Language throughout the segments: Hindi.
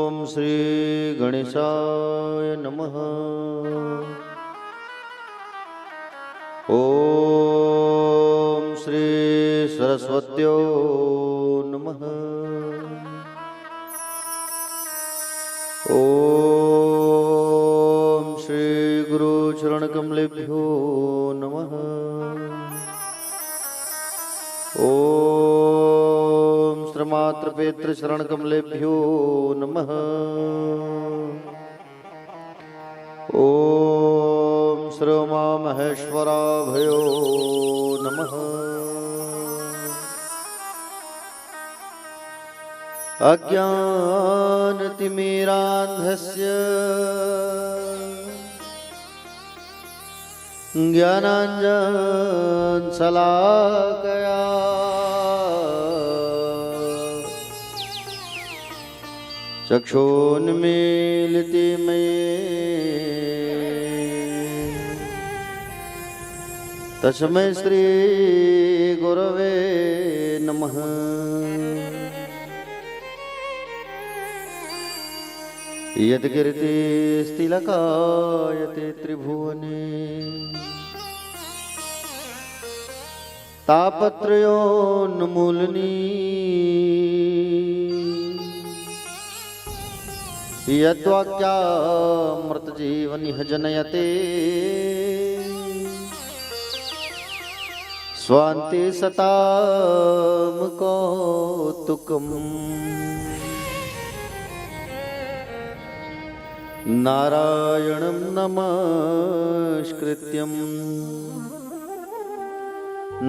ओम श्री गणेशाय नमः। ओम श्री सरस्वत्यो नमः। ओम श्री गुरु चरण कमलेभ्यो नमः। ओम श्रीमात्र पेत्र शरण कमलेभ्यो नमः। ओम श्री उमा महेश्वराभयो नमः। अज्ञानतिमिरान्धस्य ज्ञानाञ्जनशलाकया चक्षुन्मीलिते मये तस्मै श्री गुरवे नमः। यद्कीर्तिस्तिलकायते त्रिभुवने तापत्रयोन्मूलनी यद्वाक्यामृतजीवनिह जनयते स्वान्ते सतां कौतुकम्। नारायणं नमस्कृत्यं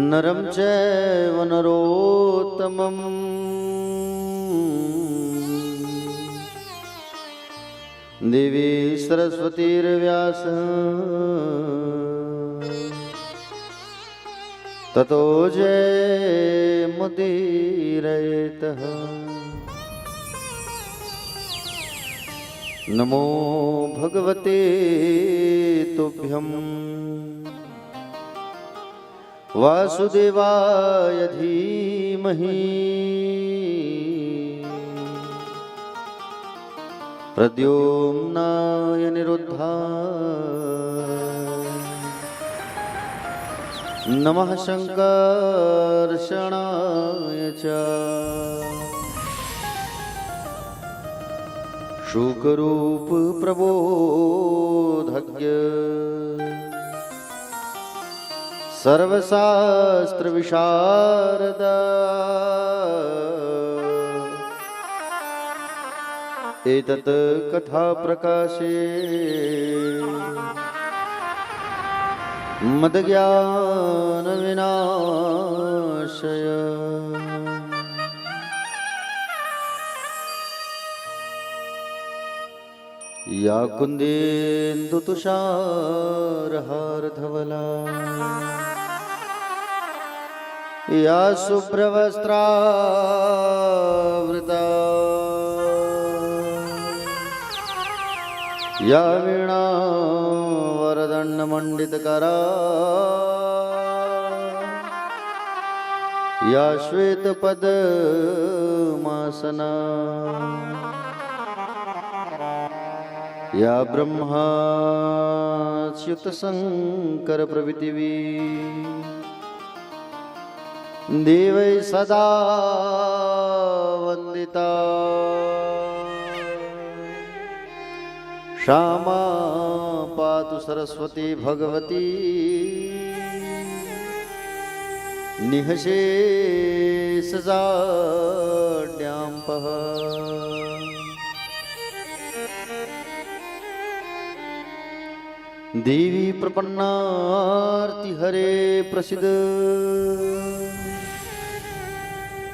नरं चैव नरोत्तमं देवी सरस्वतीर्व्यासः ततो जयमुदीरयेतः। नमो भगवते तुभ्यं वासुदेवाय धीमहि प्रद्युम्नाय निरुद्धाय नमः शङ्कर्षणाय च शुकरूप प्रबोधज्ञ सर्वशास्त्र विशारदा एतत् कथा प्रकाशे मद्ज्ञान विनाशय। या कुन्देन्दुतुषारहारधवला या शुभ्रवस्त्रावृता या वीणावरदण्डमण्डितकरा या श्वेतपद्मासना या ब्रह्माच्युतशङ्कर प्रभृतिवी देवै सदा वन्दिता क्षमा पातु सरस्वती भगवती निःशेषजाड्याम्पः। देवी प्रपन्नार्तिहरे प्रसीद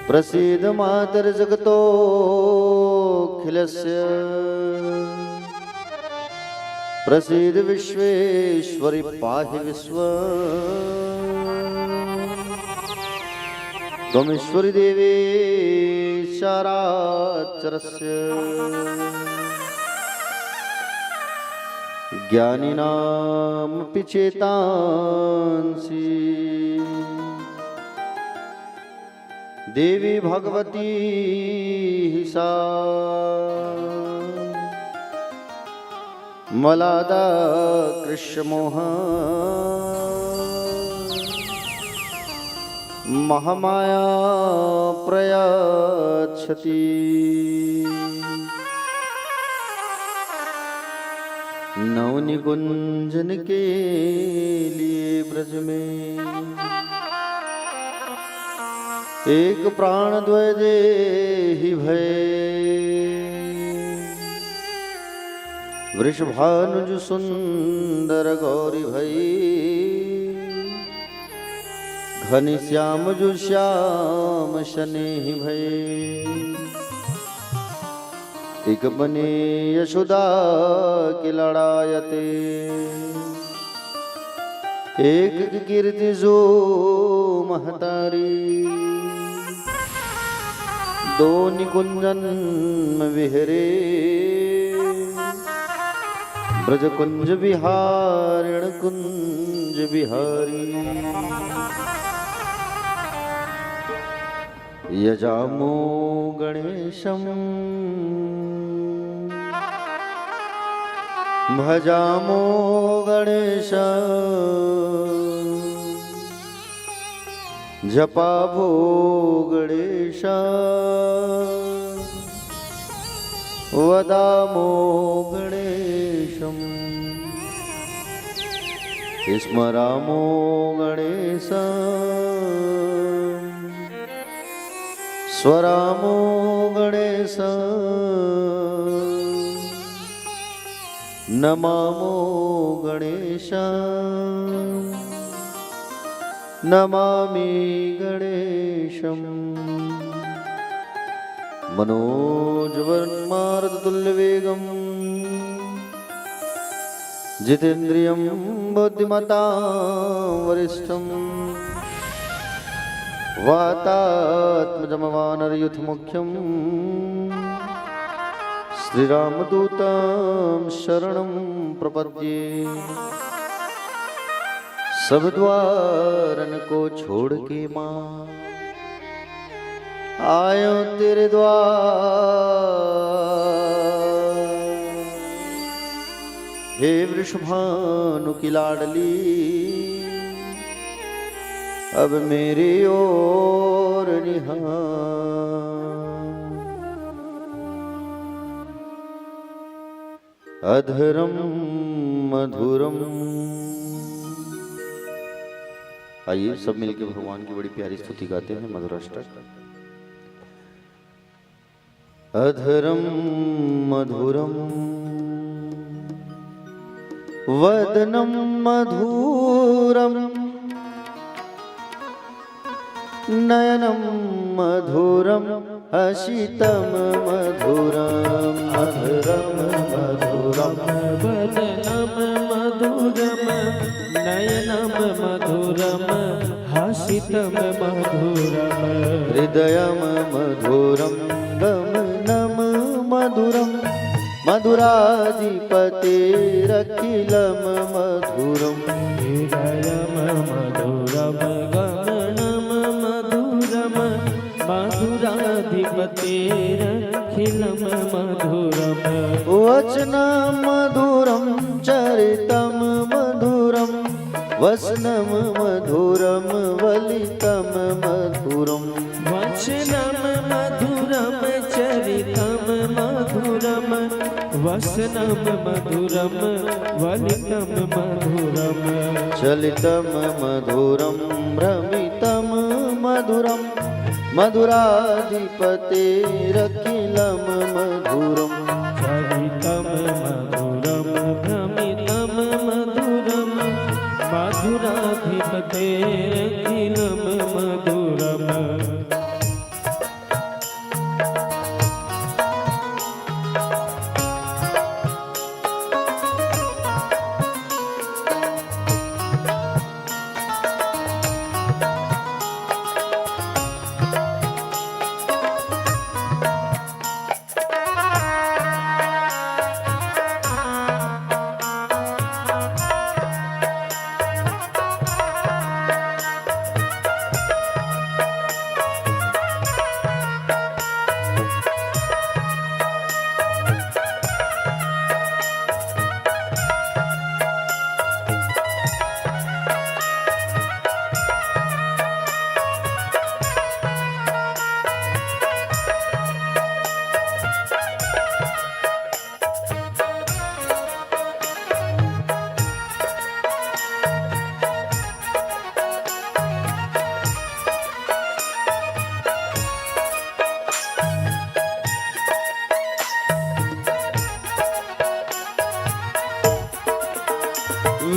प्रसीद मातर्जगतोऽखिलस्य प्रसीद विश्वेश्वरि पाहि विश्व त्वमीश्वरी देवी चराचरस्य ज्ञानिनामपि चेतांसि देवी भगवती सा मलादा कृष्णमोह महामाया प्रयाच्छति नवनिकुंजन के लिए ब्रज में एक प्राण द्वय देहि भय वृषभानुज सुंदर गौरी भई घनश्याम जो श्याम शनि भय एक बने यशोदा की लड़ायते एक कीर्ति जो महतारी दो निकुंजन में विहरे ब्रज कुंज बिहारिण कुंज बिहारी यजामो गणेशम भजामो गणेश जपाभो गणेश वदामो गणेशम स्मरामो गणेश स्वरामो गणेश नमामो गणेश नमामि गणेशम मनोजवन्मारुततुल्यवेगं जितेन्द्रियं बुद्धिमतां वरिष्ठं वातात्मजमवानरयुथमुख्यं श्रीरामदूतं शरणं प्रपद्ये। सब द्वारन को छोड़ के माँ आयो तेरे द्वार, हे वृषभानु की लाडली अब मेरी ओर निहार। अधरम मधुरम। आइए सब मिलके भगवान की बड़ी प्यारी स्तुति गाते हैं मधुराष्टक। अधरम मधुरम वदनम मधुरम नयनम मधुरम हसितम मधुरम। अधरम मधुरम वदनम मधुरम नयनम मधुरम हसितम मधुरम। हृदयम मधुरम गमनम मधुरम मधुराधिपतेरखिलम मधुरम। हृदयम मधुरम गमनम मधुरम मधुराधिपतेरखिलम मधुरम। वचनम मधुरम चरितम मधुरम वसनम मधुरम वलितम मधुरम। वचनम मधुरम चरितम मधुरम वसनम मधुरम वलितम मधुरम। चलितम मधुरम भ्रमितम मधुरम मधुराधिपतेरखिलम मधुरम। चरितम मधुरम भ्रमितम मधुरम मधुराधिपतेरखिलम मधुरम।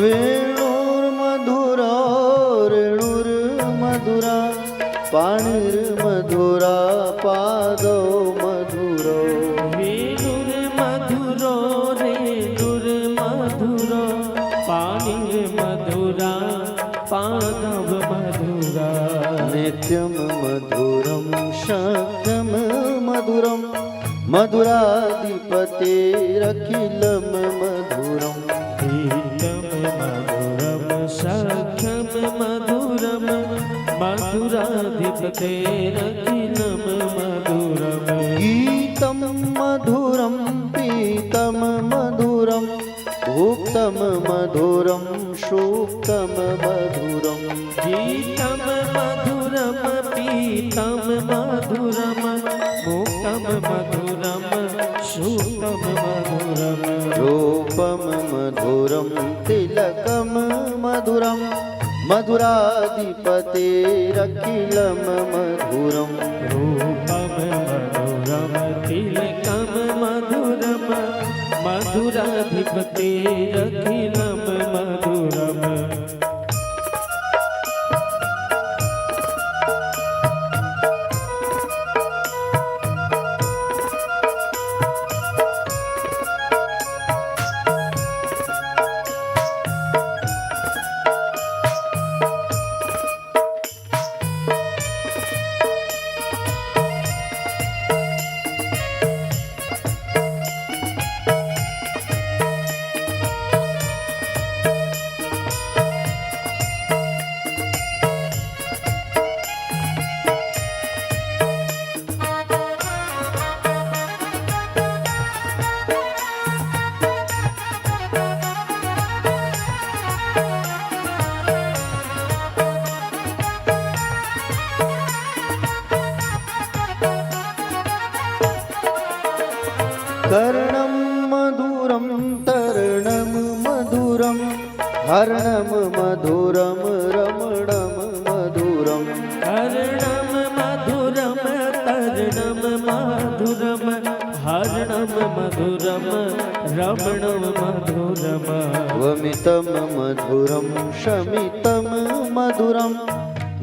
वेणुर्मधुरा रेणुर्मधुरा पाणिर्मधुरा पादौ मधुरो वेणुर्मधुरो रेणुर्मधुरो पाणिर्मधुरा पादव मधुरा नित्यं मधुरं शक्यं मधुरं मधुराधिपतेरखिलं मधुरम् प्रीतं मधुरं सख्यं मधुरं मधुराधिपतेरखिलं मधुरम् गीतं मधुरं पीतं मधुरं भुक्तं मधुरं सुप्तं मधुरं गीतं मधुरं पीतं मधुरं मुक्तं मधुरं श्रुतं मधुरम् रूपं मधुरं तिलकं मधुरं मधुराधिपतेरखिलं मधुरम् रूपं मधुरं तिलकं मधुरं मधुराधिपतेरखिलं मधुरम् कर्णं मधुरं तरणं मधुरं हरणं मधुरं रमणं मधुरं कर्णं मधुरं तरणं मधुरं हरणं मधुरं रमणं मधुरम् वमितं मधुरं शमितं मधुरं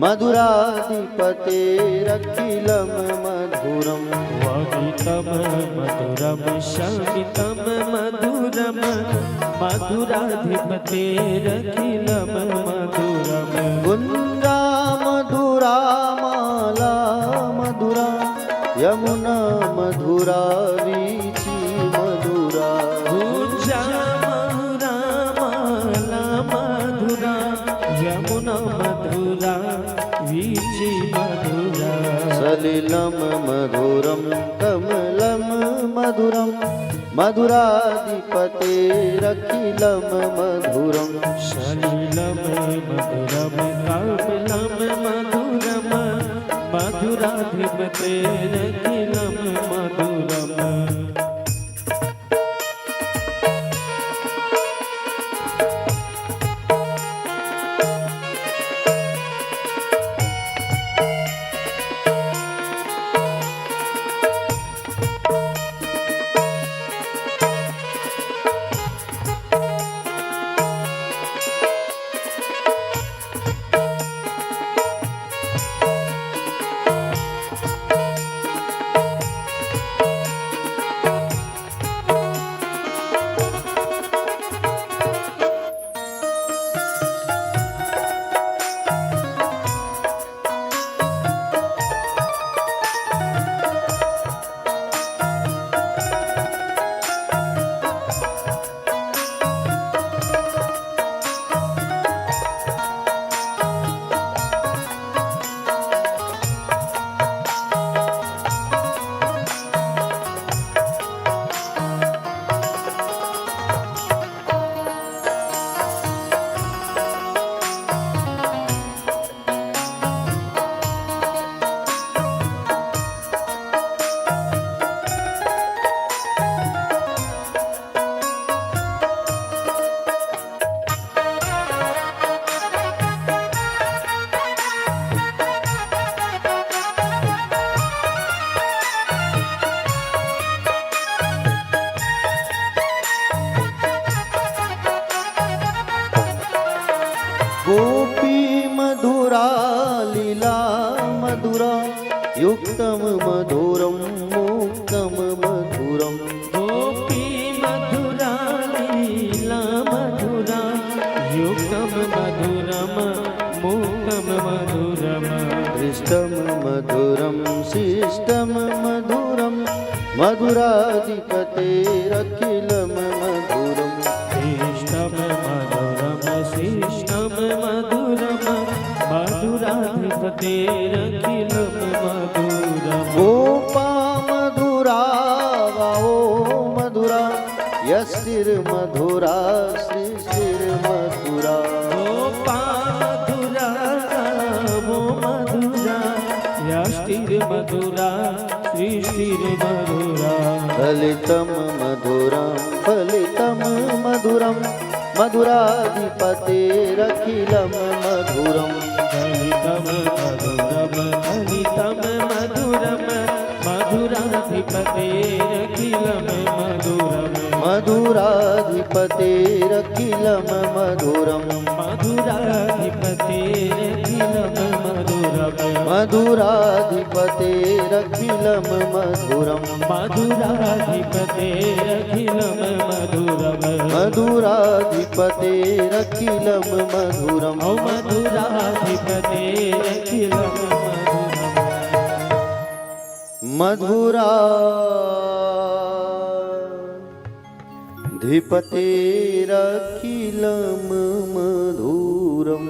मधुराधिपतेरखिलं मधुरम् वमितं मधुरं शमितं मधुरं मधुराधिपतेरखिलं मधुरम् गुञ्जा मधुरा माला मधुरा यमुना मधुरा वीची मधुरा गुञ्जा मधुरा माला मधुरा यमुना मधुरा वीची मधुरा सलिलं मधुरं कमलं मधुरं मधुराधिपतेरखिलं मधुरम् सलिलं मधुरं कमलं मधुरं मधुराधिपतेरखिलं मधुरम् मधुरा युक्तम मधुरम मुक्तम मधुरम। गोपी मधुरा लीला मधुरा युक्तम मधुरम मुक्तम मधुरम। दृष्टम मधुरम शिष्टम मधुरम मधुराधिपतेरखिलम मधुरम। इष्टम मधुरम शिष्टम मधुरम मधुराधिपतेरखिलम मधुरम। गोपा मधुरा गाओ मधुरा यस्तिर मधुरा सृष्टिर मधुरा। गोपा मधुरा वो मधुरा यष्टिर मधुरा सृष्टिर मधुरा। फलितम मधुरम फलितम मधुरम मधुराधिपतेरखिलम मधुरम। फलितम मधुरम फलितम मधुरम मधुराधिपतेरखिलम मधुरम। मधुराधिपतेरखिलम मधुरम। मधुराधिपतेरखिलम मधुरम। मधुराधिपतेरखिलम मधुरम। मधुराधिपतेरखिलम मधुरम। मधुराधिपतेरखिलम मधुरम। ओ मधुराधिपतेरखिलम मधुरम। मधुराधिपतेरखिलम मधुरम।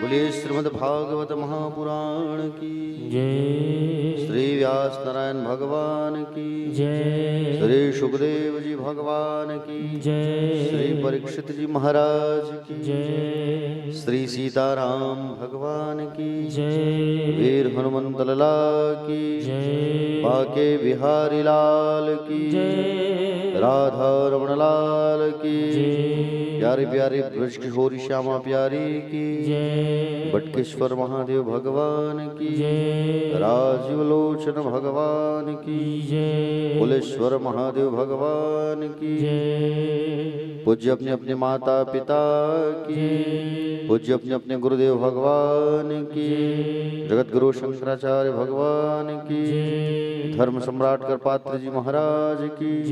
बोलिए श्रीमद् भागवत महापुराण की जय। श्री व्यास नारायण भगवान की जय। श्री सुखदेव जी भगवान की जय। श्री परीक्षित जी महाराज की जय। श्री सीताराम भगवान की जय। वीर हनुमंत लला की जय। बाके बिहारी लाल की जय। राधा रमण लाल की जय। प्यारी प्यारी ब्रज किशोरी श्यामा प्यारी की जय। बटकेश्वर महादेव भगवान की जय। राजीव लोचन भगवान की जय। कुलेश्वर महादेव भगवान की जय। पूज्य अपने अपने माता पिता की पूज्य अपने अपने गुरुदेव भगवान की जगत गुरु शंकराचार्य भगवान की धर्म सम्राट करपात्र जी महाराज की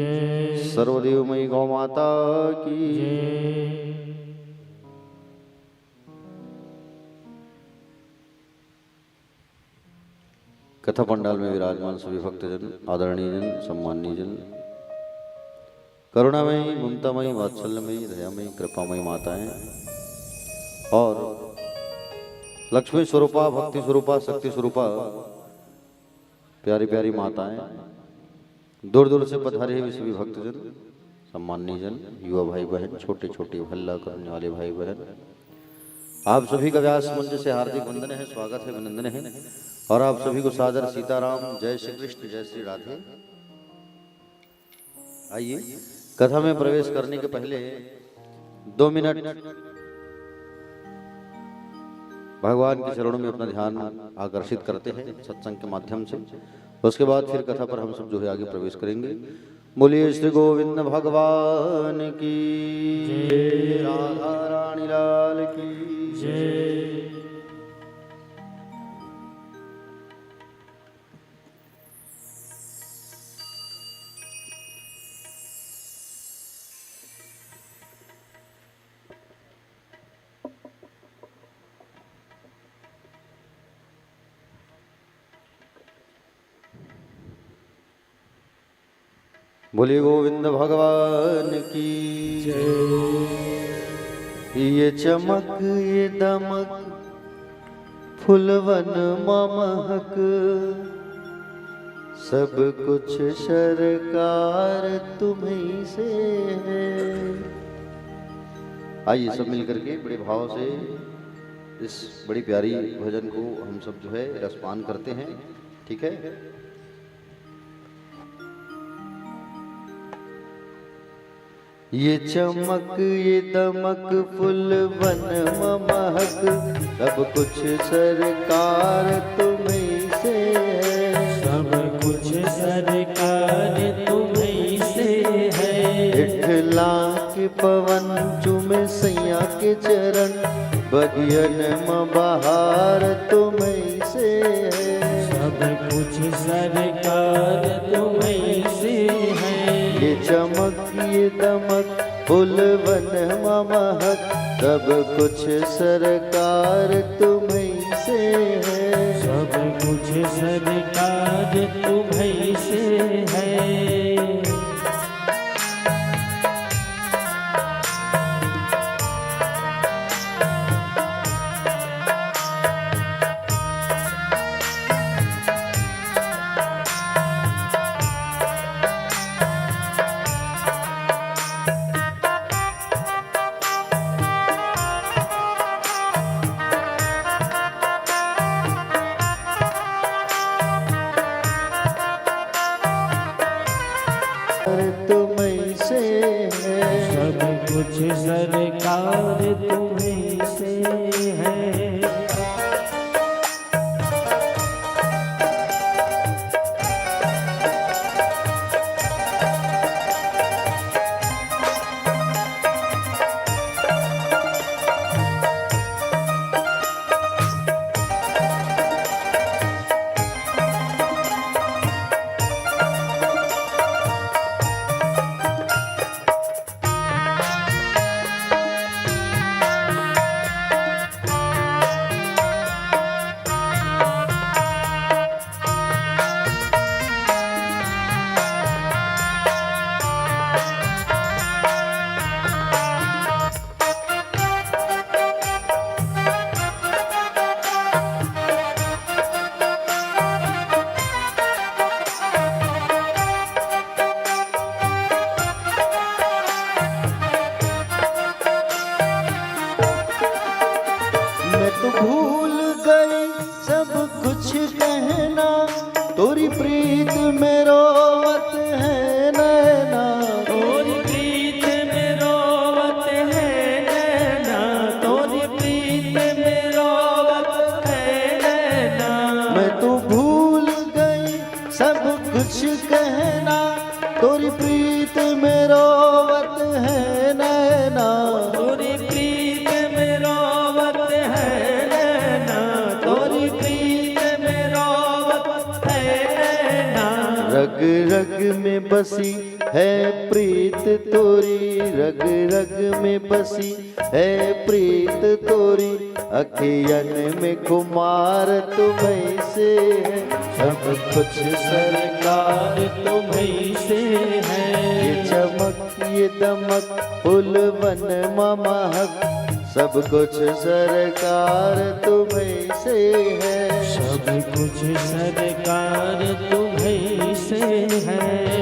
सर्वदेवमयी गौ माता की। कथा पंडाल में विराजमान सभी भक्तजन, आदरणीय जन, सम्माननीय जन, करुणामयी, ममतामयी, वात्सल्यमयी, दयामयी, कृपामयी माताएं और लक्ष्मी स्वरूपा, भक्ति स्वरूपा, शक्ति स्वरूपा प्यारी प्यारी माताएं, दूर दूर से पधारे हुए सभी भक्तजन, सम्माननीय जन, युवा भाई बहन, छोटे छोटे हल्ला करने वाले भाई बहन, आप सभी का व्यास मंच से हार्दिक वंदन है, स्वागत है, अभिनंदन है और आप सभी को सादर सीताराम, जय श्री कृष्ण, जय श्री राधे। आइए कथा में प्रवेश करने के पहले 2 मिनट भगवान के चरणों में अपना ध्यान आकर्षित करते हैं सत्संग के माध्यम से। उसके बाद फिर कथा पर हम सब जो है आगे प्रवेश करेंगे। बोलिए श्री गोविंद भगवान की जय, राधा रानी लाल की जय। बोलिए गोविंद भगवान की जय। ये चमक ये दमक फुलवन महक सब कुछ सरकार तुम्हीं से है। आइए सब मिलकर के बड़े भाव से इस बड़ी प्यारी भजन को हम सब जो है रसपान करते हैं, ठीक है। ये चमक ये दमक फुलवन महक सब कुछ सरकार तुम्हीं से है। सब कुछ सरकार तुम्हीं से है। इठला के पवन चूमे सैया के चरण बगियन में बहार तुम्हीं से है। सब कुछ सरकार तुम्हीं से है। ये चमक ये दमक फूलवन में महक सब कुछ सरकार तुम्हीं से है। सब कुछ सरकार तुम्हीं से है। तुम्हीं से है। सब कुछ सरकार तुम्हीं से है। मैं तो भूल गई सब कुछ कहना तोरी प्रीत में रोवत है नैना। तोरी प्रीत में रोवत है नैना। तोरी प्रीत में रोवत है नैना। मैं तो भूल गई सब कुछ कहना तोरी प्रीत में रोवत है नैना। तोरी प्रीत में रोवत है नैना। तोरी प्रीत में रोवत है नैना। रग रग में बसी है प्रीत तोरी। रग रग में बसी है प्रीत तोरी। अखियन में कुमार तुम्हीं से है। सब कुछ सरकार तुम्हीं से है। ये चमक ये दमक फूलवन में महक सब कुछ सरकार तुम्हीं से है। सब कुछ सरकार तुम्हीं से है।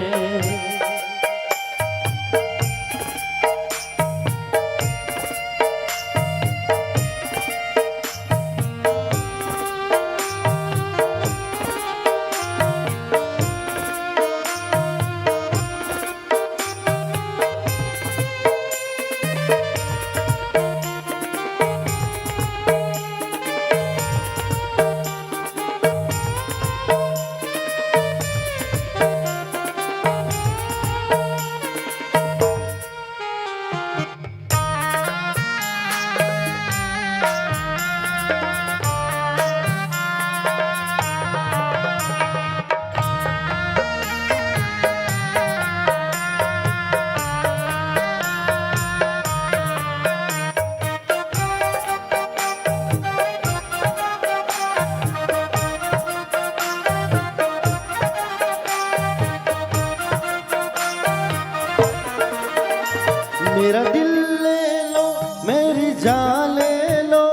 मेरा दिल ले लो मेरी जान ले लो।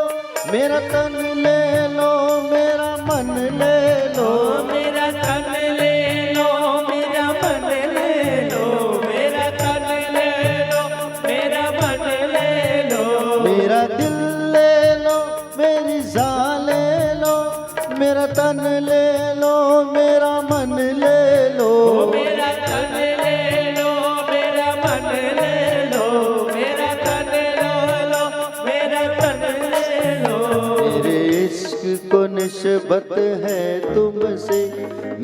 मेरा तन ले लो मेरा मन ले लो। मेरा तन ले लो मेरा मन ले लो। मेरा तन ले लो मेरा मन ले लो। मेरा दिल ले लो मेरी जान ले लो। मेरा तन ले लो मेरा मन ले लो। मेरा तन ले लो मेरा मन ले लो। मेरा तन ले लो मेरा तन ले लो। मेरे इश्क को निस्बत है तुमसे।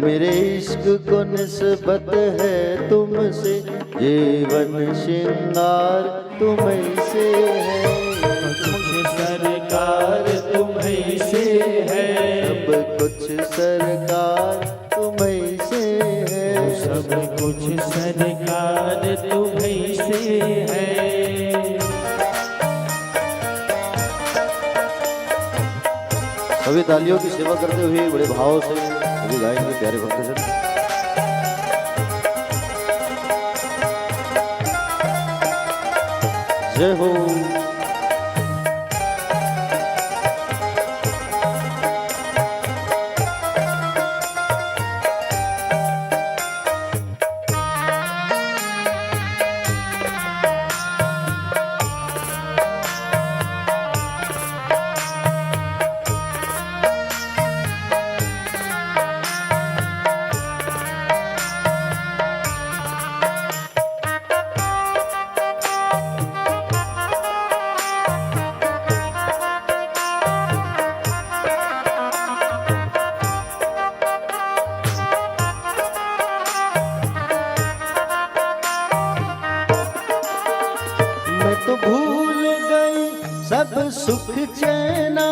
मेरे इश्क को निस्बत है तुमसे। जीवन श्रृंगार तुम्हीं से है। कुछ सरकार कुछ सरकार तुम्हीं से है। सभी तालियों की सेवा करते हुए बड़े भाव से सभी गाएंगे प्यारे भक्तजन। जय हो। तो भूल गई सब सुख चैना,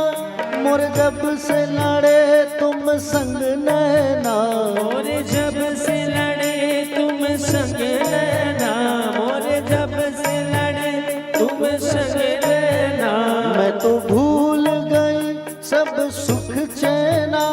मोर जब से लड़े तुम संग नैना। मोर जब से लड़े तुम संग नैना, मोर जब से लड़े तुम संग नैना। मैं तो भूल गई सब सुख चैना,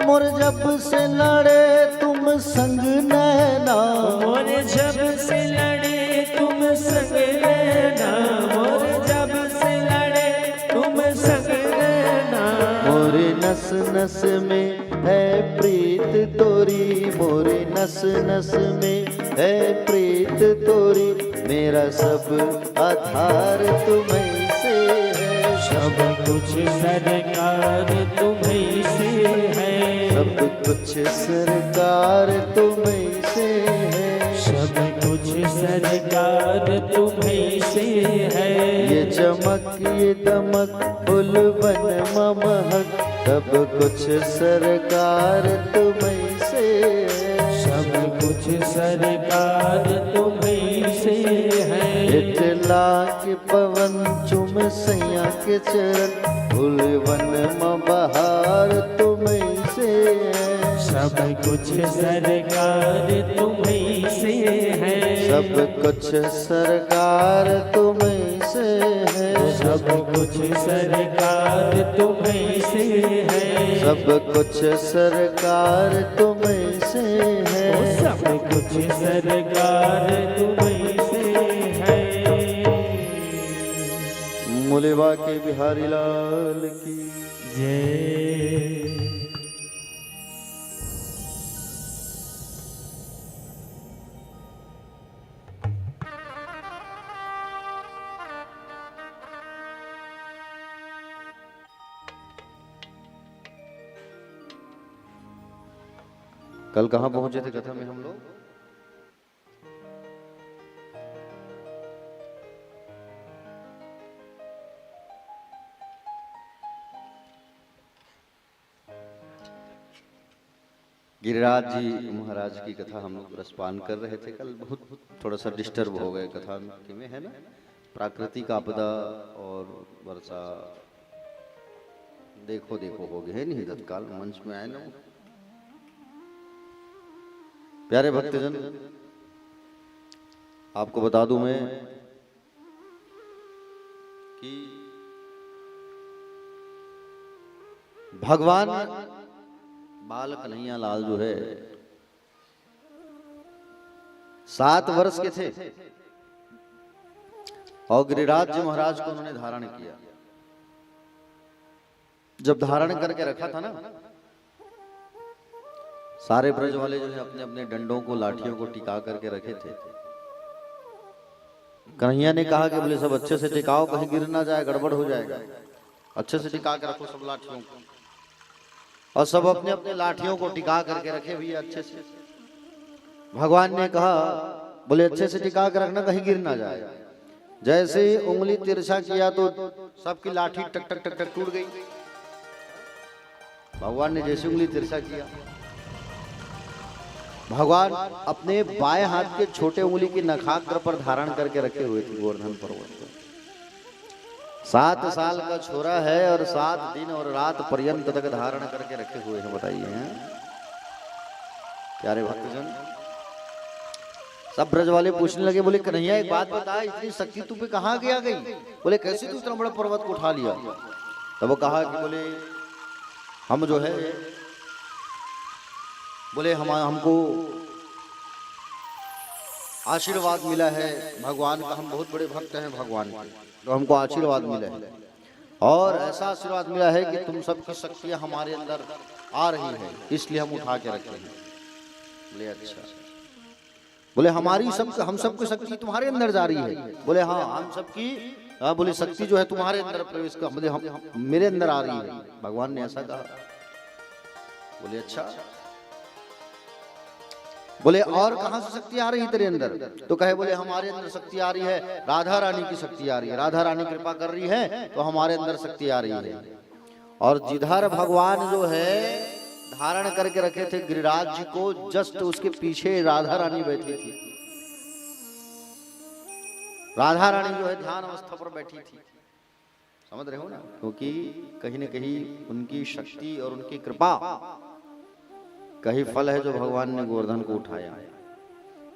मोर जब से लड़े तुम संग नैना। मोर जब से लड़े तुम संग नैना, मोर जब से लड़े तुम संग नैना। मोरे नस नस में है प्रीत तोरी, मोरे नस नस में है प्रीत तोरी। मेरा सब आधार तुम्हीं से है, सब कुछ सरकार तुम्हीं से है। सब कुछ सरकार तुम्हीं से है, सब कुछ सरकार तुम्हीं से है। ये चमक ये दमक फूल बन महक, सब कुछ सरकार तुम्हीं से है। सब कुछ सरकार तुम्हीं से है। इटला के पवन चुम सैया के चरण, फूल वन बहार तुम्हीं से है। सब कुछ सरकार तुम्हीं से है। सब कुछ सरकार तुम्हीं से है। सब कुछ सरकार तुम्हीं से है। सब कुछ सरकार तुम्हीं से है। सब कुछ सरकार तुम्हीं से है। मुलेवा के बिहारी लाल की जय। कल कहाँ पहुंचे थे कथा में हम लोग? गिरिराज जी महाराज की कथा हम लोग रसपान कर रहे थे कल। बहुत थोड़ा सा डिस्टर्ब हो गए कथा में, है ना। प्राकृतिक आपदा और वर्षा देखो देखो हो गए, है नहीं तत्काल मंच में आए ना। प्यारे भक्तजन, आपको बता दूं मैं कि भगवान बाल कन्हैया लाल जो है 7 वर्ष के थे और गिरिराज जी महाराज को उन्होंने धारण किया। जब धारण करके रखा था ना, सारे ब्रज वाले जो है अपने अपने डंडों को लाठियों को टिका करके रखे थे। कन्हैया ने कहा कि बोले सब अच्छे से टिकाओ, कहीं गिर ना जाए, गड़बड़ हो जाएगा, अच्छे से टिका के रखो सब लाठियों को। और सब अपने अपने लाठियों को टिका करके रखे भैया अच्छे से। भगवान ने कहा बोले अच्छे से टिका के रखना, कहीं गिर ना जाए। जैसे ही उंगली तिरछा किया तो सबकी लाठी टक टक टक टक टूट गई। भगवान ने जैसे उंगली तिरछा किया, भगवान अपने बाएं हाथ के छोटे उंगली की नखाग्र पर धारण करके रखे हुए थे गोवर्धन पर्वत को। 7 साल का छोरा है और 7 दिन और रात पर्यंत तक धारण करके रखे हुए हैं। बताइए हैं प्यारे भक्तजन, सब ब्रज वाले पूछने लगे, बोले कन्हैया एक बात बता, इतनी शक्ति तू पे कहाँ गया गई? बोले कैसे तू इतना बड़ा पर्वत को उठा लिया? तब वो कहा कि बोले हम जो है, बोले हमको आशीर्वाद मिला है भगवान का, हम बहुत बड़े भक्त हैं भगवान के, तो हमको आशीर्वाद मिला है और ऐसा आशीर्वाद मिला है कि तुम सबकी शक्तियां हमारे अंदर आ रही है, इसलिए हम उठा के रखे हैं। बोले अच्छा। बोले हमारी हम सबकी शक्ति तुम्हारे अंदर जा रही है? बोले हाँ हम सबकी, बोले शक्ति जो है तुम्हारे अंदर प्रवेश कर, बोले हम मेरे अंदर आ रही है, भगवान ने ऐसा कहा। बोले अच्छा। बोले और कहां से शक्ति आ रही है तेरे अंदर? तो कहे बोले हमारे अंदर शक्ति आ रही है, राधा रानी की शक्ति आ रही है, राधा रानी कृपा कर रही है तो हमारे अंदर शक्ति आ रही है। और जिधर भगवान जो है धारण करके रखे थे गिरिराज जी को, जस्ट उसके पीछे राधा रानी बैठी थी। राधा रानी जो है ध्यान अवस्था पर बैठी थी, समझ रहे हो ना? क्योंकि कहीं न कहीं उनकी शक्ति और उनकी कृपा का ही फल है जो भगवान ने गोवर्धन को उठाया।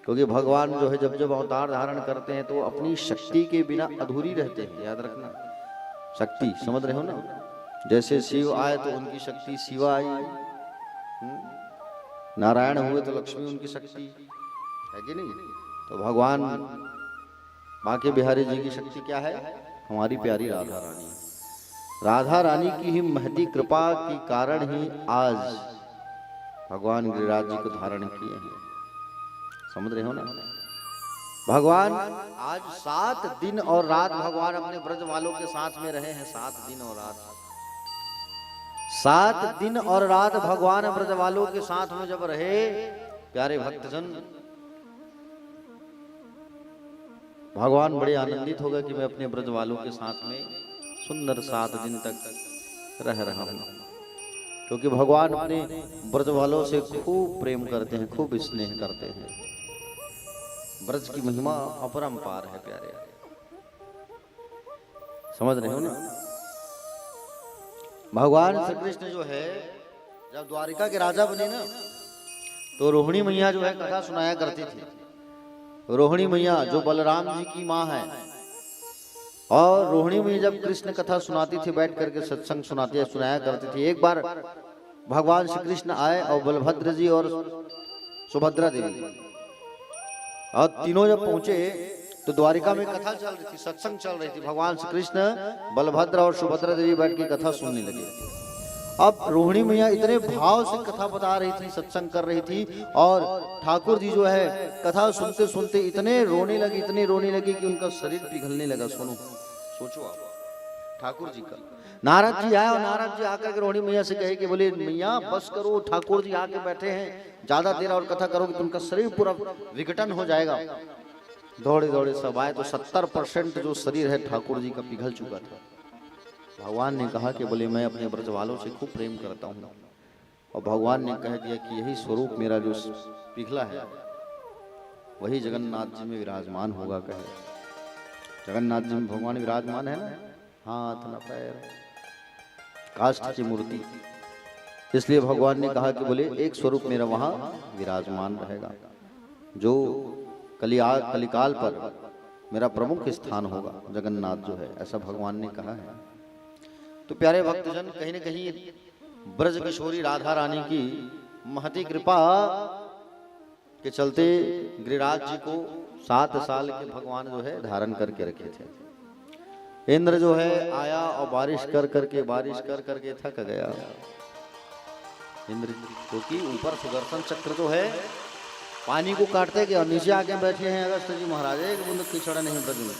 क्योंकि भगवान जो है जब जब अवतार धारण करते हैं तो अपनी शक्ति के बिना अधूरी रहते हैं, याद रखना। शक्ति समझ रहे हो ना? जैसे शिव आए तो उनकी शक्ति शिवा आई, नारायण हुए तो लक्ष्मी उनकी शक्ति है कि नहीं? तो भगवान बांके बिहारी जी की शक्ति क्या है? हमारी प्यारी राधा रानी। राधा रानी की ही महती कृपा के कारण ही आज भगवान गिरिराज जी को धारण किए हैं, समझ रहे हो ना? भगवान आज 7 दिन और रात भगवान अपने ब्रज वालों के साथ में रहे हैं। 7 दिन और रात, 7 दिन और रात भगवान ब्रज वालों के साथ में जब रहे, प्यारे भक्तजन, भगवान बड़े आनंदित हो गए कि मैं अपने ब्रज वालों के साथ में सुंदर 7 दिन तक रह रहा हूं। क्योंकि भगवान अपने ब्रज वालों से खूब प्रेम करते हैं, खूब स्नेह करते हैं। ब्रज की महिमा अपरंपार है प्यारे, समझ रहे हो ना? भगवान श्री कृष्ण जो है जब द्वारिका के राजा बने ना, तो रोहिणी मैया जो है कथा सुनाया करती थी। रोहिणी मैया जो बलराम जी की माँ है, और रोहिणी मैया जब कृष्ण कथा सुनाती थी, बैठ करके सत्संग सुनाया करती थी। एक बार भगवान श्री कृष्ण आए और बलभद्र जी और सुभद्रा देवी, और तीनों जब पहुंचे तो द्वारिका में कथा चल रही थी, सत्संग चल रही थी। भगवान श्री कृष्ण, बलभद्र और सुभद्रा देवी बैठ के कथा सुनने लगे। अब रोहिणी मैया इतने भाव से कथा बता रही थी, सत्संग कर रही थी, और ठाकुर जी जो है कथा सुनते सुनते इतने रोने लगे कि उनका शरीर पिघलने लगा। सुनो, सोचो आप, ठाकुर जी का। नारद जी आए और नारद जी आकर के रोहिणी मैया से कहे कि बोले मैया बस करो, ठाकुर जी आके बैठे हैं, ज्यादा देर और कथा करोगे तो उनका शरीर पूरा विघटन हो जाएगा। दौड़े दौड़े सब आए तो 70% जो शरीर है ठाकुर जी का पिघल चुका था। भगवान ने कहा कि बोले मैं अपने ब्रज वालों से खूब प्रेम करता हूँ, और भगवान ने कह दिया कि यही स्वरूप मेरा जो पिघला है वही जगन्नाथ जी में विराजमान होगा। कहे जगन्नाथ जी में भगवान विराजमान है ना, हाथ न पैर, काष्ठ की मूर्ति। इसलिए भगवान ने कहा कि बोले एक स्वरूप मेरा वहां विराजमान रहेगा, जो कलिकाल पर मेरा प्रमुख स्थान होगा, जगन्नाथ जो है, ऐसा भगवान ने कहा है। तो प्यारे भक्तजन, कहीं न कहीं ब्रज किशोरी राधा रानी की महती कृपा के चलते गिरिराज जी को 7 साल के भगवान जो है धारण करके रखे थे। इंद्र जो है आया और बारिश कर करके थक गया। इंद्र क्योंकि ऊपर सुदर्शन चक्र जो है पानी को काटते गए, और नीचे आके बैठे हैं अगस्त जी महाराज, एक बूंद कीचड़ नहीं ब्रज में,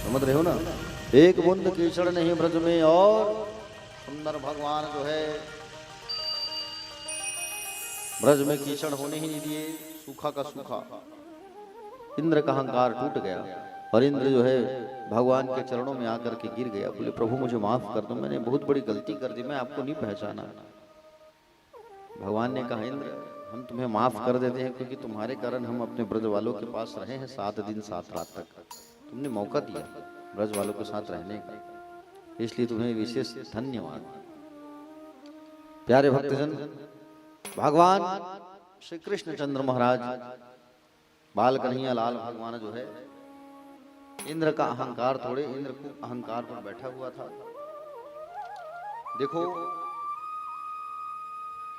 समझ रहे हो ना? एक बूंद कीचड़ नहीं ब्रज में, और सुंदर भगवान जो है ब्रज में कीचड़ होने ही नहीं दिए, सूखा का सूखा। इंद्र का अहंकार टूट गया, और इंद्र जो है भगवान के चरणों में आकर के गिर गया। बोले प्रभु मुझे माफ कर दो, मैंने बहुत बड़ी गलती कर दी, मैं आपको नहीं पहचाना। भगवान ने कहा इंद्र हम तुम्हें माफ कर देते हैं, क्योंकि तुम्हारे कारण हम अपने ब्रज वालों के पास रहे हैं 7 दिन 7 रात तक। तुमने मौका दिया ब्रज वालों के साथ रहने का, इसलिए तुम्हें विशेष धन्यवाद। प्यारे भक्तजन, भगवान श्री कृष्ण चंद्र महाराज बाल कन्हैया लाल भगवान जो है इंद्र का अहंकार तोड़े, इंद्र को अहंकार पर बैठा हुआ था। देखो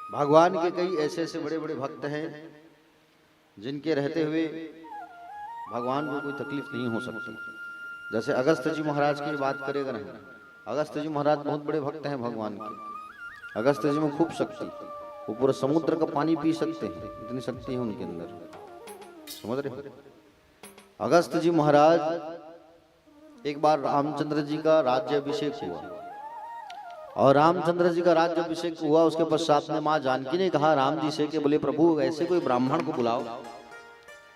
भगवान के कई ऐसे ऐसे बड़े बड़े भक्त हैं जिनके रहते हुए भगवान को कोई तकलीफ नहीं हो सकती। जैसे अगस्त जी महाराज की बात करेगा नहीं, अगस्त जी महाराज बहुत बड़े भक्त हैं भगवान के। अगस्त जी में खूब शक्ति, वो पूरा समुद्र का पानी पी सकते हैं, इतनी शक्ति है उनके अंदर, समझ रहे हो। अगस्त जी महाराज एक बार रामचंद्र जी का राज्याभिषेक हुआ और रामचंद्र जी का राज्याभिषेक हुआ, उसके पश्चात में माँ जानकी ने कहा राम जी से कि बोले प्रभु ऐसे कोई ब्राह्मण को बुलाओ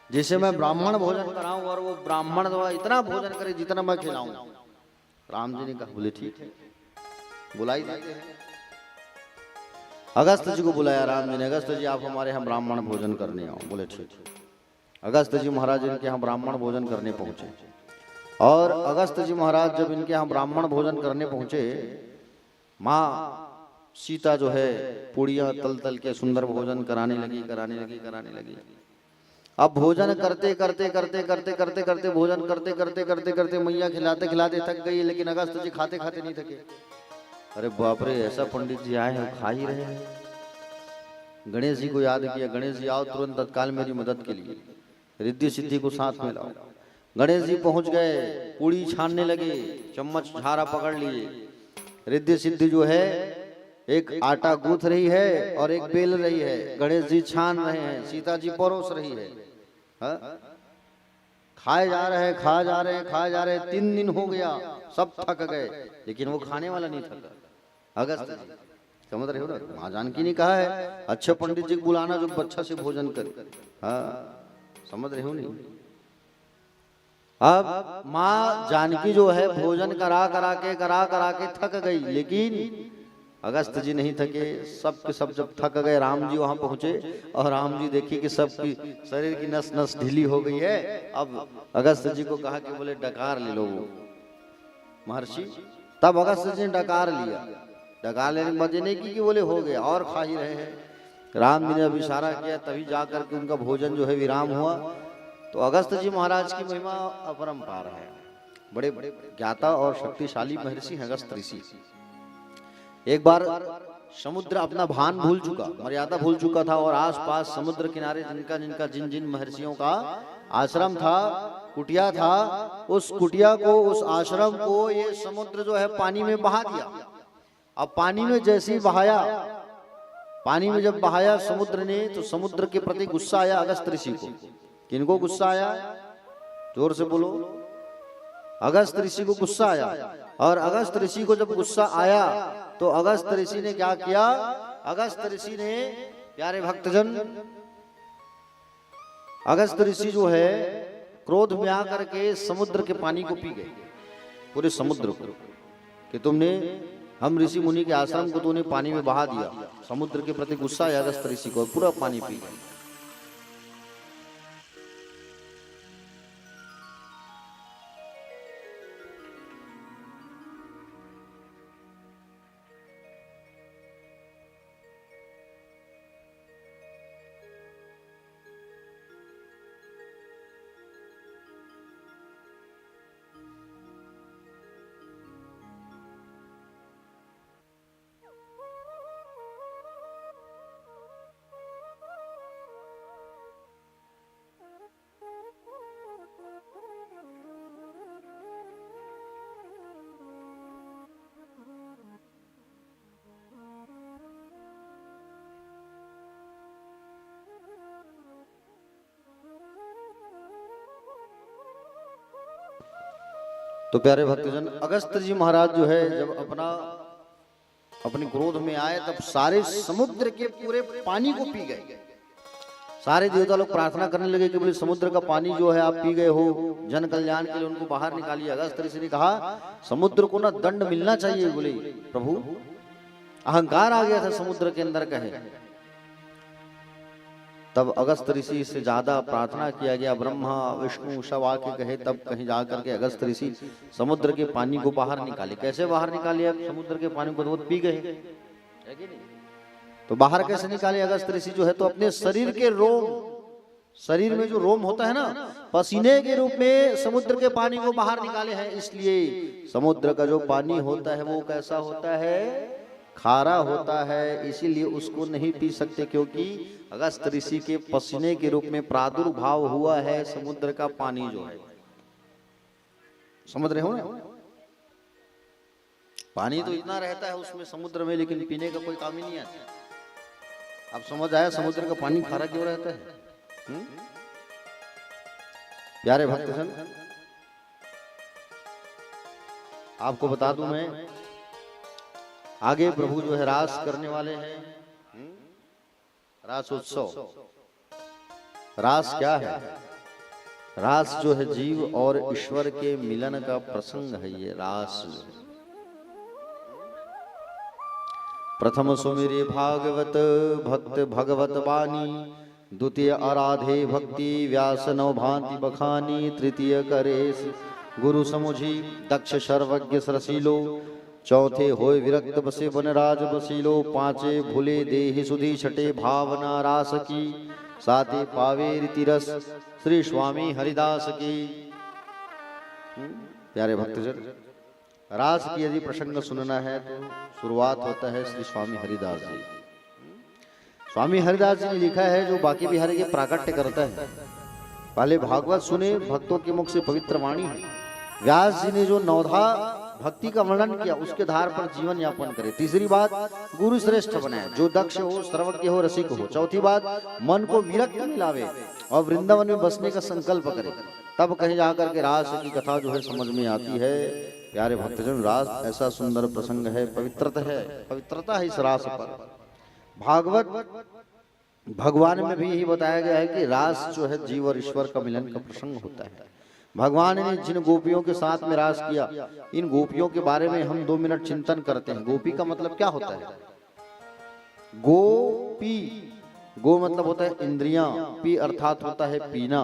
जिसे मैं ब्राह्मण भोजन कराऊं और वो ब्राह्मण इतना भोजन करे जितना मैं खिलाऊं। राम जी ने कहा बोले ठीक है, बुलाई देते हैं। अगस्त जी को बुलाया राम जी ने, अगस्त जी आप हमारे यहाँ ब्राह्मण भोजन करने आओ। बोले ठीक। अगस्त जी महाराज इनके यहाँ ब्राह्मण भोजन करने पहुंचे और अगस्त जी महाराज जब इनके यहाँ ब्राह्मण भोजन करने पहुंचे, माँ सीता जो है पूड़ियाँ तल तल के सुंदर भोजन कराने लगी। अब भोजन करते करते करते करते करते करते भोजन करते करते करते करते मैया खिलाते खिलाते थक गई, लेकिन अगस्त जी खाते खाते नहीं थके। अरे बाप रे, ऐसा पंडित जी आए हैं खा ही रहे हैं। गणेश जी को याद किया, गणेश जी आओ तुरंत तत्काल मेरी मदद के लिए, रिद्धि सिद्धि को साथ में लाओ। गणेश जी पहुंच गए, पूड़ी छानने लगे, चम्मच झारा पकड़ लिए। रिद्धि सिद्धि जो है एक आटा गूंथ रही है और एक बेल रही है, गणेश जी छान रहे हैं, सीता जी परोस रही है। खाए जा रहे हैं, खाए जा रहे हैं, खाए जा रहे हैं। 3 दिन हो गया, सब थक गए, लेकिन वो खाने वाला नहीं थका। अगस्त जी समझ रहे हो ना, माँ जानकी ने कहा है अच्छे पंडित जी को बुलाना जो अच्छा से भोजन करे। हाँ समझ रहे हो नहीं। अब माँ जानकी जो है भोजन करा करा के थक गई, लेकिन अगस्त जी नहीं थके। सब के सब जब थक गए, राम जी वहां पहुंचे और राम जी देखिए कि सबकी शरीर की नस नस ढीली हो गई है। अब अगस्त जी को कहा कि बोले डकार ले लो महर्षि। तब अगस्त जी ने डकार लिया, डकार लेने के मजे नहीं की कि बोले हो गया और खा ही रहे हैं। राम जी ने अब इशारा किया, तभी जाकर के उनका भोजन जो है विराम हुआ। तो अगस्त जी महाराज की महिमा अपरंपार है, बड़े बड़े ज्ञाता और शक्तिशाली महर्षि हैं अगस्त ऋषि। एक बार समुद्र अपना भान भूल चुका, मर्यादा भूल चुका था और आसपास समुद्र किनारे जिन जिन महर्षियों का आश्रम था, कुटिया था, उस कुटिया को, उस आश्रम को ये समुद्र जो है पानी में बहा दिया। अब पानी में जैसे ही बहाया, पानी में जब बहाया समुद्र ने, तो समुद्र के प्रति गुस्सा आया अगस्त ऋषि को। किनको गुस्सा आया? जोर से बोलो। अगस्त ऋषि को गुस्सा आया। और अगस्त ऋषि को जब गुस्सा आया तो अगस्त ऋषि ने क्या किया? अगस्त ऋषि ने, प्यारे भक्तजन, अगस्त ऋषि जो है क्रोध में आकर के समुद्र के पानी को पी गए, पूरे समुद्र को, कि तुमने हम ऋषि मुनि के आश्रम को तूने पानी में बहा दिया। समुद्र के प्रति गुस्सा आया अगस्त ऋषि को, पूरा पानी पी गए। तो प्यारे भक्तजन, अगस्त जी महाराज जो है जब अपने क्रोध में आए, तब सारे समुद्र के पूरे पानी को पी गए। सारे देवता लोग प्रार्थना करने लगे कि बोले समुद्र का पानी जो है आप पी गए हो, जन कल्याण के लिए उनको बाहर निकालिए। अगस्त ऋषि ने कहा समुद्र को ना दंड मिलना चाहिए। बोले प्रभु, अहंकार आ गया था समुद्र के अंदर कहे। तब अगस्त ऋषि से ज्यादा प्रार्थना किया गया, ब्रह्मा विष्णु सब आके कहे, तब कहीं जाकर के अगस्त ऋषि समुद्र के पानी को बाहर निकाले। कैसे बाहर निकाले? अब समुद्र के पानी को तो पी गए, तो बाहर कैसे निकाले अगस्त ऋषि जो है? तो अपने शरीर के रोम शरीर में जो रोम होता है ना, पसीने के रूप में समुद्र के पानी को बाहर निकाले हैं। इसलिए समुद्र का जो पानी होता है वो कैसा होता है, खारा होता है। इसीलिए उसको नहीं पी सकते, क्योंकि अगस्त ऋषि के पसीने के रूप में प्रादुर्भाव हुआ है समुद्र का पानी जो है। समझ रहे हो ना, पानी तो इतना रहता है उसमें समुद्र में, लेकिन पीने का कोई काम ही नहीं आता। अब समझ आया समुद्र का पानी खारा क्यों रहता है। प्यारे भक्तजन, आपको बता दूं मैं, आगे प्रभु जो है रास करने वाले हैं, रास उत्सव। रास क्या है? रास जो है जीव और ईश्वर के मिलन का प्रसंग है। ये रास प्रथम सुमिरे भागवत भक्त भगवत बानी, द्वितीय आराधे भक्ति व्यास नव भांति बखानी, तृतीय करेश गुरु समुझी दक्ष सर्वज्ञ सरसीलो, चौथे होय विरक्त बसे वनराज बसीलो, पांचे भूले देहि सुधी छठे भावना रास की, साते पावे रीति रस श्री स्वामी हरिदास की। प्यारे भक्तजन, रास की यदि प्रसंग सुनना है तो शुरुआत होता है श्री स्वामी हरिदास जी। स्वामी हरिदास जी ने लिखा है, जो बाकी बिहारी के प्राकट्य करता है। पहले भागवत सुने, भक्तों के मुख से पवित्र वाणी है। व्यास जी ने जो नवधा भक्ति का वर्णन किया, उसके धार पर जीवन यापन करे। तीसरी बात, गुरु श्रेष्ठ बनाए, जो दक्ष हो, सर्वज्ञ हो, रसिक हो। चौथी बात, मन को विरक्त में लावे और वृंदावन में बसने का संकल्प करे। तब कहीं जाकर के रास की कथा जो है समझ में आती है। प्यारे भक्तजन, रास ऐसा सुंदर प्रसंग है, पवित्रता है इस रास पर। भागवत भगवान में भी यही बताया गया है कि रास जो है जीव और ईश्वर का मिलन का प्रसंग होता है। भगवान ने जिन गोपियों के साथ में रास किया, इन गोपियों के बारे में हम 2 मिनट चिंतन करते हैं। गोपी का मतलब क्या होता है? गोपी, गो मतलब होता है इंद्रियां, पी अर्थात होता है पीना।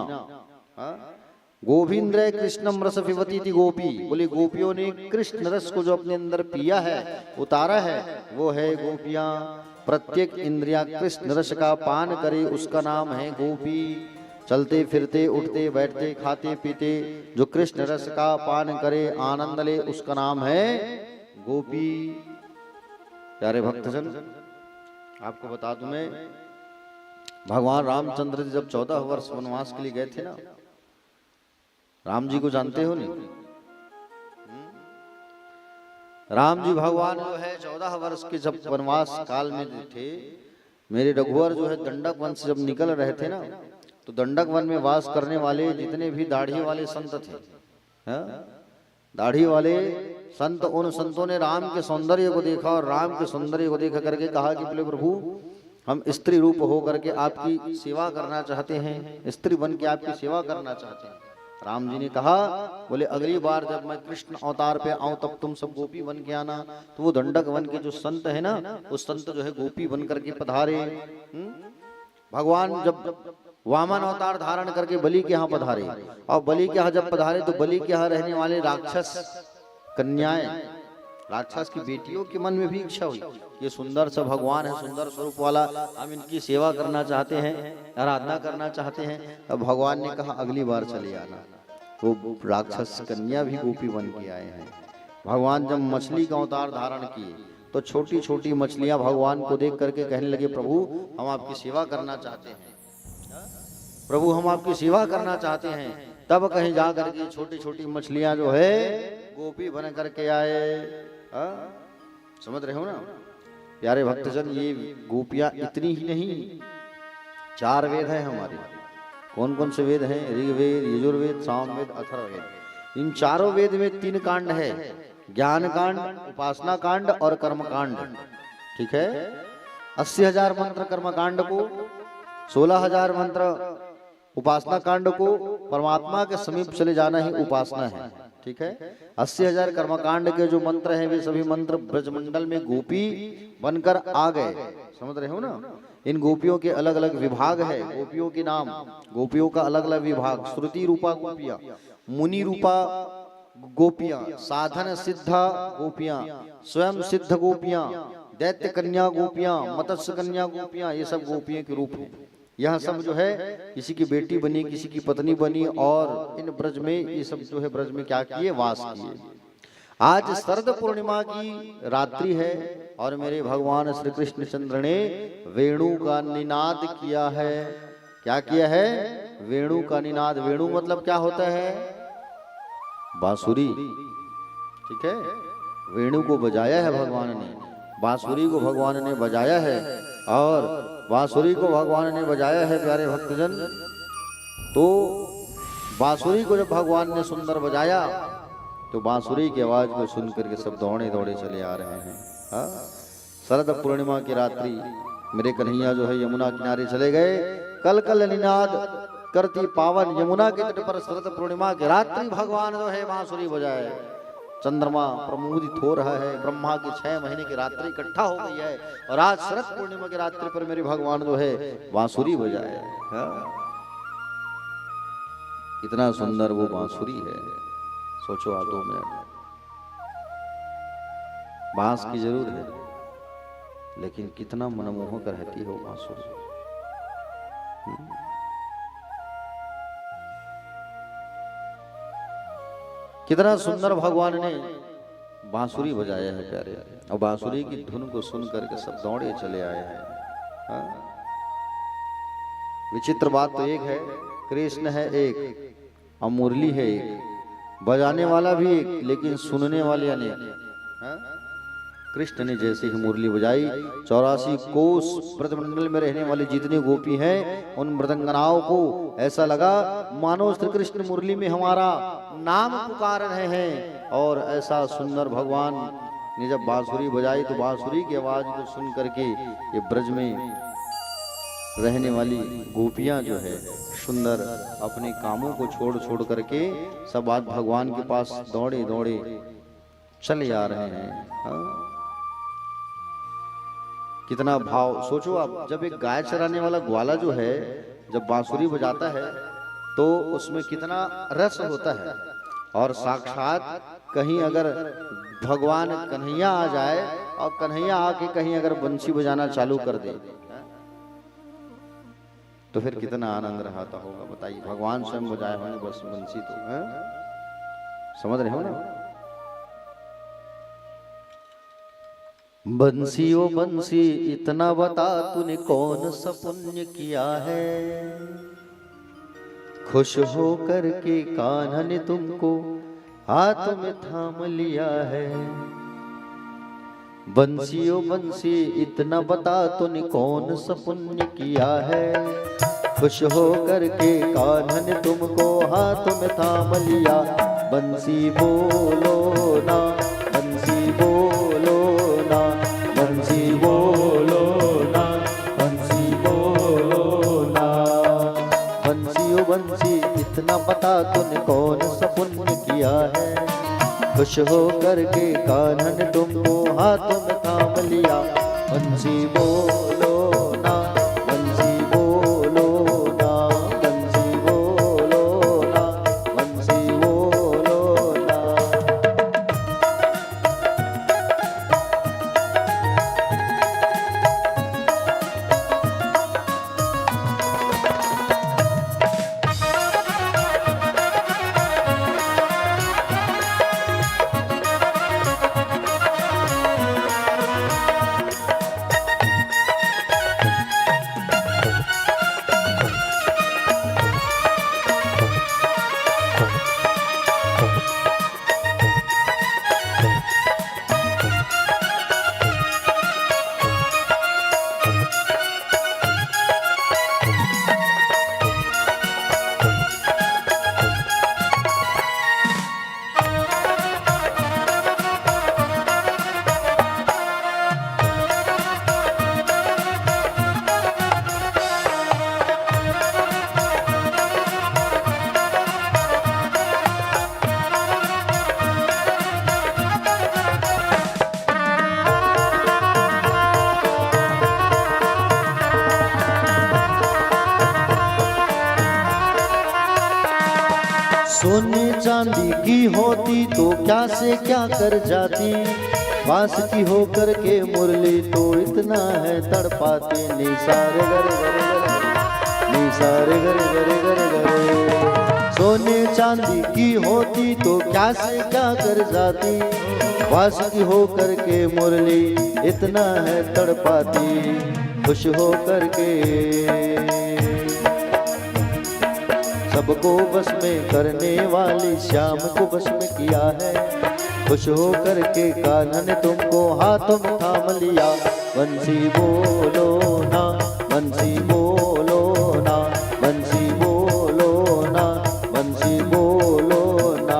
गोविंद्र कृष्णम रस पिबती थी गोपी, बोले गोपियों ने कृष्ण रस को जो अपने अंदर पिया है, उतारा है, वो है गोपियां। प्रत्येक इंद्रिया कृष्ण रस का पान करे, उसका नाम है गोपी। चलते फिरते उठते बैठते खाते पीते जो कृष्ण रस का पान करे, आनंद ले, उसका नाम है गोपी। प्यारे भक्तजन, आपको बता दूं मैं, भगवान रामचंद्र जी जब 14 वर्ष वनवास के लिए गए थे ना, राम जी को जानते हो नहीं? राम जी भगवान जो है 14 वर्ष के जब वनवास काल में थे, मेरे रघुवर जो है दंडक वन से जब निकल रहे थे ना, तो दंडक वन में वास करने वाले जितने भी दाढ़ी वाले संत थे, दाढ़ी वाले संत, उन संतों ने राम के सौंदर्य को देखा और राम के सौंदर्य को देख करके कहा कि बोले प्रभु, हम स्त्री रूप हो करके आपकी सेवा करना चाहते हैं, स्त्री बन के आपकी सेवा करना चाहते हैं। राम जी ने कहा, बोले अगली बार जब मैं कृष्ण अवतार पे आऊं तब तुम सब गोपी बन के आना। तो वो दंडक वन के जो संत है ना, वो संत जो है गोपी बन करके पधारे। भगवान जब वामन अवतार धारण करके बलि के यहाँ पधारे, और बलि के यहाँ जब पधारे तो बलि के यहाँ रहने वाले राक्षस कन्याएं, राक्षस की बेटियों के मन में भी इच्छा हुई, ये सुंदर सा भगवान है, सुंदर स्वरूप वाला, हम इनकी सेवा करना चाहते हैं, आराधना करना चाहते हैं। अब भगवान ने कहा अगली बार चले आना। वो राक्षस कन्या भी गोपी बन के आए हैं। भगवान जब मछली का अवतार धारण किए तो छोटी छोटी मछलियां भगवान को देख करके कहने लगे, प्रभु हम आपकी सेवा करना चाहते हैं, प्रभु हम आपकी सेवा करना चाहते हैं। तब कहीं जा करके छोटी छोटी मछलियां जो है गोपी बन करके आए। समझ रहे हो ना प्यारे भक्तजन, ये गोपियां इतनी ही नहीं, 4 वेद हैं हमारे। कौन कौन से वेद हैं? ऋग्वेद, यजुर्वेद, सामवेद, अथर्ववेद। इन चारों वेद में 3 कांड है, ज्ञान कांड, उपासना कांड और कर्म कांड। ठीक है, 80,000 मंत्र कर्म कांड को, 16,000 मंत्र उपासना कांड को। परमात्मा के समीप चले जाना ही उपासना है। ठीक है, 80,000 कर्मकांड के जो मंत्र हैं वे सभी मंत्र ब्रजमंडल में गोपी बनकर आ गए। समझ रहे हो ना? इन गोपियों के अलग अलग विभाग है, गोपियों के नाम, गोपियों का अलग अलग विभाग। श्रुति रूपा गोपियां, मुनि रूपा गोपियां, साधन सिद्धा गोपियां, स्वयं सिद्ध गोपियां, दैत्य कन्या गोपियां, मत्स्य कन्या गोपियां, ये सब गोपियों के रूप हैं। यह सब जो है किसी की बेटी बनी, किसी की पत्नी बनी, और इन ब्रज में ये सब जो है ब्रज में क्या किए, वास किए। आज शरद पूर्णिमा की रात्रि है और मेरे भगवान श्री कृष्ण चंद्र ने वेणु का निनाद किया है। क्या किया है? वेणु का निनाद। वेणु मतलब क्या होता है? बांसुरी। ठीक है, वेणु को बजाया है भगवान ने, बांसुरी को भगवान ने बजाया है, और बांसुरी को भगवान ने बजाया है प्यारे भक्तजन। तो बांसुरी को जब भगवान ने सुंदर बजाया तो बांसुरी की आवाज को सुन करके सब दौड़े दौड़े चले आ रहे हैं। हाँ, शरद पूर्णिमा की रात्रि मेरे कन्हैया जो है यमुना किनारे चले गए। कल कल निनाद करती पावन यमुना के तट पर शरद पूर्णिमा की रात्रि भगवान जो है बांसुरी बजाए। चंद्रमा प्रमुदित हो रहा है, ब्रह्मा की 6 महीने की रात्रि इकट्ठा हो गई है, और आज शरद पूर्णिमा की रात्रि पर मेरे भगवान जो है बांसुरी बजाए। हाँ, कितना सुंदर वो बांसुरी है, सोचो आप 2 मिनट। बांस की जरूर है, लेकिन कितना मनमोहक रहती हो बांसुरी। कितना सुंदर भगवान ने बांसुरी बजाया है प्यारे, और बांसुरी की धुन को सुन करके सब दौड़े चले आए हैं। हाँ? विचित्र बात तो एक है, कृष्ण है एक और मुरली है एक, बजाने वाला भी एक, लेकिन सुनने वाले अनेक। हाँ? कृष्ण ने जैसे ही मुरली बजाई, 84 कोस ब्रजमंडल में रहने वाली जितनी गोपी हैं, उन मृदंगनाओं को ऐसा लगा मानो श्री कृष्ण मुरली में हमारा नाम पुकार रहे हैं। और ऐसा सुंदर भगवान ने जब बांसुरी बजाई तो बांसुरी की आवाज को सुन करके ये ब्रज में रहने वाली गोपियां जो है सुंदर अपने कामों को छोड़ छोड़ करके सब आज भगवान के पास दौड़े दौड़े चले आ रहे हैं। हाँ? कितना भाव, सोचो आप, जब एक गाय चराने वाला ग्वाला जो है जब बांसुरी बजाता है तो उसमें कितना रस होता है, और साक्षात कहीं अगर भगवान कन्हैया आ जाए और कन्हैया आके कहीं अगर बंसी बजाना चालू कर दे तो फिर कितना आनंद रहता होगा, बताइए। भगवान स्वयं बजाए होंगे बस बंसी, तो है? समझ रहे हो ना? बंसी ओ बंसी इतना बता तूने कौन सा पुण्य किया है, खुश हो करके कान्हा ने तुमको हाथ में थाम लिया है। बंसी ओ बंसी इतना बता तूने कौन सा पुण्य किया है, खुश हो करके कान्हा ने तुमको हाथ में थाम लिया। बंसी बोलो ना, बंसी बोलो ना, बंसी बोलो ना, बंसी बोलो ना। बंसी ओ बंसी इतना बता तूने कौन सा पुण्य किया है, खुश हो करके कान्हा ने तुमको हाथों में थाम लिया। बंसी बोलो ना, बंसी बोलो ना, बंसी बोलो ना, बंसी बोलो ना। सोने चांदी की होती तो क्या से क्या कर जाती, बांस की होकर के मुरली तो इतना है तड़पाती। निसार गर गर गर सारे गरे गरे गरे गरे। सोने चांदी की होती तो क्या से क्या कर जाती, वास की हो करके मुरली इतना है तड़पाती, खुश हो करके सबको बस में करने वाली श्याम को बस में किया है। खुश हो करके कान्हा ने तुमको हाथों में थाम लिया। बंसी बोलो ना, बंसी बोलो ना, बंसी बोलो ना, बंसी बोलो ना।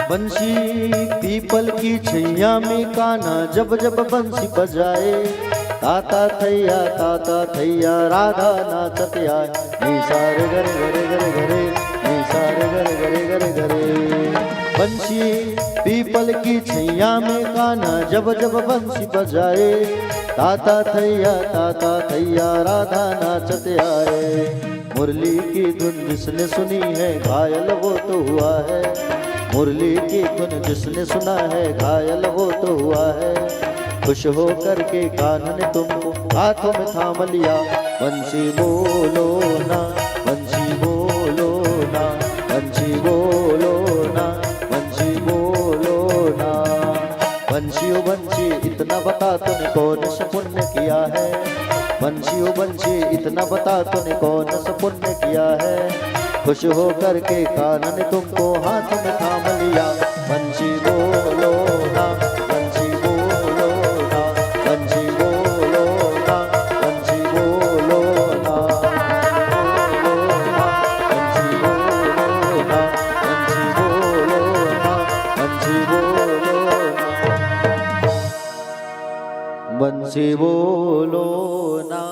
बंसी पीपल की छैया में कान्हा जब जब बंसी बजाए, ताता थैया राधा नाचत आए। नी सारे गरे गरे गरे गरे, नी सारे गरे गरे गरे गरे। बंसी पीपल की छैया में कान्हा जब जब बंसी बजाए, ताता थैया राधा नाचत आए। मुरली की धुन जिसने सुनी है घायल वो तो हुआ है, मुरली की धुन जिसने सुना है घायल वो तो हुआ है। खुश हो करके कान्हा ने तुमको हाथों में थाम लिया। बंसी बोलो ना, बंसी बोलो ना, बंसी बोलो ना, बंसी बोलो ना। बंसी ओ बंसी इतना बता तूने कौन सा पुण्य किया है, बंसी ओ बंसी इतना बता तूने कौन सा पुण्य किया है। खुश हो करके कान्हा ने तुमको हाथ में थाम लिया। बंसी बोलो ना, बंसी बोलो ना, बंसी बोलो ना, बंसी बोलो ना, बंसी बोलो ना, बंसी बोलो ना, बंसी बोलो ना, बंसी बोलो ना,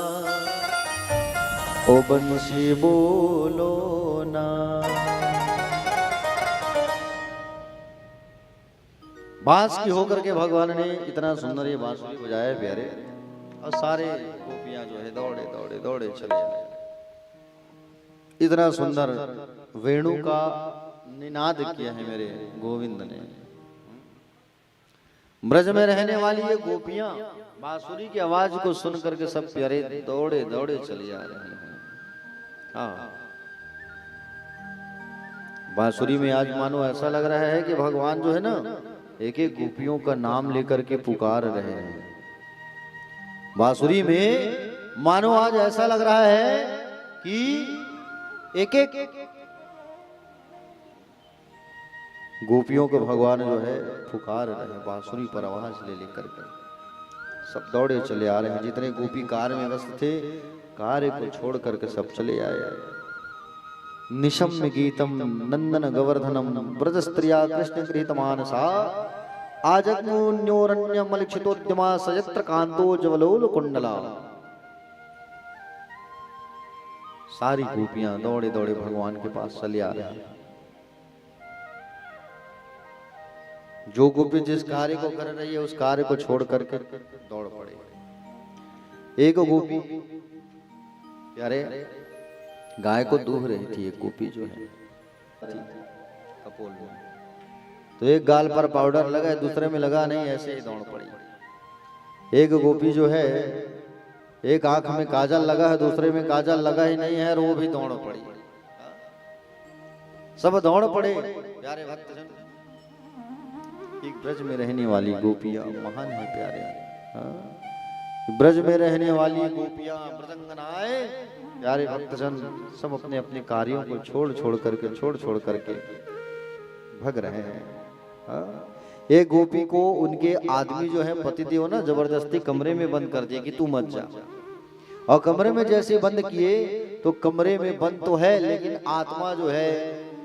ओ बंसी बोलो ना। बांस की होकर के भगवान ने इतना सुंदर ये बांसुरी बजाया प्यारे, और सारे गोपियां जो है दौड़े दौड़े दौड़े चले आए। इतना सुंदर वेणु का निनाद किया है मेरे गोविंद ने। ब्रज में रहने वाली ये गोपियां बांसुरी की आवाज को सुन करके सब प्यारे दौड़े दौड़े चले आ रहे हैं। हाँ, बांसुरी में आज मानो ऐसा लग रहा है कि भगवान जो है ना एक एक गोपियों का नाम लेकर के पुकार रहे हैं। बांसुरी में मानो आज ऐसा लग रहा है कि एक एक गोपियों को भगवान जो है पुकार रहे हैं बांसुरी पर आवाज ले लेकर के। सब दौड़े चले आ रहे हैं। जितने गोपी कार में व्यस्त थे कार्य को छोड़ करके सब चले आए। निशम्य गीतम नंदन गवर्धनम ब्रज स्त्रिया कृष्ण गृहीत मानसा आजन्योरण्य मलिक्षितोद्यमा सयत्र कांतो जवलोल कुंडला। सारी गोपियां दौड़े दौड़े भगवान के पास चले आ रही। जो गोपी जिस कार्य को कर रही है उस कार्य को छोड़ करके दौड़ पड़े। एक गोपी प्यारे गाय को दूह रही थी। एक गोपी जो है कपोल में, तो एक गाल पर पाउडर लगा, दूसरे में लगा नहीं, ऐसे ही दौड़ पड़ी। एक गोपी जो है एक आंख में काजल लगा है, दूसरे में काजल लगा ही नहीं है, और वो भी दौड़ पड़ी। सब दौड़ पड़े प्यारे भक्तजन। एक ब्रज में रहने वाली गोपियां महान है प्यारे। ब्रज में रहने वाली गोपियां मृदंगनाएं प्यारे भक्तजन सब अपने अपने कार्यों को छोड़ छोड़ करके भग रहे हैं। एक गोपी को उनके आदमी जो है पतिदेव ना जबरदस्ती कमरे में बंद कर दिए कि तू मत जा। और कमरे में जैसे बंद किए तो कमरे में बंद तो है लेकिन आत्मा जो है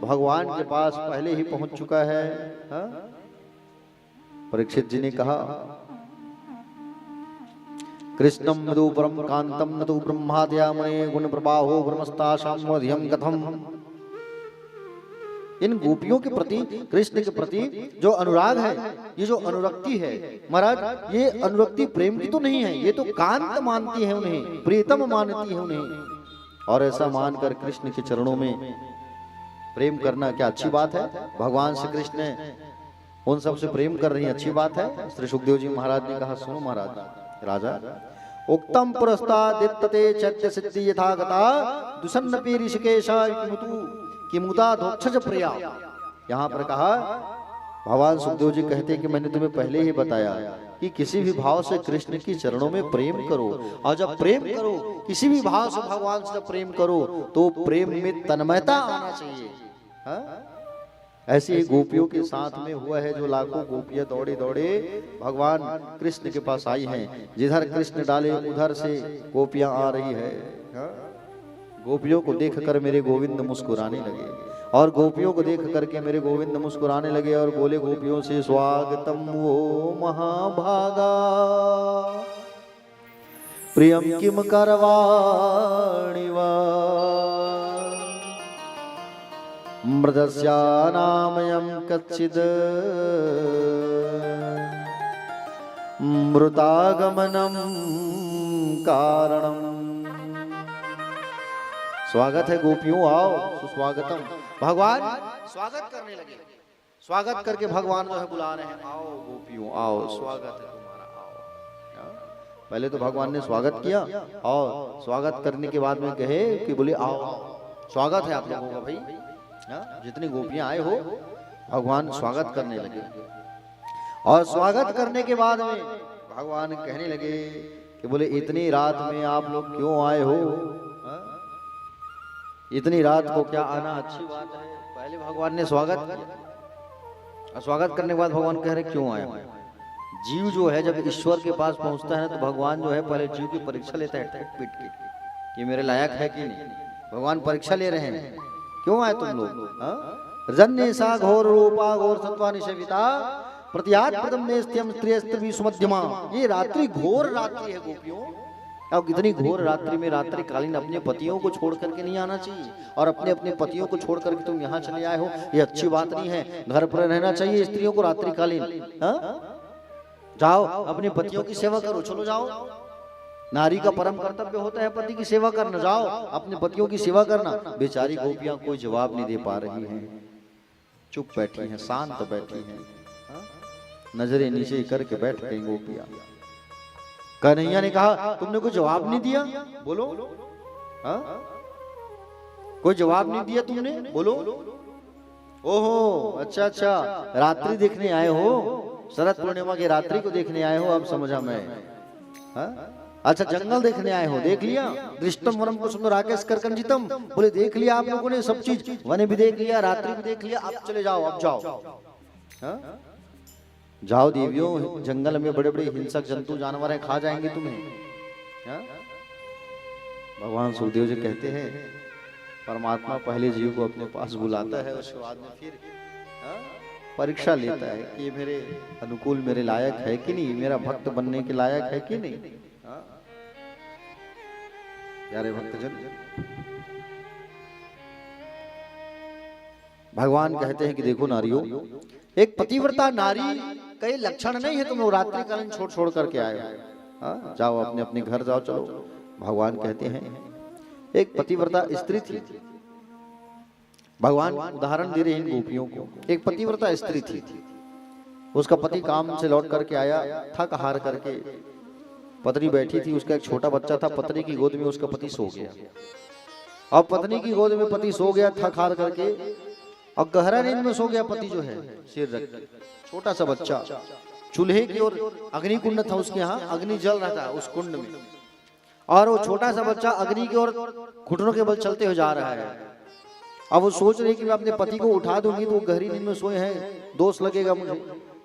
भगवान के पास पहले ही पहुंच चुका है। परीक्षित जी ने कहा कृष्णम मधुपरम कांतम न तु ब्रह्माद्या मुने गुण प्रभाहो ब्रह्मस्ताशाम मध्यम कथम। इन गोपियों के प्रति कृष्ण के प्रति जो अनुराग है, ये जो अनुरक्ति है महाराज, ये अनुरक्ति प्रेम की तो नहीं है, ये तो कांत मानती है उन्हें, प्रीतम मानती है उन्हें। और ऐसा मानकर कृष्ण के चरणों में प्रेम करना क्या अच्छी बात है? भगवान श्री कृष्ण उन सबसे प्रेम कर रही है, अच्छी बात है। श्री सुखदेव जी महाराज ने कहा सुनो महाराज राजा, उक्तम पुरस्तादित्तते चैत्य सिद्धि यथागता दुसन्नपि ऋषिकेशा किमुता धोक्षज प्रिया। यहाँ पर कहा भगवान सुखदेव जी कहते हैं कि मैंने तुम्हें पहले ही बताया कि किसी भी भाव से कृष्ण की चरणों में प्रेम करो, और जब प्रेम करो किसी भी भाव से भगवान से प्रेम करो तो प्रेम में तन्मयता आना चाहिए। ऐसे ही गोपियों के साथ में हुआ है, जो लाखों गोपियां दौड़े दौड़े भगवान कृष्ण के पास आई हैं। जिधर कृष्ण डाले उधर से गोपियां आ रही है। गोपियों को देखकर मेरे गोविंद मुस्कुराने लगे, और गोपियों को देख करके मेरे गोविंद मुस्कुराने लगे और बोले गोपियों से स्वागतम वो महाभागा प्रियम किम करवाणि वा मृदस्यानामयं कच्चिद मृतागमनम कारणम। स्वागत है गोपियों, आओ सुस्वागतम। भगवान स्वागत करने लगे, स्वागत करके भगवान जो है बुला रहे हैं, आओ गोपियों आओ, स्वागत है तुम्हारा, आओ। पहले तो भगवान ने स्वागत किया और स्वागत करने के बाद में कहे कि बोले आओ स्वागत है आप लोगों का भाई, जितनी गोपियां आए हो। भगवान स्वागत करने लगे, और स्वागत करने के बाद में भगवान कहने लगे कि बोले इतनी रात में आप लोग क्यों आए हो? इतनी रात को क्या आना अच्छी बात है? पहले भगवान ने स्वागत किया, और स्वागत करने के बाद भगवान कह रहे क्यों आए हो? जीव जो है जब ईश्वर के पास पहुंचता है ना तो भगवान जो है पहले जीव की परीक्षा लेता है पीट के कि मेरे लायक है कि नहीं। भगवान परीक्षा ले रहे हैं, क्यों आए तुम लोग? जन्य सा घोर रूपा घोर सत्वा निषेविता प्रतियात प्रथम नेस्त्यम स्त्रियस्त्री सुमध्यमा। ये रात्रि घोर रात्रि है गोपियों। अब कितनी घोर रात्रि में रात्रि कालीन अपने पतियों को छोड़ करके नहीं आना चाहिए, और अपने अपने पतियों को छोड़ करके तुम यहाँ चले आए हो, ये अच्छी बात नहीं है। घर पर रहना चाहिए स्त्रियों को रात्रि कालीन। जाओ अपने पतियों की सेवा करो, चलो जाओ। नारी का परम कर्तव्य होता है पति की सेवा करना, जाओ अपने पतियों की सेवा करना। बेचारी गोपियां कोई जवाब नहीं दे पा रही हैं, चुप बैठी हैं, शांत बैठी हैं, नजरें नीचे करके बैठ गई गोपियां। कन्हैया ने कहा तुमने कोई जवाब नहीं दिया, बोलो। कोई जवाब नहीं दिया तुमने, बोलो। ओहो अच्छा अच्छा, रात्रि देखने आए हो, शरद पूर्णिमा की रात्रि को देखने आए हो, अब समझा मैं। अच्छा जंगल देखने आए हो, देख लिया। दृष्टम वनम कुसुम राकेश करकंजितम, बोले देख लिया आप लोगों ने सब चीज, वन भी देख लिया, रात्रि भी देख लिया, अब चले जाओ, अब जाओ। जाओ देवियों, जंगल में बड़े बड़े हिंसक जंतु जानवर हैं, खा जाएंगे तुम्हें। भगवान सुखदेव जी कहते हैं परमात्मा पहले जीव को अपने पास बुलाता है, उसके बाद में फिर परीक्षा लेता है कि ये मेरे अनुकूल, मेरे लायक है कि नहीं, मेरा भक्त बनने के लायक है कि नहीं। प्यारे भक्तजन, भगवान कहते हैं कि देखो नारियों, एक पतिव्रता नारी कई लक्षण नहीं है, तुम लोग रात्रि कालीन छोड़ छोड़ करके आए हो, जाओ अपने अपने घर जाओ, चलो। भगवान कहते हैं एक पतिव्रता स्त्री थी। भगवान उदाहरण दे रहे हैं इन गोपियों को। एक पतिव्रता स्त्री थी, उसका पति काम से लौट करके आया, थक हार करके पत्नी बैठी थी, उसका एक छोटा बच्चा था, पत्नी की गोद में उसका पति सो गया। अब पत्नी की गोद में पति सो गया थक हार करके, और गहरा नींद में सो गया पति जो है, सिर रख के। छोटा सा बच्चा चूल्हे की ओर, अग्नि कुंड था उसके यहाँ, अग्नि जल रहा था उस कुंड में, और वो छोटा सा बच्चा अग्नि की ओर घुटनों के बल चलते हुए जा रहा है। अब वो सोच रही कि मैं अपने पति को उठा दूंगी तो वो गहरी नींद में सोए हैं, दोष लगेगा मुझे,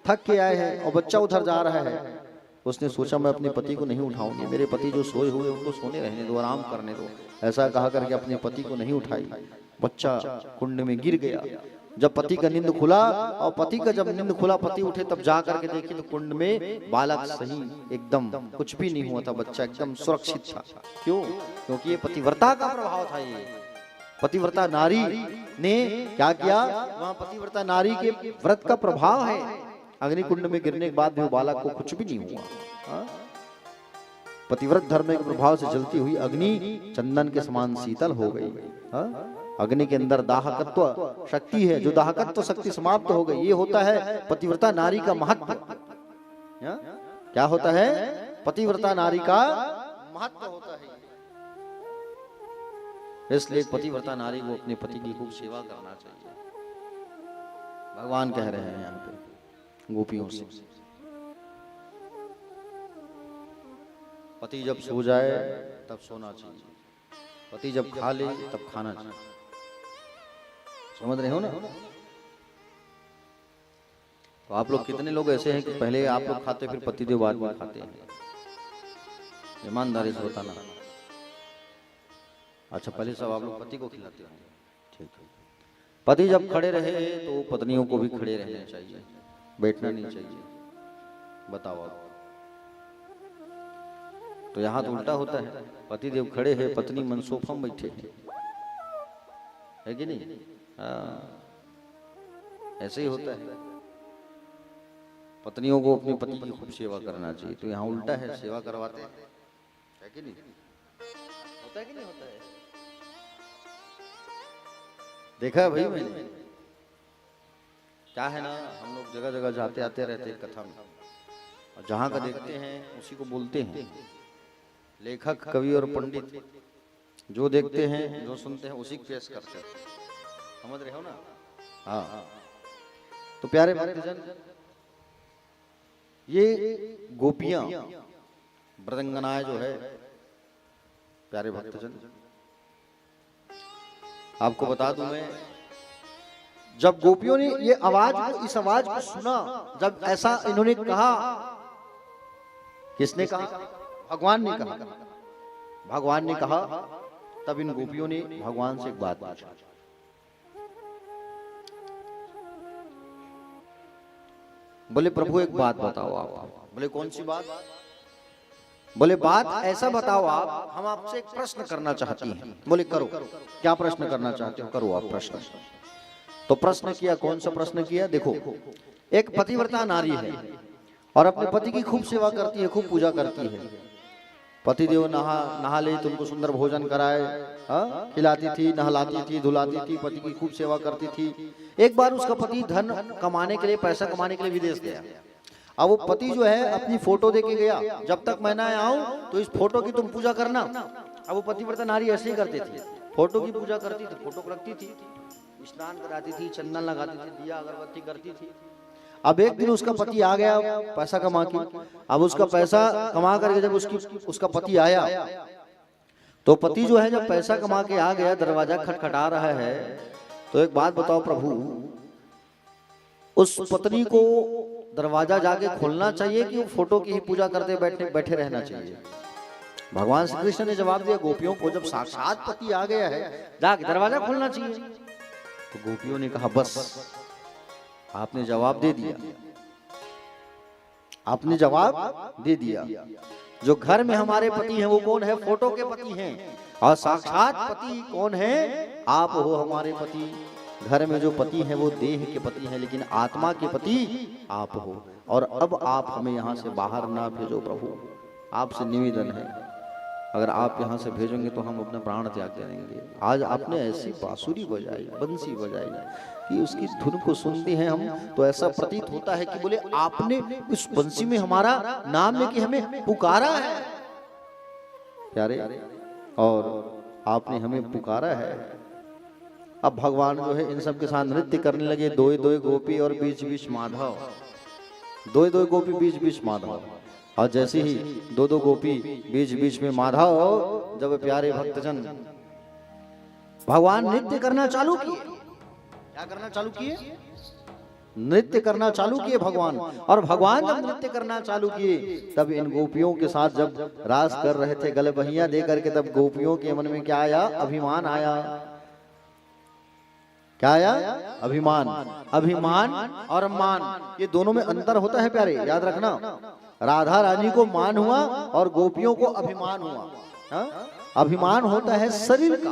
थक के आए हैं, और बच्चा उधर जा रहा है। उसने सोचा मैं अपने पति को नहीं उठाऊंगी, मेरे पति जो सोए हुए उनको सोने रहने दो, आराम करने दो। ऐसा कहा करके अपने पति को नहीं उठाई, बच्चा कुंड में गिर गया। जब पति का नींद खुला, और पति का जब नींद खुला, पति उठे तब जा करके देखे तो कुंड में बालक सही एकदम कुछ भी नहीं हुआ था, बच्चा एकदम सुरक्षित था। क्यों? क्योंकि ये पतिव्रता का प्रभाव था। ये पतिव्रता नारी ने क्या किया, वहां पतिव्रता नारी के व्रत का प्रभाव है। अग्नि कुंड में गिरने के बाद भी बालक को कुछ भी नहीं हुआ। पतिव्रत धर्म के प्रभाव से जलती हुई अग्नि चंदन के समान शीतल हो गई। अग्नि के अंदर दाहकत्व शक्ति है, जो दाहकत्व शक्ति समाप्त हो गई। ये होता है पतिव्रता नारी का महत्व। क्या होता है? पतिव्रता नारी का महत्व होता है। इसलिए पतिव्रता नारी को अपने पति की खूब सेवा करना चाहिए। भगवान कह रहे हैं यहाँ पे गोपियों से, पति जब सो जाए तब सोना चाहिए, पति जब खा ले तब खाना चाहिए। समझ रहे हो ना? तो आप लोग कितने लोग ऐसे हैं कि पहले आप लोग खाते फिर पति देव बाद में खाते हैं? ईमानदारी से बताना। अच्छा, पहले सब आप लोग पति को खिलाते हैं, ठीक है। पति जब खड़े रहे तो पत्नियों को भी खड़े रहना चाहिए, बैठना नहीं चाहिए। बताओ आप। तो यहाँ तो उल्टा होता है, पति देव खड़े हैं, पत्नी मन सोफा में बैठे है कि नहीं? ऐसे ही होता है। पत्नियों को अपने पति की खूब सेवा करना चाहिए, तो यहाँ उल्टा है, सेवा करवाते हैं, है कि नहीं? होता है कि नहीं होता है? देखा है भाई मैंने। क्या है ना, हम लोग जगह जगह जाते आते रहते हैं कथा में, और जहाँ का देखते हैं उसी को बोलते हैं। लेखक, कवि और पंडित जो देखते हैं, जो सुनते हैं, उसी को पेश करते हैं। समझ रहे हो ना? हाँ। तो प्यारे भक्तजन, ये गोपियां ब्रजंगनाएं जो है, प्यारे भक्तजन, आपको बता दूं मैं, जब गोपियों ने ये आवाज, इस आवाज को सुना, जब ऐसा इन्होंने कहा, किसने कहा? भगवान ने कहा। भगवान ने कहा, तब इन गोपियों ने भगवान से एक बात पूछा। बोले प्रभु एक बात बताओ आप। बोले कौन सी बात? बोले बात ऐसा बताओ आप, हम आपसे एक प्रश्न करना चाहती हैं। बोले करो। क्या प्रश्न करना चाहते हो? करो आप प्रश्न। तो प्रश्न किया। कौन सा प्रश्न किया? देखो, एक पतिव्रता नारी है और अपने पति की खूब सेवा करती है, खूब पूजा करती है। पति देव नहा ले तो उनको सुंदर भोजन कराए, खिलाती थी, नहलाती थी, धुलाती थी, पति की खूब सेवा करती थी। एक बार उसका पति धन कमाने के लिए, पैसा कमाने के लिए विदेश गया। अब वो पति जो है अपनी फोटो देके गया, जब तक मैं ना आऊं तो इस फोटो की तुम पूजा करना। अब वो पतिव्रता नारी ऐसे ही करती थी, फोटो की पूजा करती थी, फोटो को रखती थी, स्नान कराती थी, चंदन लगाती थी, दिया अगरबत्ती करती थी। अब एक दिन उसका पति आ गया पैसा कमा के। अब उसका पैसा कमा करके जब उसका पति आया, तो पति जो है जब पैसा कमा के आ गया, दरवाजा खटखटा रहा है, तो एक बात बताओ प्रभु, उस पत्नी को दरवाजा जाके खोलना चाहिए कि वो फोटो की ही पूजा करते बैठे रहना चाहिए? भगवान श्री कृष्ण ने जवाब दिया गोपियों को, जब साक्षात पति आ गया है, जाके दरवाजा खोलना चाहिए। तो गोपियों ने कहा बस, आपने जवाब दे दिया, आपने जवाब दे दिया। जो घर में हमारे पति हैं वो कौन है? फोटो के पति हैं। और साक्षात पति कौन है? आप हो हमारे पति। घर में जो पति हैं वो देह के पति हैं, लेकिन आत्मा के पति आप हो। और अब आप हमें यहाँ से बाहर ना भेजो प्रभु, आपसे निवेदन है। अगर आप यहाँ से भेजेंगे तो हम अपने प्राण त्याग देंगे। आज आपने ऐसी बांसुरी बजाई, बंसी बजाई कि उसकी धुन को सुनते हैं हम तो ऐसा प्रतीत होता है कि बोले आपने उस बंसी में हमारा नाम लेके हमें पुकारा है प्यारे, और आपने हमें पुकारा है। अब भगवान जो है इन सब के साथ नृत्य करने लगे, दोए दोए गोपी और बीच बीच माधव, दोए दोए गोपी बीच बीच माधव। और जैसे ही दो दो गोपी बीच बीच में माधव, जब प्यारे भक्तजन भगवान नृत्य करना चालू किए, क्या करना चालू किए? नृत्य करना चालू किए भगवान। और भगवान जब नृत्य करना चालू किए तब इन गोपियों के साथ जब रास कर रहे थे गले बहिया दे करके, तब गोपियों के मन में क्या आया? अभिमान आया। क्या आया? अभिमान। अभिमान और मान, ये दोनों में अंतर होता है प्यारे, याद रखना। राधा रानी को मान हुआ और गोपियों को अभिमान हुआ। हा? अभिमान होता है शरीर का,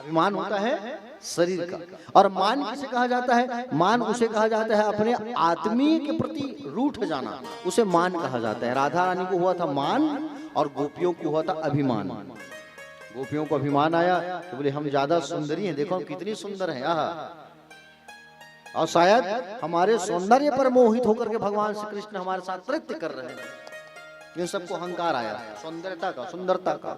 अभिमान होता है शरीर का। और मान किसे कहा जाता है? मान उसे कहा जाता है अपने आत्मीय के प्रति रूठ जाना, उसे मान कहा जाता है। राधा रानी को हुआ था मान और गोपियों को हुआ था अभिमान। गोपियों को अभिमान आया कि बोले हम ज्यादा सुंदरी हैं, देखो हम कितनी सुंदर हैं। और शायद हमारे सौंदर्य पर मोहित होकर के भगवान श्री कृष्ण हमारे साथ नृत्य कर रहे हैं। इन सबको अहंकार आया, सौंदर्यता का, सुंदरता का।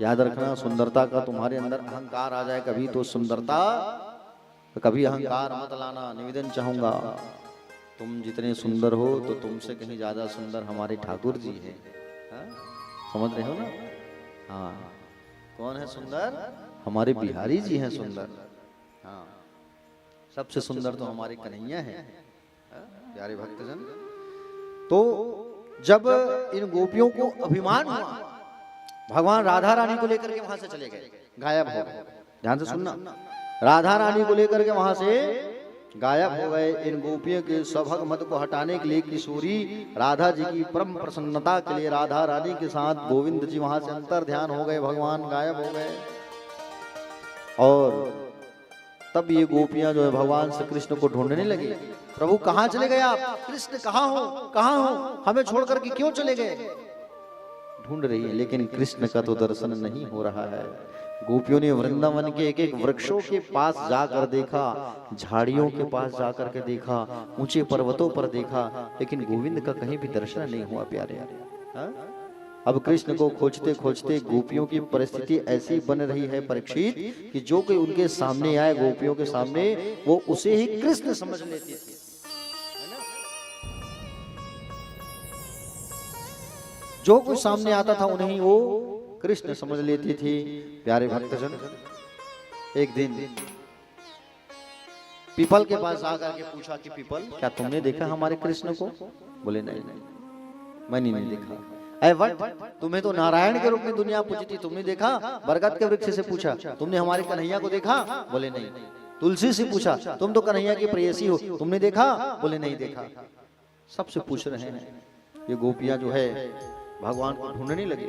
याद रखना, सुंदरता का तुम्हारे अंदर अहंकार आ जाए कभी तो सुंदरता, तो कभी अहंकार मत लाना। निवेदन चाहूंगा, तुम जितने सुंदर हो तो तुमसे कहीं ज्यादा सुंदर हमारे ठाकुर जी हैं। समझ रहे हो ना? हाँ, कौन है सुंदर? हमारे बिहारी जी हैं सुंदर। हाँ, सबसे सुंदर तो हमारे कन्हैया हैं। प्यारे भक्तजन, तो जब इन गोपियों को अभिमान हुआ, भगवान राधा रानी को लेकर के वहां से चले गए, गायब हो गए। ध्यान से सुनना, राधा रानी को लेकर के वहां से गायब हो गए। इन गोपियों के सौभाग्य मत को हटाने के लिए किशोरी राधा जी की परम प्रसन्नता के लिए राधा रानी के साथ गोविंद जी वहां से अंतर ध्यान हो गए, भगवान गायब हो गए। और तब ये गोपियां जो है भगवान श्री कृष्ण को ढूंढने लगी। प्रभु कहाँ चले गए आप? कृष्ण कहाँ हो? कहाँ हो? हमें छोड़ करके क्यों चले गए? ढूंढ रही है, लेकिन कृष्ण का तो दर्शन नहीं हो रहा है। गोपियों ने वृंदावन के एक एक वृक्षों के पास जाकर देखा, झाड़ियों के पास जाकर के देखा, ऊंचे पर्वतों पर देखा, लेकिन गोविंद का कहीं भी दर्शन नहीं हुआ प्यारे। अब कृष्ण को खोजते खोजते गोपियों की परिस्थिति ऐसी बन रही है परीक्षित कि जो कोई उनके सामने आए, गोपियों के सामने, वो उसे ही कृष्ण समझ लेती थी। जो कोई सामने आता था उन्हें वो कृष्ण समझ लेती थी। प्यारे भक्तजन, एक दिन पीपल के पास जाकर के पूछा कि पीपल, क्या तुमने देखा हमारे कृष्ण को? बोले नहीं, मैंने नहीं देखा। ऐ वट, तुम्हें तो नारायण के रूप में दुनिया पूजती, तुमने देखा? बरगद के वृक्ष से पूछा, तुमने हमारे कन्हैया को देखा? बोले नहीं। तुलसी से पूछा, तुम तो कन्हैया की प्रेयसी हो, तुमने देखा? बोले नहीं देखा। सबसे पूछ रहे हैं। ये गोपियां जो है भगवान को ढूंढने लगी।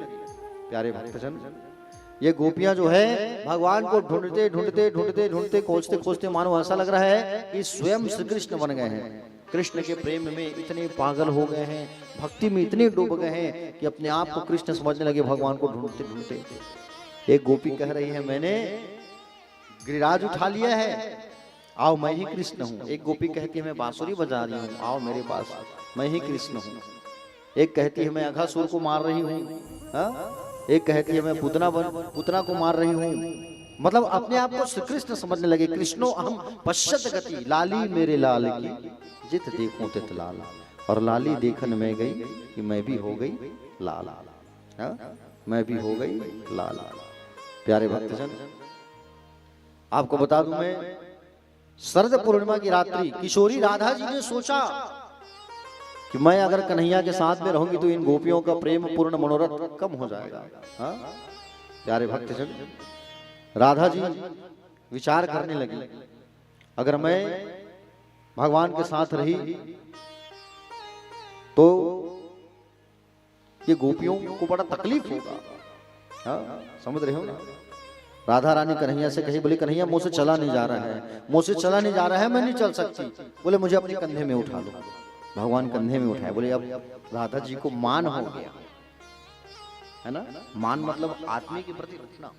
प्यारे भक्तजन, ये गोपियां जो है भगवान को ढूंढते ढूंढते ढूंढते ढूंढते खोजते खोजते मानो ऐसा लग रहा है कि स्वयं श्री कृष्ण बन गए हैं। कृष्ण के प्रेम में इतने पागल हो गए हैं, भक्ति में इतने डूब गए हैं कि अपने आप को कृष्ण समझने लगे भगवान को ढूंढते ढूंढते। एक गोपी कह रही है, मैंने गिरिराज उठा लिया है, आओ मैं ही कृष्ण हूँ। एक गोपी कहती है, मैं बांसुरी बजा रही हूँ, आओ मेरे पास, मैं ही कृष्ण हूँ। एक कहती है, मैं अघासुर को मार रही हूँ। एक कहती है, मैं पुतना को मार रही हूँ। मतलब अपने आप को श्री कृष्ण समझने लगे। कृष्णो अहम पश्यत गति, लाली मेरे लाल की जित देखूं तित लाल। और लाली देखन में गई कि मैं भी हो गई लाल। मैं भी हो गई लाल। प्यारे भक्तजन, आपको बता दूं, मैं शरद पूर्णिमा की रात्रि किशोरी राधा जी ने सोचा कि मैं अगर कन्हैया के साथ में रहूंगी तो इन गोपियों का प्रेम पूर्ण मनोरथ कम हो जाएगा। प्यारे भक्तजन, राधा जी विचार करने लगी, अगर मैं भगवान के साथ रही तो ये गोपियों को बड़ा तकलीफ होगा। समझ रहे हो ना? राधा रानी कन्हैया से कही, बोले कन्हैया मुझसे चला नहीं जा रहा है, मुझसे चला नहीं जा रहा है, मैं नहीं चल सकती। बोले मुझे अपने कंधे में उठा लो। भगवान कंधे में उठाए। बोले अब राधा जी को मान हो गया, है ना। मान मतलब आदमी के प्रति रखना।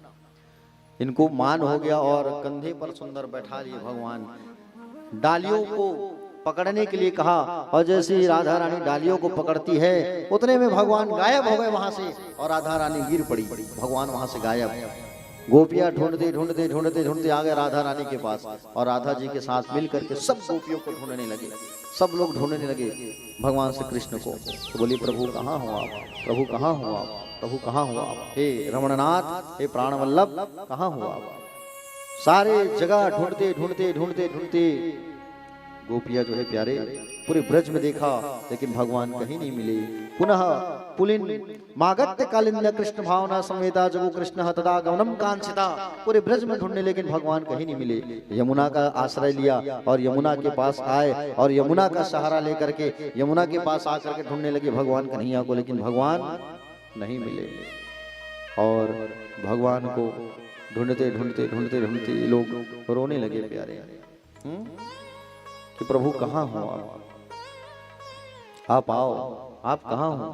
इनको मान हो गया और कंधे पर सुंदर बैठा लिए भगवान। डालियों को पकड़ने के लिए कहा और जैसे ही राधा रानी डालियों को पकड़ती है उतने में भगवान गायब हो गए वहां से और राधा रानी गिर पड़ी, भगवान वहां से गायब। गोपियां ढूंढते ढूंढते ढूंढते ढूंढते आ गए राधा रानी के पास और राधा जी के साथ मिल करके सब गोपियों को ढूंढने लगे। सब लोग ढूंढने लगे भगवान श्री कृष्ण को। तो बोली प्रभु कहाँ हो आप, प्रभु कहाँ हो आप, प्रभु कहाँ हो आप, हे रमणनाथ, हे प्राणवल्लभ कहाँ हो आप। सारे जगह ढूंढते ढूंढते ढूंढते ढूंढते गोपिया जो है प्यारे पूरे ब्रज में देखा लेकिन भगवान कहीं नहीं मिले। पुनः पुलिन मागत्य कालिंद कृष्ण भावना संवेदा जगो कृष्ण तदा गमनम कांक्षिता। पूरे ब्रज में ढूंढने लेकिन भगवान कहीं नहीं मिले। यमुना का आश्रय लिया और यमुना के पास आए और यमुना का सहारा लेकर के यमुना के पास आकर के ढूंढने लगे भगवान कन्हैया को, लेकिन भगवान नहीं मिले। और भगवान को ढूंढते ढूंढते ढूंढते ढूंढते ये लोग रोने लगे प्यारे कि प्रभु कहाँ हो आप आओ, आप कहाँ हो।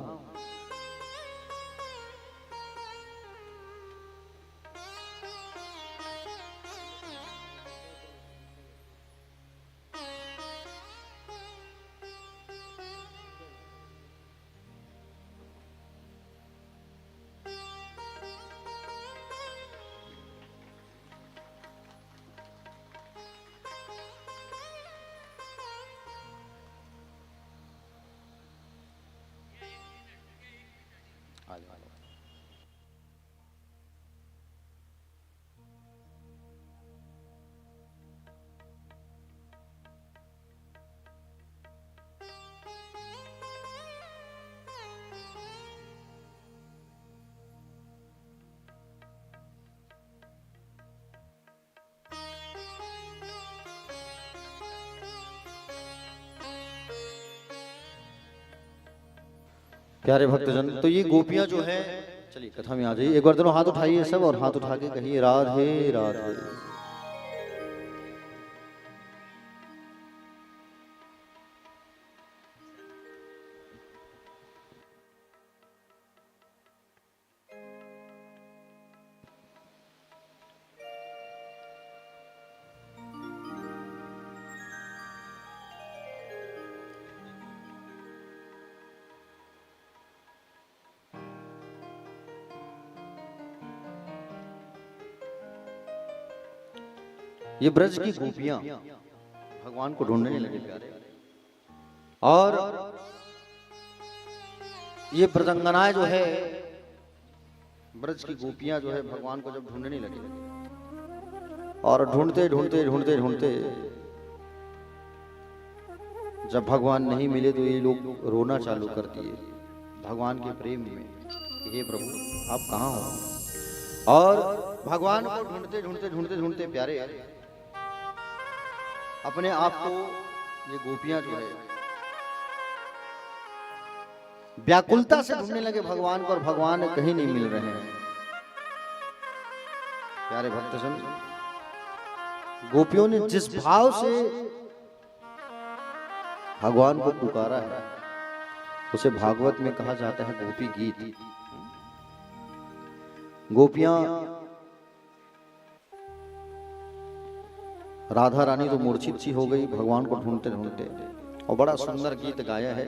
प्यारे भक्तजन, तो ये गोपियां जो है, चलिए कथा में आ जाइए। एक बार दोनों हाथ उठाइए सब और हाथ उठा के कहिए राधे राधे। ये ब्रज की गोपियां भगवान को ढूंढने लगे प्यारे और ये ब्रजंगनाएं जो है ब्रज की गोपियां जो है भगवान को जब ढूंढने लगे और ढूंढते ढूंढते ढूंढते ढूंढते जब भगवान नहीं मिले तो ये लोग रोना चालू कर दिए भगवान के प्रेम में, हे प्रभु आप कहाँ हो। और भगवान को ढूंढते ढूंढते ढूंढते ढूंढते प्यारे अपने आप को ये गोपियां जो है व्याकुलता से ढूंढने लगे भगवान को और भगवान कहीं नहीं मिल रहे हैं। प्यारे भक्तजन, गोपियों ने जिस भाव से भगवान को पुकारा है उसे भागवत में कहा जाता है गोपी गीत। गोपियां राधा रानी तो मूर्छित सी हो गई भगवान को ढूंढते ढूंढते और बड़ा सुंदर गीत गाया है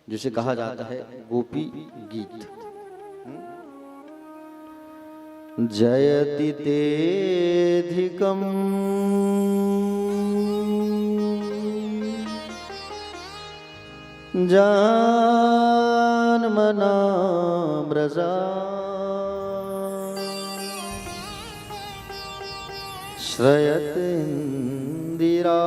जिसे कहा जाता है गोपी गीत। जयति तेधिकम जानमना ब्रजा श्रयत इंदिरा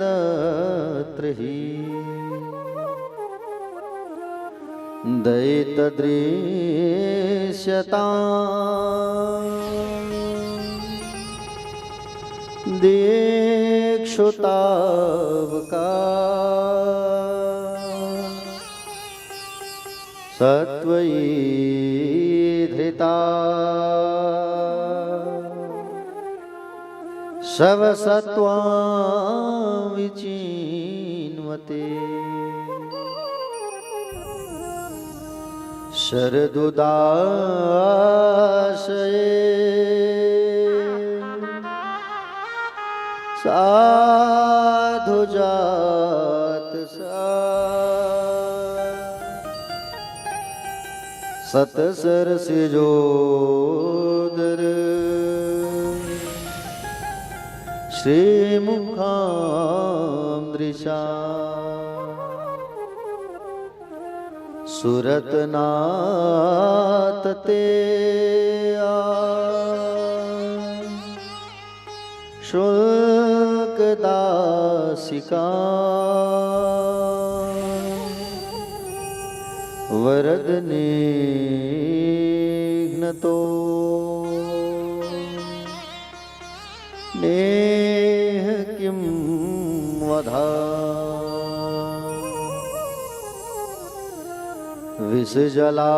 शाश्वतत्र हि दयितदृश्यता दीक्षुतावका सत्वयी धृता शव सत्वा विची शरदुदाशये साधु जात सा सतसर सिजोदर श्रीमुखां दृशा सुरतनाथ ते शुल्क दासिका वरद निघ्नतो नेह किं वधा विषजलाप्यया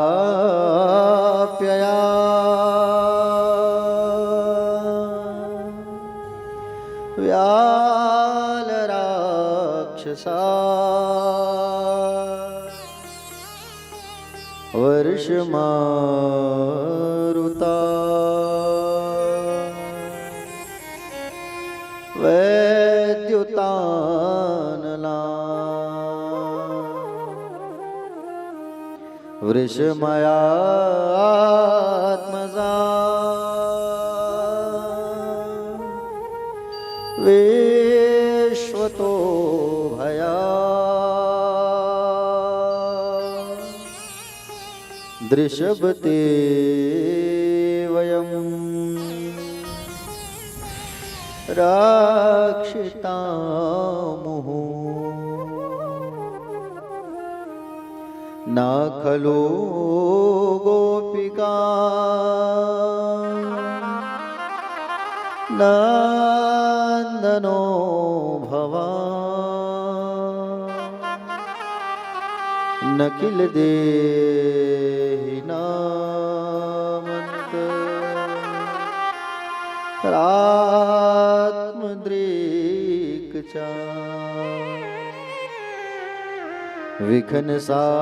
व्यालराक्षसा वर्षमारुता वैद्युतानला वृषमयात्मजा विश्वतो भया दृशभते वयं रक्षितामुः न खलु गोपिका नन्दनो भवान् न किल देहिनामन्त आत्मदृक्चा विघ्न सार्थितो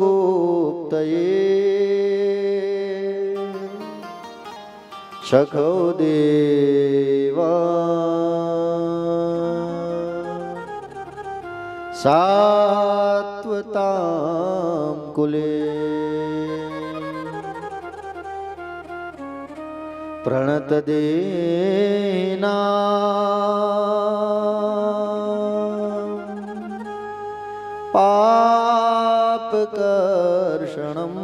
विश्वगुप्तये शखो देवा सात्वतां कुले प्रणतदेना पापकर्षणं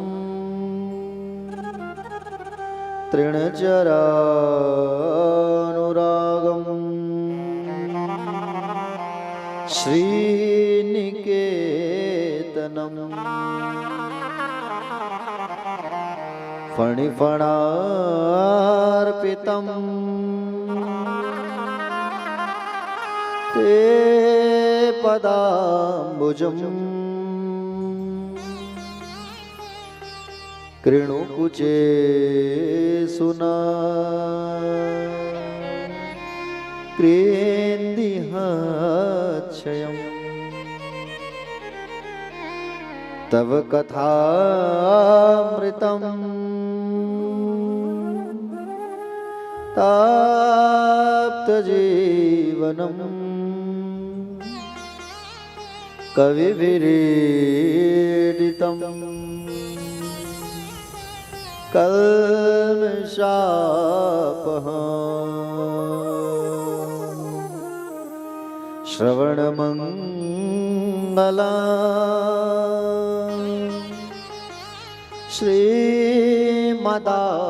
तृणचरानुरागं श्रीनिकेतनम् फणिफणार्पितं ते पदाम्बुजम् कृणुकुचे सुना क्रेन्दिहाच्छयम् तव कथामृतं ताप्तजीवनम् कविभिरीडितं कल्मषापहम् श्रवणमङ्गला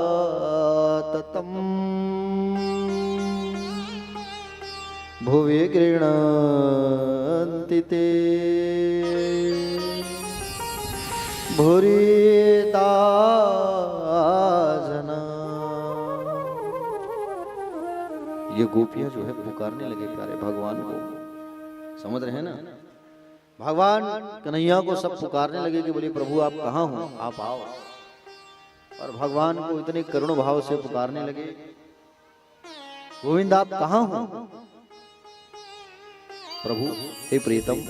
श्रीमदाततं भुवि गृह्णन्ति ते भूरिता जना। ये गोपियां जो है पुकारने लगे प्यारे भगवान को, समझ रहे हैं ना, भगवान कन्हैया को सब पुकारने लगे कि बोले प्रभु आप कहाँ हो, आप आओ। और भगवान को इतने करुण भाव से पुकारने लगे, गोविंद आप कहां हो? प्रभु हे प्रीतम,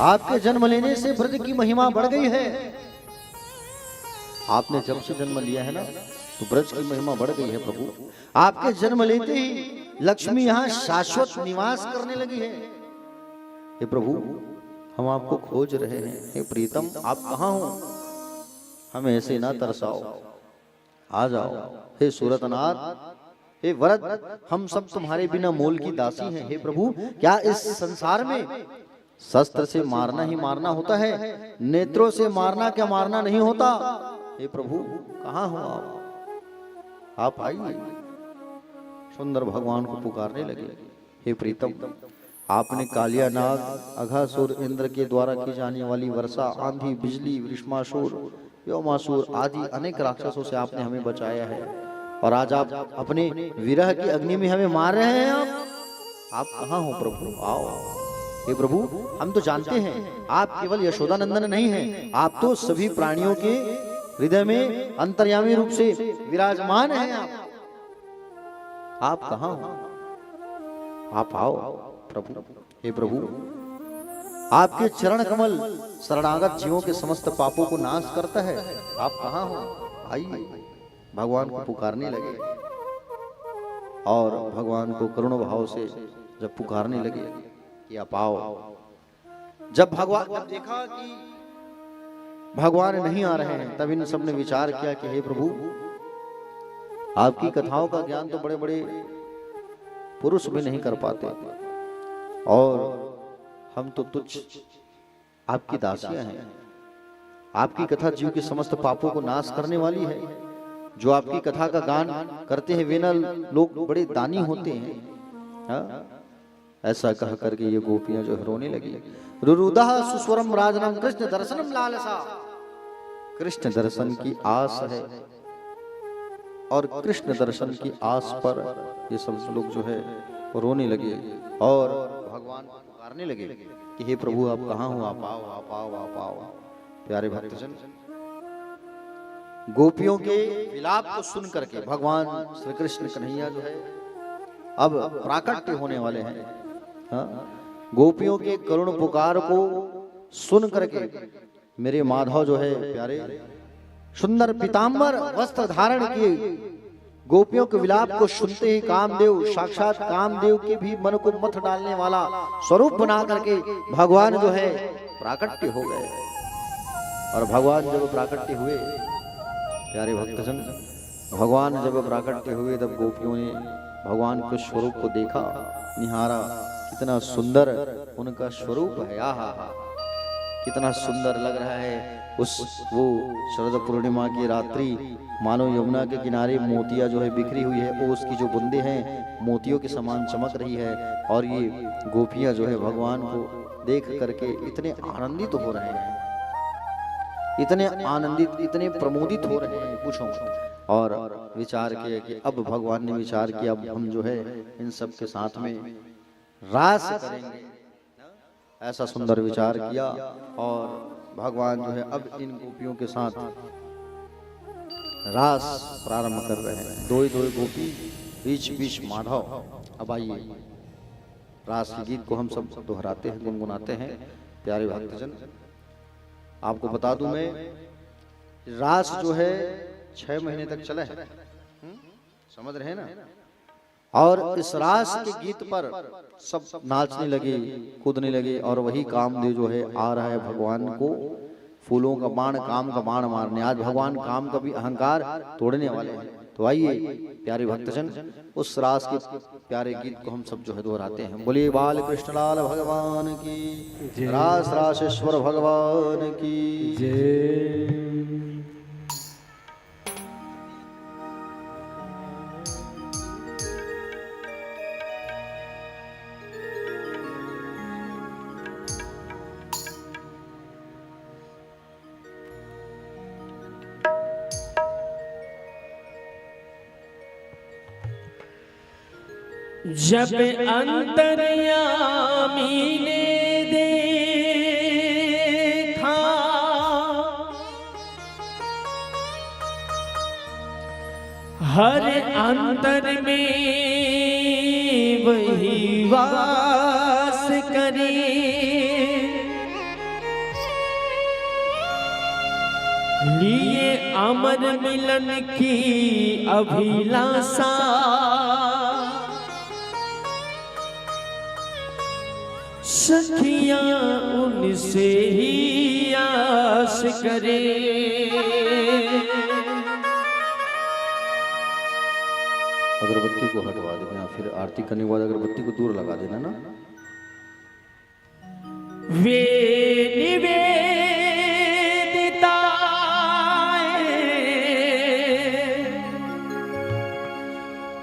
आपके जन्म लेने से ब्रज की महिमा बढ़ गई है। आपने जब से जन्म लिया है ना, तो ब्रज की महिमा बढ़ गई है प्रभु। आपके जन्म लेते ही लक्ष्मी यहाँ शाश्वत निवास करने लगी है। हे प्रभु, हम आपको खोज रहे हैं। हे प्रीतम, आप कहाँ हो? हमें ऐसे ना तरसाओ, आ जाओ। हे सूरतनाथ, हे वरद, हम सब तुम्हारे बिना मोल की दासी हैं। हे प्रभु, क्या इस संसार में शस्त्र से मारना ही मारना होता है, नेत्रों से मारना क्या मारना नहीं होता? हे प्रभु, कहाँ हो आप आइए। सुंदर भगवान को पुकारने लगे। हे प्रीतम, आपने कालिया नाग, अघासुर, इंद्र के द्वारा की जाने वाली वर्षा, आंधी, बिजली, वृष्मासुर, व्योमासुर आदि अनेक राक्षसों से आपने हमें बचाया है, और आज आप अपने विरह की अग्नि में हमें मार रहे हैं। आप कहाँ हो प्रभु? आओ। हे प्रभु, हम तो जानते हैं आप केवल यशोदानंदन नहीं हैं, आप तो सभी प्राणियों के हृदय में अंतर्यामी रूप से विराजमान हैं। आप कहाँ हो? आप आओ प्रभु। हे प्रभु, आपके चरण कमल शरणागत जीवों के समस्त पापों को नाश करता है। आप कहाँ हो? आइए। भगवान को पुकारने लगे, और भगवान को करुण भाव से जब पुकारने लगे कि आप आओ, जब देखा कि भगवान नहीं आ रहे हैं, तब इन सब ने विचार किया कि हे प्रभु, आपकी कथाओं का ज्ञान तो बड़े बड़े पुरुष भी नहीं कर पाते, और हम तो तुच्छ आपकी दासियां हैं। आपकी कथा जीव के समस्त पापों को नाश करने वाली है। जो आपकी कथा का गान करते हैं वे न लोग बड़े दानी होते हैं। हाँ? ऐसा कह करके ये गोपियां जो रोने लगी। रुरुदः सुस्वरम राजनम कृष्ण दर्शनम लालसा, कृष्ण दर्शन की आस है, और कृष्ण दर्शन की आस पर ये सब लोग जो है रोने लगे, और भगवान को पुकारने लगे कि हे प्रभु, आप कहाँ हो? आप आओ, आप आओ, आप आओ। प्यारे भक्तजन, गोपियों के विलाप को सुन करके भगवान श्री कृष्ण कन्हैया जो है अब प्राकट्य होने वाले हैं। हाँ? गोपियों के करुण पुकार को सुन करके मेरे माधव जो है प्यारे सुंदर पीतांबर वस्त्र धारण किए, गोपियों के विलाप को सुनते ही कामदेव, साक्षात कामदेव के भी मन को मथ डालने वाला स्वरूप बना करके भगवान जो है प्राकट्य हो गए। और भगवान जब प्राकट्य हुए, प्यारे भक्तजन, भगवान जब प्राकट्य हुए, तब गोपियों ने भगवान के स्वरूप को देखा, निहारा। कितना सुंदर उनका स्वरूप है। आहा, कितना सुंदर लग रहा है। वो शरद पूर्णिमा की रात्रि, मानो यमुना के किनारे मोतिया जो है बिखरी हुई है, वो उसकी जो बूंदे हैं मोतियों के समान चमक रही है। और ये गोपियां जो है भगवान को देख करके इतने आनंदित हो रहे हैं, इतने आनंदित, इतने प्रमोदित हो रहे हैं, पूछो। और विचार किया कि अब भगवान ने विचार किया, अब हम जो है इन सब के साथ में रास करेंगे। ऐसा सुंदर विचार किया, और भगवान जो है अब इन गोपियों के साथ रास प्रारंभ कर रहे हैं। दो गोपी, बीच बीच माधव। अब आइए, रास के गीत को हम सब दोहराते हैं, गुनगुनाते हैं। प्यारे भक्तजन, आपको बता दूं मैं, रास जो है 6 महीने तक चला है, समझ रहे हैं ना। और इस रास के गीत पर सब नाचने लगे, कूदने लगे, और वही कामदेव जो है आ रहा है भगवान को फूलों का बाण, काम का बाण मारने। आज भगवान काम का भी अहंकार तोड़ने वाले हैं। तो आइए प्यारे भक्तजन, उस रास के प्यारे गीत को हम सब जो है दोहराते हैं। बोलिए बाल कृष्णलाल भगवान की, रास रासेश्वर भगवान की जय। जब अंतर्यामी ने देखा हर अंतर में वही वास करे, लिए अमर मिलन की अभिलाषा, सखियां उनसे ही आस करे। अगरबत्ती को हटवा देना, फिर आरती करने के बाद अगरबत्ती को दूर लगा देना ना। वे निवेदिता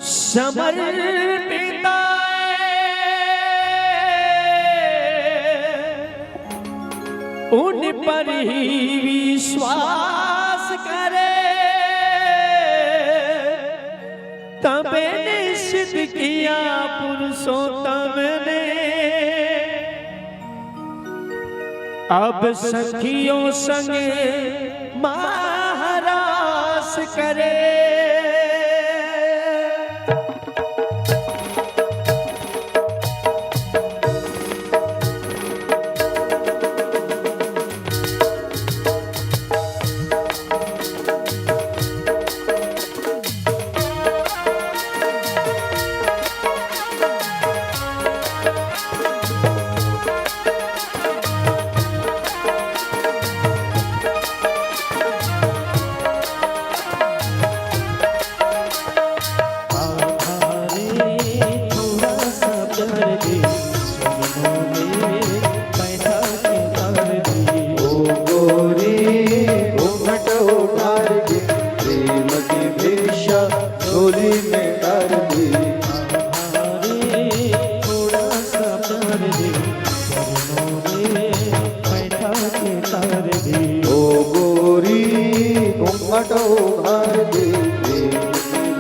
समर्पिता उन पर ही विश्वास करे, तब निश्चित किया पुरुषोत्तम ने, अब सखियों संगे महारास करे।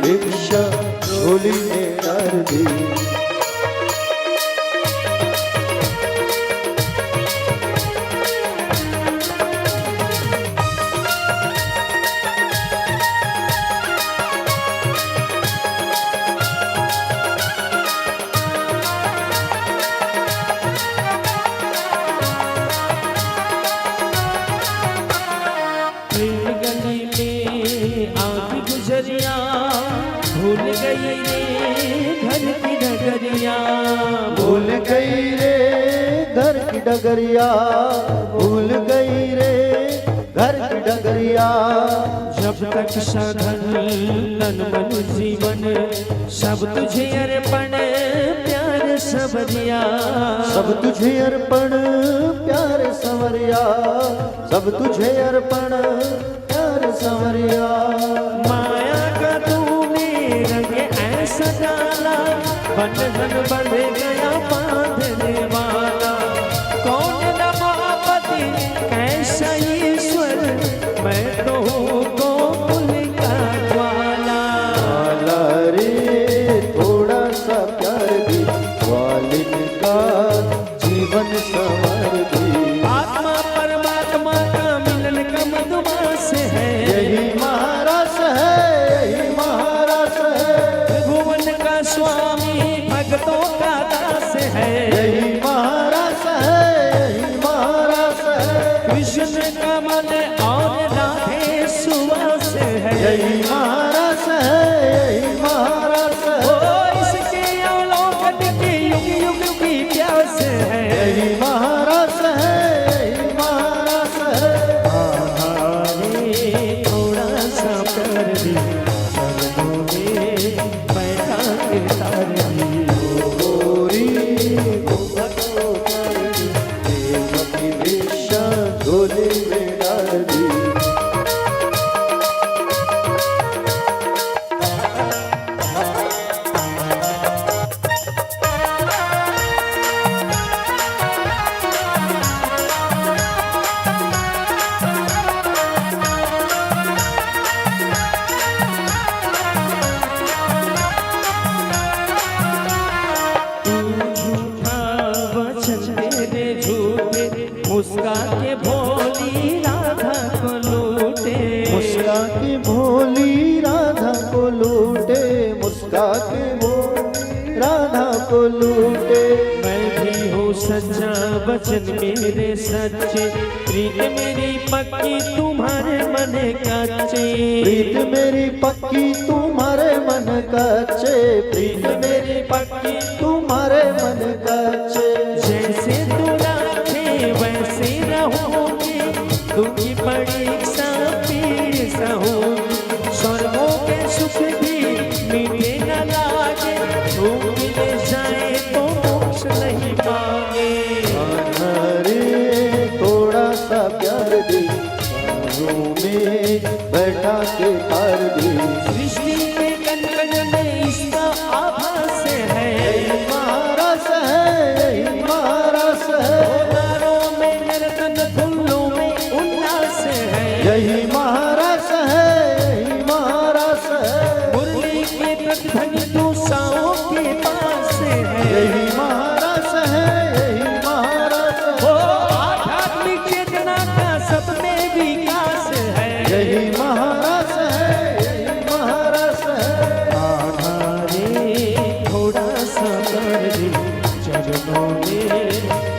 भिक्षा झोली में डाल दी। भूल गई रे घर की डगरिया, भूल गई रे घर की डगरिया, भूल गई रे घर की डगरिया। जब तक साधन तन मन जीवन सब तुझे अर्पण प्यार सवरिया, सब तुझे अर्पण प्यार संवरिया, सब तुझे अर्पण प्यार संवरिया। माया का तूने रंग ऐसा डाला, बंधन बढ़ गया बांधने वाला। कौन रमापति कैसा ईश्वर, मैं तो हूँ गोकुल का ज्वाला। वाला रे थोड़ा सा प्यार दी, वालिन का जीवन संवर दी। आत्मा परमात्मा का मिलन का मधुमास है, यही महारस है, यही महारस है। भुवन का स्वामी भक्तों का दास है, यही महारस है, यही महारस है। कृष्ण कमल और राधे सुवास है, यही महारस है, यही महारस ओ है। इसके अवलोकन की युग युग की प्यास है, यही महारस है, यही महारस है। रे थोड़ा सा कर दी चरणों में बैठा के तार दी। गोरी लटका के वो राधा को लूटे। मैं भी हूँ सच्चा वचन मेरे सच्चे, प्रीत मेरी पक्की तुम्हारे मन कच्चे। प्रीत मेरी पक्की तुम्हारे मन कच्चे, प्रीत मेरी पक्की तुम्हारे मन कच्चे। जैसे तू राखे वैसे रहोगे, दुखी परीक्षा पीड़ सहो। स्वर्गों के सुख भी मीठे न लागे, तू मिल जाए तो मोक्ष नहीं पागे। अरे थोड़ा सा प्यार दे, बाहों में बैठा के तार दे। सृष्टि के कण कण में इसका आभास है, यही महारस है, यही महारस है। तारों में नर्तन फूलों में उल्लास है, यही महारस है, यही महारस है। मुरली के प्रतिध्वनि तो साओं के पास है। यही महारस है, यही महारस वो है। आध्यात्मिक चेतना का सब में विकास है। यही महारस है, यही महारस है। आधारे थोड़ा सा कर दे, चरणों में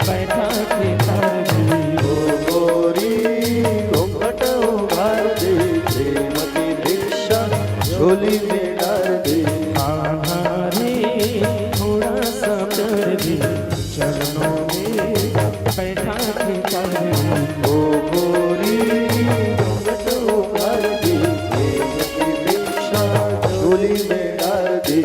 बैठा के कर दे। ओ गोरी घूंघट उभार दे, प्रेम की भिक्षा झोली में डाल दे। आधारे थोड़ा सा कर दे, चरणों में बैठा के कर दे। ओ गोरी घूंघट उभार दे, प्रेम की भिक्षा झोली में डाल दे।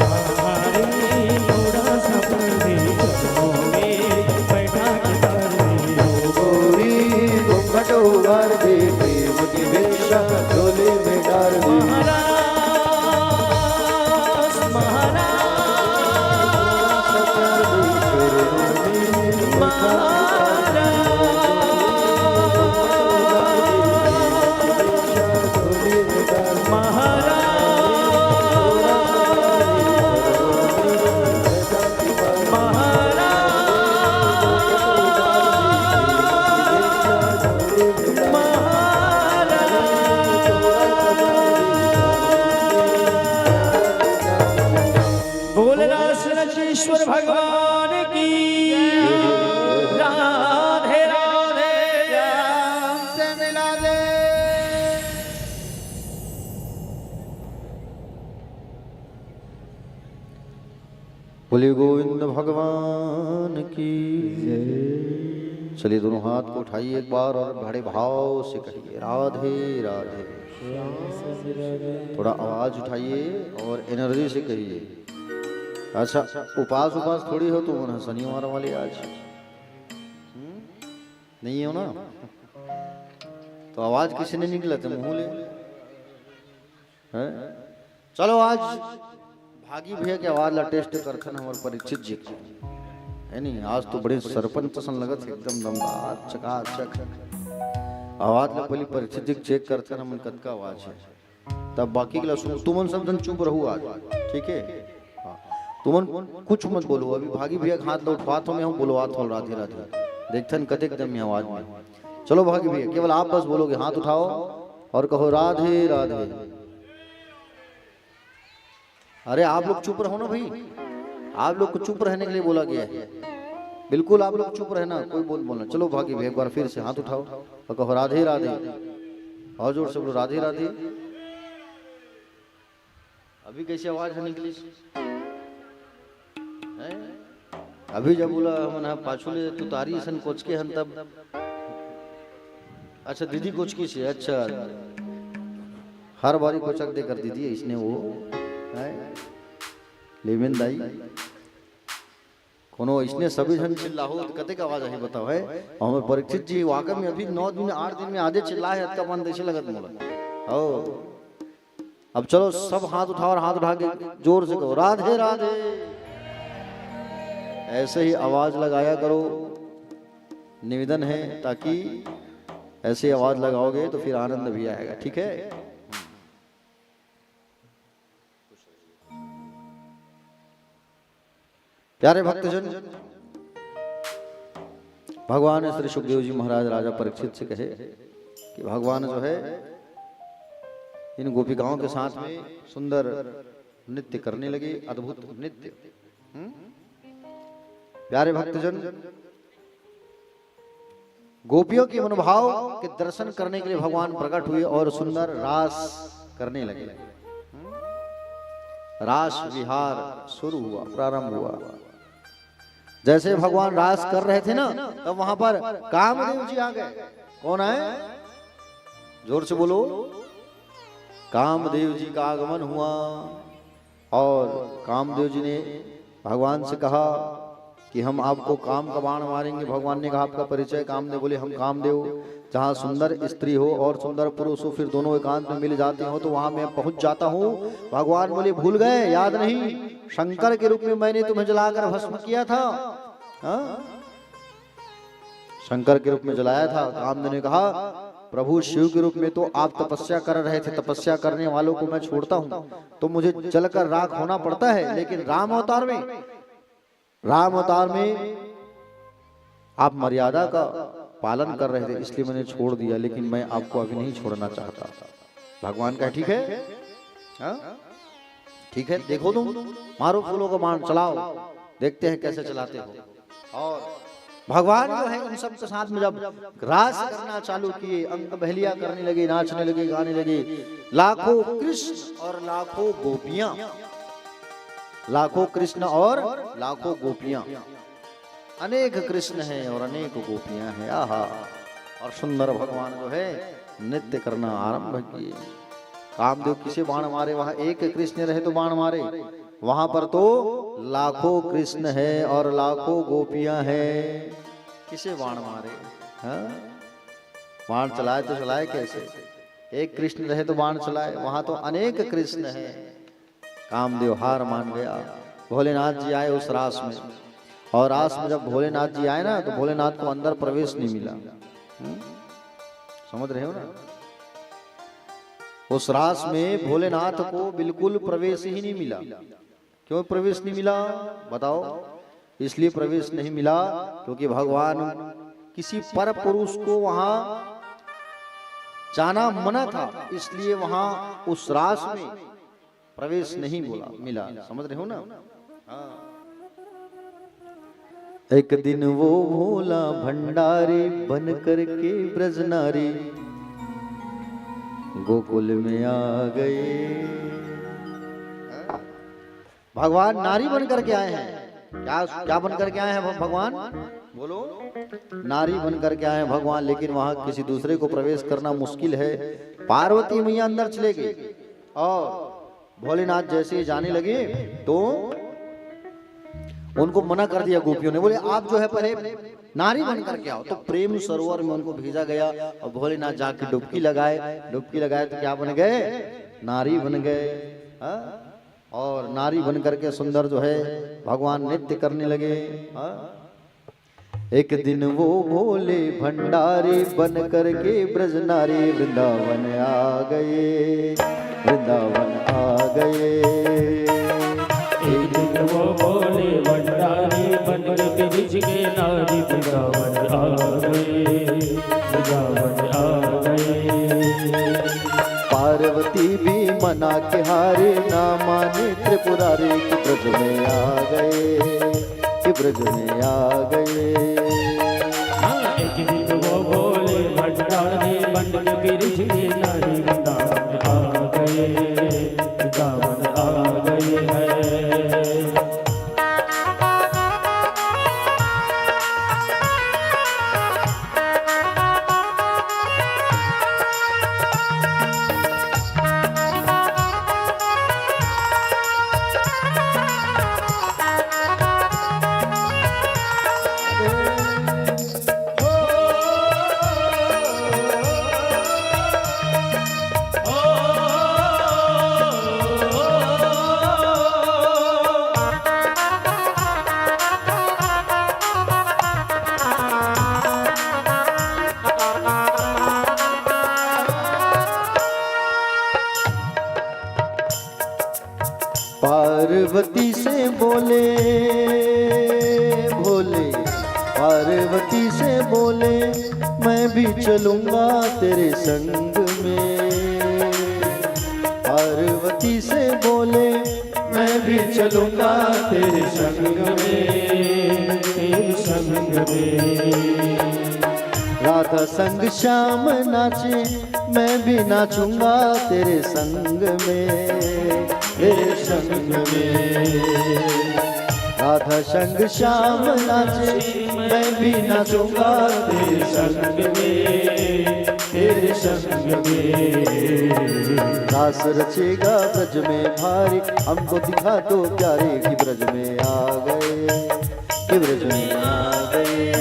आधारे थोड़ा सा कर दे, चरणों में बैठा के कर दे। गोरी घूंघट उभार दे, प्रेम की भिक्षा झोली में डाल दे। महाराज बोले राजेश्वर भगवान की राधे राधे। से मिला दे। बोले गोविंद भगवान की जय। चलिए दोनों हाथ को उठाइए एक बार और बड़े भाव से कहिए राधे राधे। थोड़ा आवाज उठाइए और एनर्जी से कहिए। अच्छा उपास थोड़ी हो तुम ना शनिवार वाले आज नहीं हो ना, तो आवाज किसी ने निकला तो मुंह ले हैं? चलो आज भागी भैया की आवाज ला टेस्ट करथन हमारे परीक्षित जी है नहीं। आज तो बड़े सरपंच सन लगत एकदम दमदार चकाचक आवाज ला पहले परीक्षित जी चेक करथन हमन कतका आवाज है, तब बाकी के ला सुन। तुमन सब जन चुप रहू आज, ठीक है? तुमन कुछ मत बोलो। अभी भागी भैया हाथ लो उठवात हो, मैं हम बोलवात हो राधे राधे, देखथन कते एकदम आवाज में। चलो भागी भैया केवल आप बस बोलोगे, हाथ उठाओ और कहो राधे राधे। अरे आप लोग चुप रहो ना भाई, आप लोग को चुप रहने के लिए बोला गया है। बिल्कुल आप लोग चुप रहना, कोई बोलना। चलो भागी भैया एक बार फिर से हाथ उठाओ और कहो राधे राधे, और जोर से बोलो राधे राधे। अभी कैसी आवाज है निकली? अभी जब बोला हम पाछुले तू तारी सन कोच के हन तब। अच्छा दीदी कोच की से, अच्छा हर बारी कोचक दे कर दीदी इसने वो है लेविन दाई कोनो इसने सभी जन चिल्लाहो तो कते का आवाज है बताओ है। हमारे परीक्षित जी वाकई में अभी 9 दिन 8 दिन में आधे चिल्लाए है, का मन देशे लगत मोला। ओ अब चलो सब हाथ उठाओ और हाथ उठा के जोर से कहो राधे राधे। ऐसे ही आवाज लगाया करो, निवेदन है, ताकि ऐसे आवाज लगाओगे तो फिर आनंद भी आएगा, ठीक है? प्यारे भक्तजन, भगवान श्री सुखदेव जी महाराज राजा परीक्षित से कहे कि भगवान जो है इन गोपिकाओं के साथ में सुंदर नृत्य करने लगे, अद्भुत नृत्य। प्यारे भक्तजन, गोपियों के मनोभाव के दर्शन करने के लिए भगवान प्रकट हुए और सुंदर रास करने लगे। रास विहार शुरू हुआ, प्रारंभ हुआ। जैसे भगवान रास कर रहे थे ना, तब वहां पर कामदेव जी आ गए। कौन आए? जोर से बोलो। कामदेव जी का आगमन हुआ और कामदेव जी ने भगवान से कहा कि हम आपको काम का बाण मारेंगे। भगवान ने कहा आपका परिचय? कामदेव बोले हम कामदेव, जहाँ सुंदर स्त्री हो और सुंदर पुरुष हो, फिर दोनों एकांत में मिल जाते हो, तो वहां मैं पहुंच जाता हूँ। भगवान बोले भूल गए, याद नहीं? शंकर के रूप में मैंने तुम्हें जलाकर भस्म किया था। शंकर के रूप में जलाया था। कामदेव ने कहा प्रभु शिव के रूप में तो आप तपस्या कर रहे थे, तपस्या करने वालों को मैं छोड़ता हूं, तो मुझे जलकर राख होना पड़ता है। लेकिन राम अवतार में आप मर्यादा का पालन कर रहे थे, इसलिए मैंने छोड़ दिया, लेकिन मैं आपको अभी नहीं छोड़ना चाहता। भगवान का ठीक है, ठीक है, देखो तुम मारो फूलों का बाण, चलाओ, देखते हैं कैसे चलाते हो। और भगवान जो है उन सब के साथ में जब रास करना चालू किए, अंग बहलिया करने लगे, नाचने लगे, गाने लगे। लाखों कृष्ण और लाखों गोपियां, लाखों कृष्ण और लाखों गोपियां, अनेक कृष्ण हैं और अनेक गोपियां हैं। आहा, और सुंदर भगवान जो है नृत्य करना आरंभ किए। कामदेव किसे बाण मारे? वहां एक कृष्ण रहे तो बाण मारे, वहां पर तो लाखों कृष्ण है और लाखों गोपियां हैं। किसे बाण मारे? बाण चलाए तो चलाए कैसे? एक कृष्ण रहे तो बाण चलाए, वहां तो अनेक कृष्ण है। कामदेव हार मान गया। भोलेनाथ जी आए उस रास में, और रास में जब भोलेनाथ जी आए ना, तो भोलेनाथ को अंदर प्रवेश नहीं मिला। समझ रहे हो ना? उस रास में भोलेनाथ को बिल्कुल प्रवेश ही नहीं मिला। क्यों प्रवेश नहीं मिला बताओ? इसलिए प्रवेश नहीं मिला क्योंकि भगवान किसी पर पुरुष को वहां जाना मना था, इसलिए वहां उस रास में प्रवेश नहीं मिला। समझ रहे हो ना? एक दिन वो भोला भंडारी बन करके ब्रजनारी गोकुल में आ गए। भगवान नारी बन करके आए हैं। क्या बन करके आए हैं भगवान? बोलो। नारी बन करके आए हैं भगवान, लेकिन वहां किसी दूसरे को प्रवेश करना मुश्किल है। पार्वती मैया अंदर चले गई और भोलेनाथ जैसे ही जाने लगे तो उनको मना कर दिया गोपियों ने। बोले आप जो है पहले नारी बन करके आओ। तो प्रेम सरोवर में उनको भेजा गया और भोलेनाथ जाके डुबकी लगाए तो क्या बन गए? नारी बन गए। और नारी बन करके सुंदर जो है भगवान नृत्य करने लगे। एक दिन वो भोले भंडारी बन करके ब्रजनारी वृंदावन आ गए, वृंदावन आ गए। एक दिन वो भोले भंडारी बन करके ब्रज के नारी वृंदावन आ गए, वृंदावन आ गए। पार्वती भी मना के हारे, ना माने त्रिपुरारी कि ब्रज में आ गए, कि ब्रज में आ गए। एक दिन वो भोले भंडारी बन के ब्रज के नारी वृंदावन आ गए, वृंदावन आ गए हैं। पार्वती से बोले भोले, पार्वती से बोले मैं भी चलूंगा तेरे संग में। पार्वती से बोले मैं भी चलूंगा तेरे संग में, तेरे संग में। राधा संग श्याम नाचे मैं भी नाचूंगा तेरे संग में, तेरे संग में। राधा संग श्याम नाचे मैं भी नाचूंगा तेरे संग में, तेरे संग में। रास रचेगा ब्रज में भारी, हमको दिखा दो प्यारे कि ब्रज में आ गए, कि ब्रज में आ गए।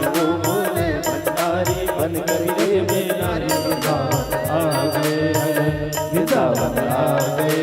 वो बोले भंडारी बन कर मेरा वृंदावन आ गए, वृंदावन आ गए।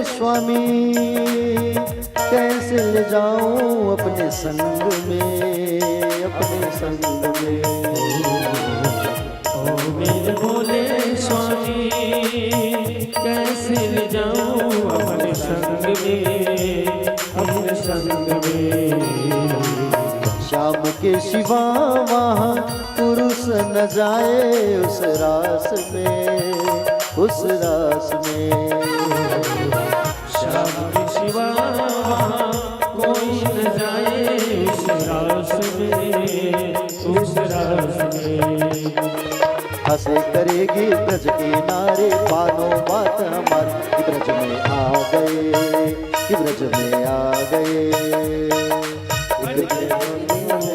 स्वामी कैसे ले जाऊं अपने संग में, अपने संग में। ओ मेरे भोले स्वामी कैसे ले जाऊं अपने संग में, अपने संग में। शाम के सिवा वहाँ पुरुष न जाए उस रास में, उस रास में। शाम के सिवा वहाँ कोई न जाए उस रास में, उस रास में। हंसे करेगी ब्रज के नारे, मानो बात हमारी कि ब्रज में आ गए, कि ब्रज में आ गए।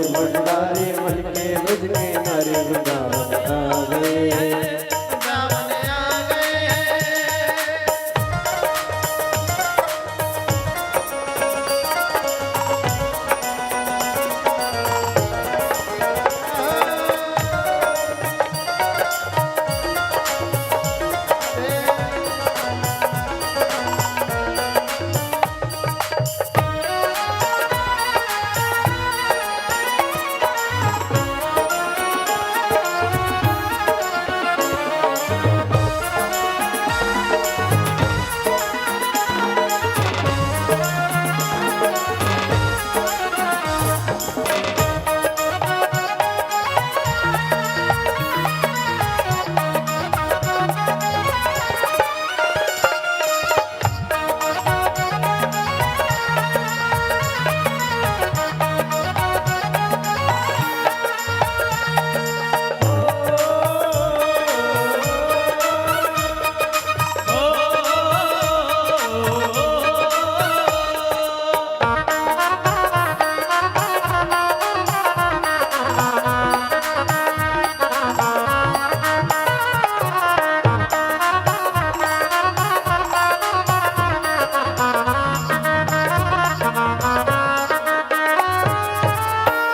भंडारे मन के ब्रज के नारे वृंदावन आ गए।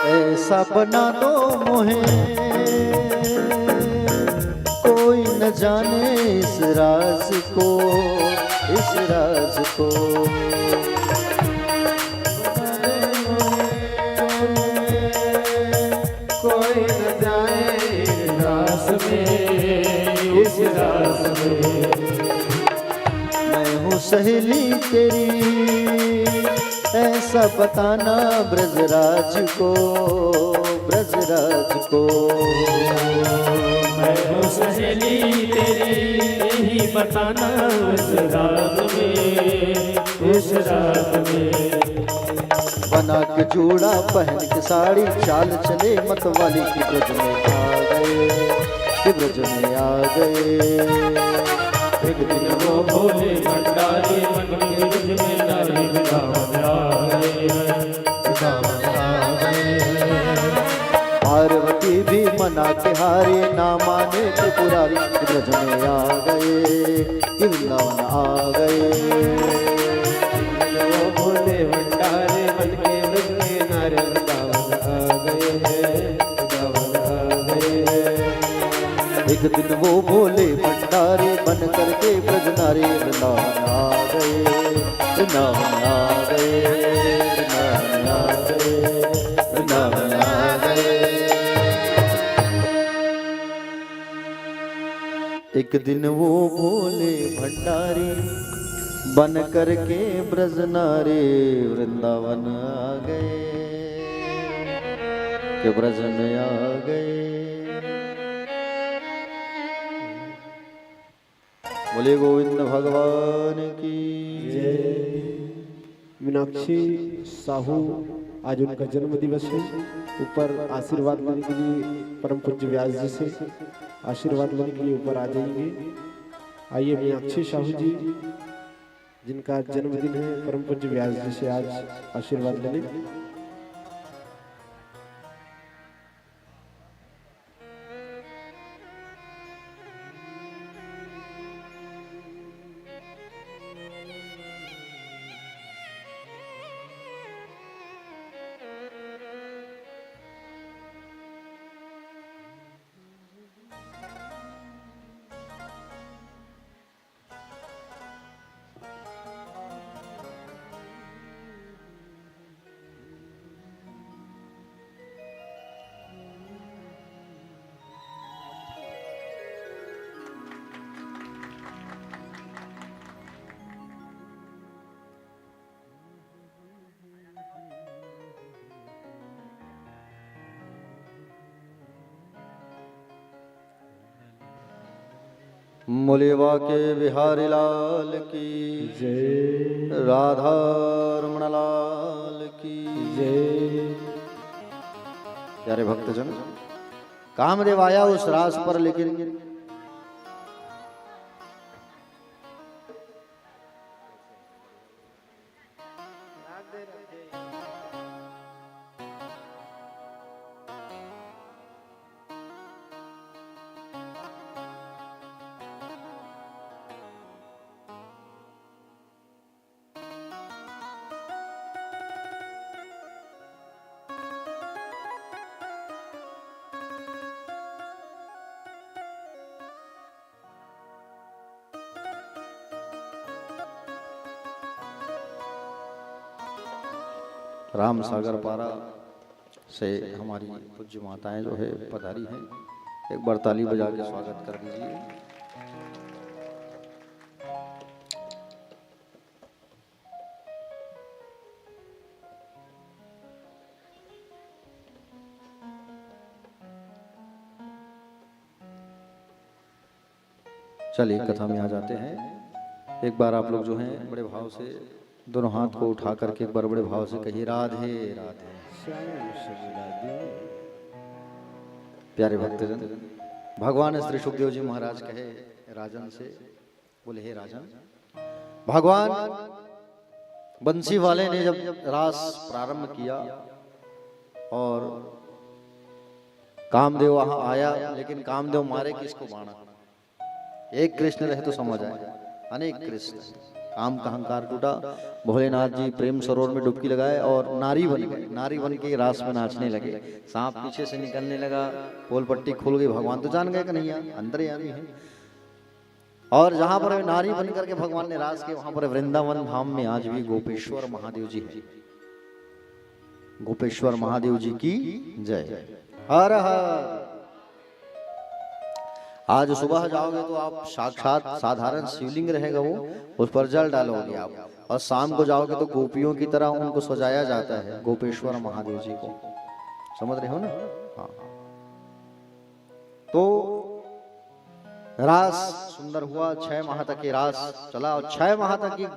ऐसा बना दो मोहे कोई न जाने इस राज को, इस राज को। कोई न जाए इस रास में, इस रास में। मैं हूँ सहेली तेरी ऐसा बताना ब्रजराज को, ब्रजराज को। मैं हूँ सहेली तेरी यही बताना इस रात में, इस रात में। बना के जूड़ा पहन के साड़ी चाल चले मतवाली की ब्रज में आ गए, कि ब्रज में आ गए। एक दिन वो भोले भंडारी मन के ब्रज में नारी वृंदावन आ गए हैं, वृंदावन आ गए हैं। पार्वती भी मना के हारे ना माने त्रिपुरारी, कि ब्रज में आ गए, कि वृंदावन आ गए। वो भोले भंडारी मन के ब्रज में नारी वृंदावन आ गए हैं, वृंदावन आ गए हैं। एक दिन वो भोले भंडारी बन करके ब्रज नारी वृंदावन आ गए, वृंदावन आ गए, वृंदावन आ गए, वृंदावन आ गए। एक दिन वो भोले भंडारी बन करके ब्रज नारी वृंदावन आ गए, के ब्रज में आ गए। बोले गोविंद भगवान की मीनाक्षी साहू, आज उनका जन्म दिवस है। ऊपर आशीर्वाद लेने के लिए परम पूज्य व्यास जी से आशीर्वाद लेने के लिए ऊपर आ जाएंगे। आइए मीनाक्षी साहू जी, जिनका जन्मदिन है, परम पूज्य व्यास जी से आज आशीर्वाद लेने। मुलेवा के बिहारी लाल की जय, राधा रमण लाल की जय। प्यारे भक्तजन, कामदेव आया उस रास पर, लेकिन राम सागर पारा से हमारी पूज्य माताएं जो है पधारी हैं, एक बार ताली बजा के स्वागत कर दीजिए। चलिए कथा में आ जाते हैं। एक बार आप लोग जो हैं बड़े भाव से दोनों हाथ को उठा करके एक बार बड़े भाव से कहिए राधे राधे। प्यारे भक्तजन, भगवान श्री सुखदेव जी महाराज कहे राजन से, बोले हे राजन, भगवान बंसी वाले ने जब रास प्रारंभ किया और कामदेव वहां आया, लेकिन कामदेव मारे किसको बाणा? एक कृष्ण रहे तो समझ आए, अनेक कृष्ण। काम का अहंकार टूटा, भोलेनाथ जी प्रेम सरोवर में डुबकी लगाए और नारी बन गए। नारी बन के रास में नाचने लगे। सांप पीछे से निकलने लगा, पोल पट्टी खुल गई। भगवान तो जान गए कि नहीं अंतर्यामी है। और जहां पर नारी बन करके भगवान ने रास किया, वहां पर वृंदावन धाम में आज भी गोपेश्वर महादेव जी है। गोपेश्वर महादेव जी की जय। हर हर। आज सुबह जाओगे तो आप साक्षात साधारण शिवलिंग रहेगा वो, उस पर जल डालोगे आप, और शाम को जाओगे तो गोपियों की तरह उनको सजाया जाता है गोपेश्वर महादेव जी को। समझ रहे हो ना? हाँ। तो रास सुंदर हुआ, 6 माह तक ये रास चला और 6 माह तक ये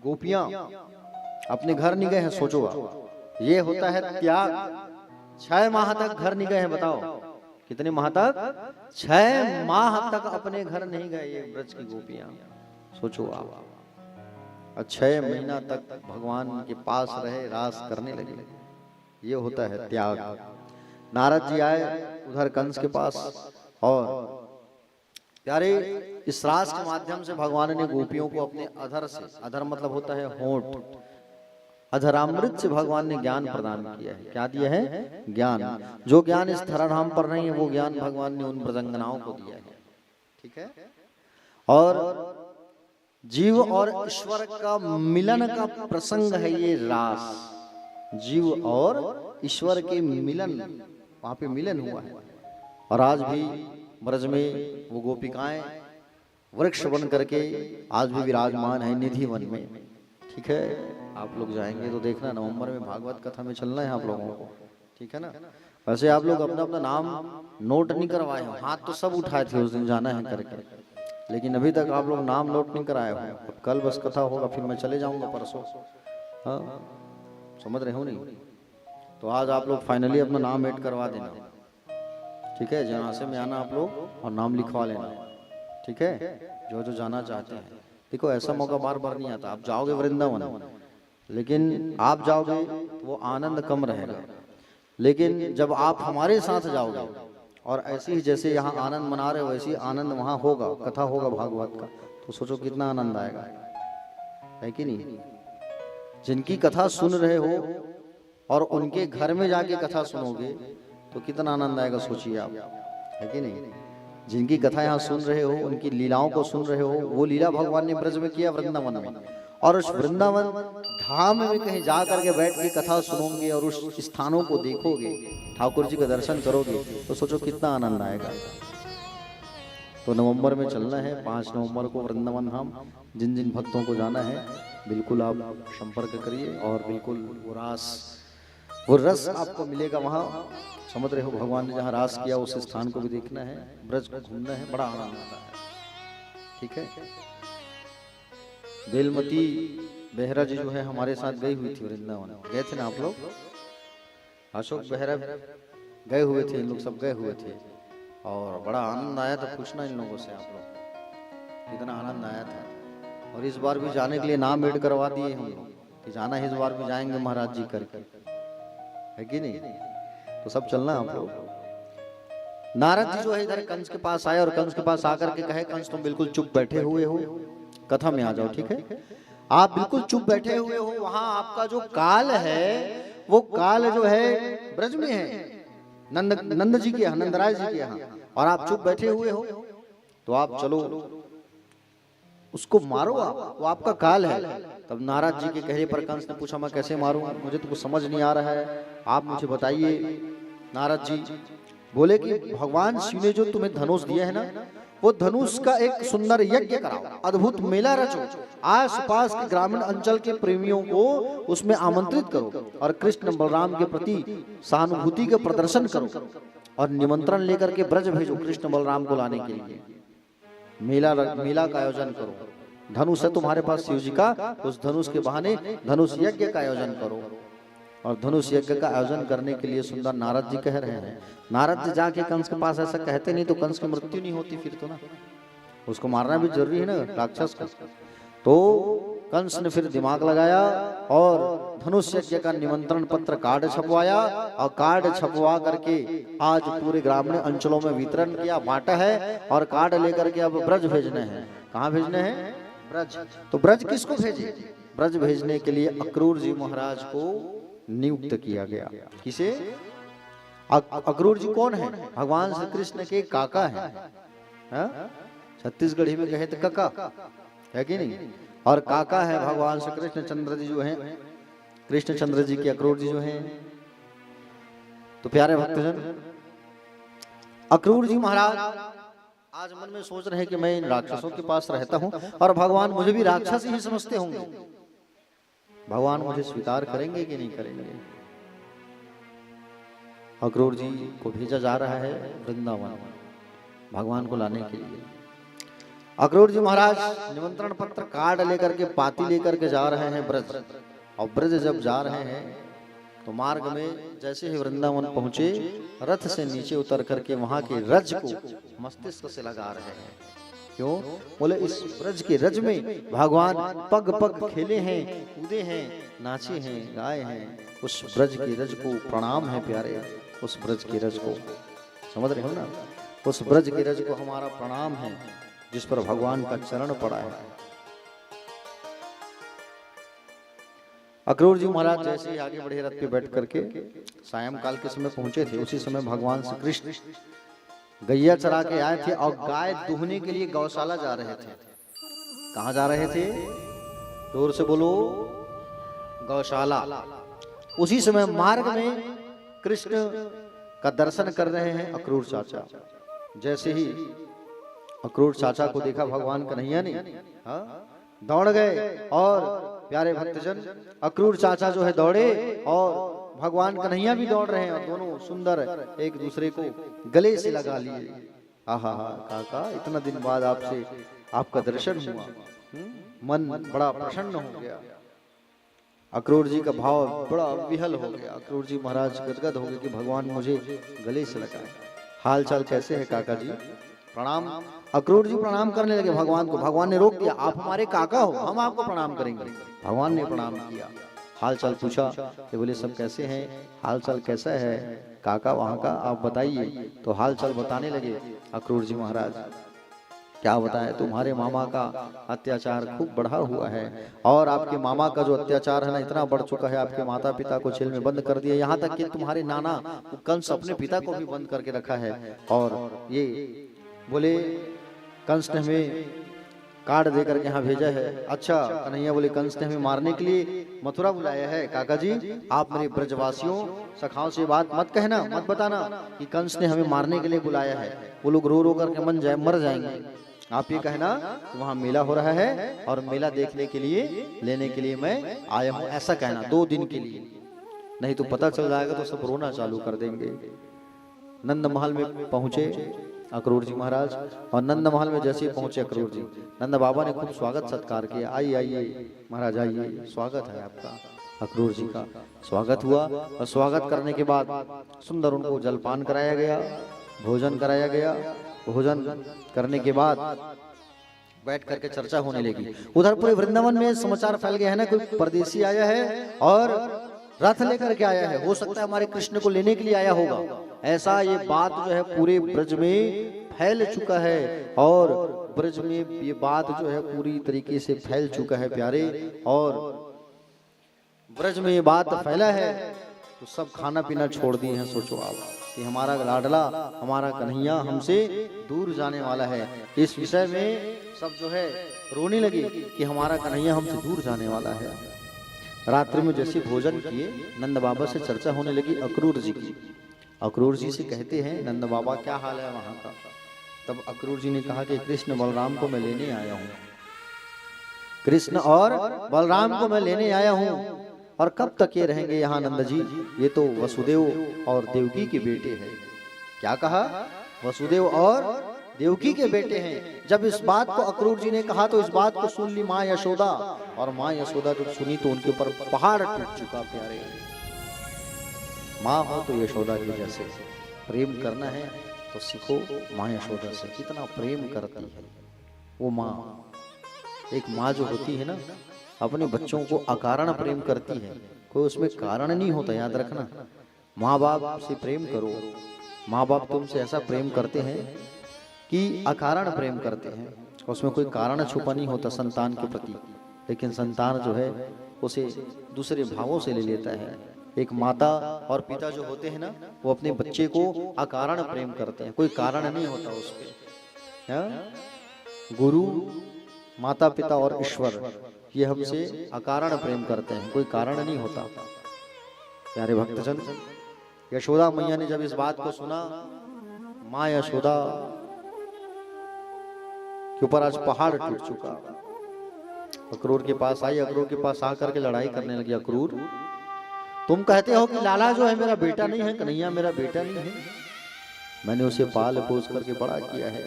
गोपियां अपने घर नहीं गए हैं। सोचो, ये होता है त्याग। 6 माह तक घर नहीं गए हैं, बताओ। कितने माह तक? 6 माह तक अपने घर नहीं गए ये ब्रज की गोपियां। सोचो आप, 6 महीना तक भगवान के पास रहे, रास करने लगे। ये होता है त्याग। नारद जी आए उधर कंस के पास, और प्यारे इस रास के माध्यम से भगवान ने गोपियों को अपने अधर से, अधर मतलब होता है होंठ, अधरामृत से भगवान ने ज्ञान प्रदान किया है। क्या दिया है? ज्ञान। जो ज्ञान इस धराधाम पर नहीं है वो ज्ञान भगवान ने उन ब्रजंगनाओं को दिया है। ठीक है। और जीव और ईश्वर का मिलन का प्रसंग है ये रास। जीव और ईश्वर के मिलन, वहां पे मिलन हुआ है। और आज भी ब्रज में वो गोपिकाएं वृक्ष बन करके आज भी विराजमान है निधि वन में। ठीक है, आप लोग जाएंगे तो देखना, नवंबर में भागवत कथा में चलना है आप लोगों को। ठीक है ना। वैसे आप लोग अपना अपना नाम नोट नहीं करवाए हो, हाथ तो सब उठाए थे उस दिन जाना है करके, लेकिन अभी तक आप लोग नाम नोट नहीं कराए हो। अब कल बस कथा होगा, फिर मैं चले जाऊंगा परसों। हाँ, समझ रहे हो नहीं? तो आज आप लोग फाइनली अपना नाम ऐड करवा देना। ठीक है, जनासे में आना आप लोग और नाम लिखवा लेना। ठीक है, जो जो जाना चाहते हैं। देखो ऐसा मौका बार बार नहीं आता। आप जाओगे वृंदावन, लेकिन आप जाओगे तो वो आनंद कम रहेगा, लेकिन जब आप हमारे साथ जाओगे और ऐसे ही जैसे यहाँ आनंद मना रहे हो वैसे ही आनंद वहाँ होगा, कथा होगा भागवत का, तो सोचो कितना आनंद आएगा, है कि नहीं? जिनकी कथा सुन रहे हो और उनके घर में जाके कथा सुनोगे तो कितना आनंद आएगा, सोचिए आप, है कि नहीं? जिनकी कथा यहाँ सुन रहे हो, उनकी लीलाओं को सुन रहे हो, वो लीला भगवान ने ब्रज में किया वृंदावन में, और उस वृंदावन धाम में कहीं जा करके बैठ के कथा सुनोगे और उस स्थानों को देखोगे, ठाकुर जी का दर्शन करोगे, तो सोचो कितना आनंद आएगा। तो नवंबर में चलना है, 5 नवंबर को वृंदावन धाम। जिन जिन भक्तों को जाना है बिल्कुल आप संपर्क करिए, और बिल्कुल वो रस आपको मिलेगा वहाँ। समझ रहे हो, भगवान ने जहाँ रास किया उस स्थान को भी देखना है, ब्रज को घूमना है, बड़ा आनंद आता है। ठीक है। बेलमती बेहरा जी जो है हमारे साथ गई हुई थी वृंदावन, गए थे ना आप लोग? अशोक बेहरा गए हुए थे, इन लोग सब गए हुए थे, और बड़ा आनंद आया था। पूछना इन लोगों से आप लोग, कितना आनंद आया था। और इस बार भी जाने के लिए नाम ऐड करवा दिए हम लोग कि जाना है, इस बार भी जाएंगे महाराज जी करके, है कि नहीं? तो सब चलना आप लोग। नारद जी जो है इधर कंस के पास आए और कंस के पास आकर के कहे, कंस तुम बिल्कुल चुप बैठे हुए हो, कथा में आ जाओ। ठीक है, आप बिल्कुल चुप बैठे हुए हो, वहां आपका जो काल है वो काल जो है ब्रज में है, नंद जी के यहाँ, नंदराय जी के यहाँ, और आप चुप बैठे हुए हो, तो आप चलो उसको मारो, आप, वो आपका काल है। तब नारद जी के कहने पर कंस ने पूछा, मैं कैसे मारूं, मुझे तो कुछ समझ नहीं आ रहा है, आप मुझे बताइए। नारद जी बोले कि भगवान शिव ने जो तुम्हें धनुष दिया है ना, वो धनुष का एक सुंदर यज्ञ कराओ, अद्भुत मेला रचो, आस पास के ग्रामीण अंचल के प्रेमियों को उसमें आमंत्रित करो, और कृष्ण बलराम के प्रति सहानुभूति का प्रदर्शन करो, और निमंत्रण लेकर के ब्रज भेजो कृष्ण बलराम को लाने के लिए। मेला का आयोजन करो, धनुष है तुम्हारे पास शिव जी का, उस धनुष के बहाने धनुष यज्ञ का आयोजन करो। और धनुष यज्ञ का आयोजन करने के लिए सुंदर नारद जी कह रहे हैं। नारद जी जाके कंस के पास ऐसा कहते नहीं तो कंस की मृत्यु नहीं होती, फिर तो ना उसको मारना भी जरूरी है ना राक्षस को। तो कंस ने फिर दिमाग लगाया और धनुष यज्ञ का निमंत्रण पत्र कार्ड छपवाया, और कार्ड छपवा करके आज पूरे ग्रामीण अंचलों में वितरण किया, बांटा है, और कार्ड लेकर के अब ब्रज भेजने हैं। कहाँ भेजने हैं? ब्रज। तो ब्रज किसको भेजे? ब्रज भेजने के लिए अक्रूर जी महाराज को नियुक्त किया गया। किसे? अक्रूर जी कौन है? भगवान श्री कृष्ण के काका है, छत्तीसगढ़ी में कहे तो काका, है कि नहीं? और काका है भगवान श्री कृष्ण चंद्र जी जो हैं, कृष्ण चंद्र जी के अक्रूर जी जो हैं। तो प्यारे भक्तजन, अक्रूर जी महाराज आज मन में सोच रहे हैं कि मैं इन राक्षसों के पास रहता हूं और भगवान मुझे भी राक्षस ही समझते होंगे, भगवान मुझे स्वीकार करेंगे कि नहीं करेंगे। अक्रूर जी को भेजा जा रहा है वृंदावन भगवान को लाने के लिए। अक्रूर जी महाराज निमंत्रण पत्र कार्ड लेकर के, पाती लेकर के जा रहे हैं ब्रज। और ब्रज जब जा रहे हैं तो मार्ग में जैसे ही वृंदावन पहुंचे रथ से नीचे उतर करके वहां के रज को मस्तिष्क से लगा रहे हैं। क्यों? बोले इस ब्रज के रज में भगवान पग पग खेले हैं, कूदे हैं, नाचे हैं, गाए हैं। उस ब्रज के रज को प्रणाम है प्यारे, उस ब्रज के रज को समझ रहे हो ना, उस ब्रज के रज को हमारा प्रणाम है जिस पर भगवान का चरण पड़ा है। अक्रूर जी महाराज जैसे ही आगे बढ़े रथ पे बैठ करके सायंकाल के समय पहुंचे थे, उसी समय भगवान श्री कृष्ण गैया चरा के आए थे और गाय दूहने के लिए गौशाला जा रहे थे। कहाँ जा रहे थे? जोर से बोलो, गौशाला। उसी समय मार्ग में कृष्ण का दर्शन कर रहे हैं अक्रूर चाचा। जैसे ही अक्रूर चाचा को देखा भगवान कन्हैया ने, दौड़ गए और प्यारे भक्तजन अक्रूर चाचा जो है दौड़े और भगवान कन्हैया भी दौड़ रहे हैं और दोनों सुंदर एक दूसरे को गले से लगा लिए। आहा हा काका, इतना दिन बाद आपसे आपका दर्शन हुआ, मन बड़ा प्रसन्न हो गया। अक्रूर जी का भाव बड़ा विहल हो गया। अक्रूर जी महाराज गदगद हो गए कि भगवान मुझे गले से लगाए। हाल चाल कैसे है काका जी? प्रणाम। अक्रूर जी प्रणाम करने लगे भगवान को। भगवान ने रोक दिया, आप हमारे काका हो, हम आपको प्रणाम करेंगे। भगवान ने प्रणाम किया, हाल चाल पूछा कि बोले सब कैसे हैं, हाल चाल कैसा है काका वहाँ का, आप बताइए। तो हाल चाल बताने लगे अक्रूर जी महाराज। क्या बताएं, तुम्हारे मामा का अत्याचार खूब बढ़ा हुआ है और आपके मामा का जो अत्याचार है ना इतना बढ़ चुका है, आपके माता पिता को जेल में बंद कर दिया, यहाँ तक कि तुम्हारे नाना कंस अपने पिता को भी बंद करके रखा है। और ये बोले कंस ने हमें कार्ड देकर के यहाँ भेजा है। अच्छा कन्हैया बोले कंस ने हमें मारने के लिए मथुरा बुलाया है। काका जी आप मेरे ब्रजवासियों सखाओं से बात मत कहना, मत बताना कि कंस ने हमें मारने के लिए बुलाया है, वो लोग रो रो करके मर जाएंगे। आप ये कहना कि वहाँ मेला हो रहा है और मेला देखने के लिए लेने के लिए मैं आया हूँ, ऐसा कहना 2 दिन के लिए, नहीं तो पता चल जाएगा तो सब रोना चालू कर देंगे। नंद महल में पहुंचे अक्रूर जी महाराज और नंद महल में जैसे ही पहुंचे अक्रूर जी, नंद बाबा ने खूब स्वागत सत्कार किया। आइए आइए महाराज आइए, स्वागत है आपका। अक्रूर जी का स्वागत हुआ और स्वागत करने के बाद सुंदर उनको जलपान कराया गया, भोजन कराया गया। भोजन करने के बाद बैठ करके चर्चा होने लगी। उधर पूरे वृंदावन में समाचार फैल गया है ना, कोई परदेसी आया है और रथ लेकर के आया है, हो सकता है हमारे कृष्ण को लेने के लिए आया होगा। ऐसा ये बात जो है पूरे ब्रज में फैल चुका है और ब्रज में ये बात जो है पूरी तरीके से फैल चुका है प्यारे। और ब्रज में ये बात फैला है तो सब खाना पीना छोड़ दिए हैं। सोचो आप कि हमारा लाडला हमारा कन्हैया हमसे दूर जाने वाला है, इस विषय में सब जो है रोने लगे कि हमारा कन्हैया हमसे दूर जाने वाला है। रात्रि में जैसे भोजन किए नंद बाबा से चर्चा होने लगी अक्रूर जी की। अक्रूर जी से कहते हैं नंद बाबा क्या हाल है वहाँ का? तब अक्रूर जी ने कहा कि कृष्ण बलराम को मैं लेने आया हूँ, कृष्ण और बलराम को मैं लेने आया हूँ। और कब तक ये रहेंगे यहाँ नंद जी? ये तो वसुदेव और देवकी के बेटे हैं। क्या कहा? वसुदेव और देवकी के बेटे हैं। जब इस बात को अक्रूर जी ने कहा तो इस बात को सुन ली माँ यशोदा, और माँ यशोदा जब सुनी तो उनके ऊपर पहाड़ टूट चुका प्यारे। माँ हो तो यशोदा के जैसे प्रेम करना है तो सीखो माँ यशोदा से, कितना प्रेम करती है वो माँ। एक माँ जो होती है ना अपने बच्चों को अकारण प्रेम करती है, कोई उसमें कारण नहीं होता, याद रखना। माँ बाप से प्रेम करो, माँ बाप तुमसे ऐसा प्रेम करते हैं कि अकारण प्रेम करते हैं, उसमें कोई कारण छुपा नहीं होता संतान के प्रति। लेकिन संतान जो है उसे दूसरे भावों से ले लेता है। एक माता और पिता जो होते हैं ना वो अपने बच्चे को अकारण प्रेम करते हैं, कोई कारण नहीं होता उसपे। गुरु माता पिता और ईश्वर ये हमसे अकारण प्रेम करते हैं, कोई कारण नहीं होता। प्यारे भक्तजन यशोदा मैया ने जब इस बात को सुना, माँ यशोदा के ऊपर आज पहाड़ टूट चुका। अक्रूर के पास आई, अक्रूर के पास आकर के लड़ाई करने लगी। अक्रूर तुम कहते हो कि लाला जो है मेरा बेटा नहीं है, कन्हैया मेरा बेटा नहीं है, मैंने उसे पाल पोस करके बड़ा किया है,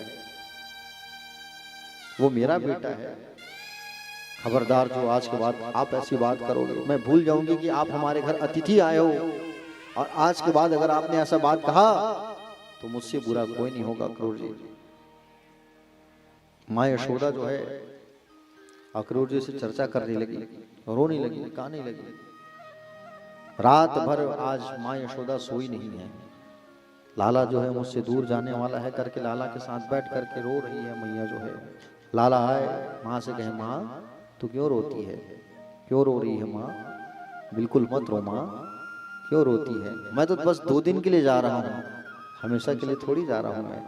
वो मेरा बेटा है। खबरदार जो आज के बाद आप ऐसी बात करोगे मैं भूल जाऊंगी कि आप हमारे घर अतिथि आए हो और आज के बाद अगर आपने ऐसा बात कहा तो मुझसे बुरा कोई नहीं होगा अक्रूर जी। माँ यशोदा जो है अक्रूर जी से चर्चा करने लगी, रोने लगी, गाने लगी। रात भर आज माँ यशोदा सोई नहीं है। लाला जो है मुझसे दूर जाने वाला है करके लाला के साथ बैठ करके रो रही है मैया जो है। लाला आए माँ से कहे, माँ तू क्यों रोती है, क्यों रो रही है माँ, बिल्कुल मत रो माँ, क्यों रोती है, मैं तो बस 2 दिन के लिए जा रहा हूँ, हमेशा के लिए थोड़ी जा रहा हूँ मैं,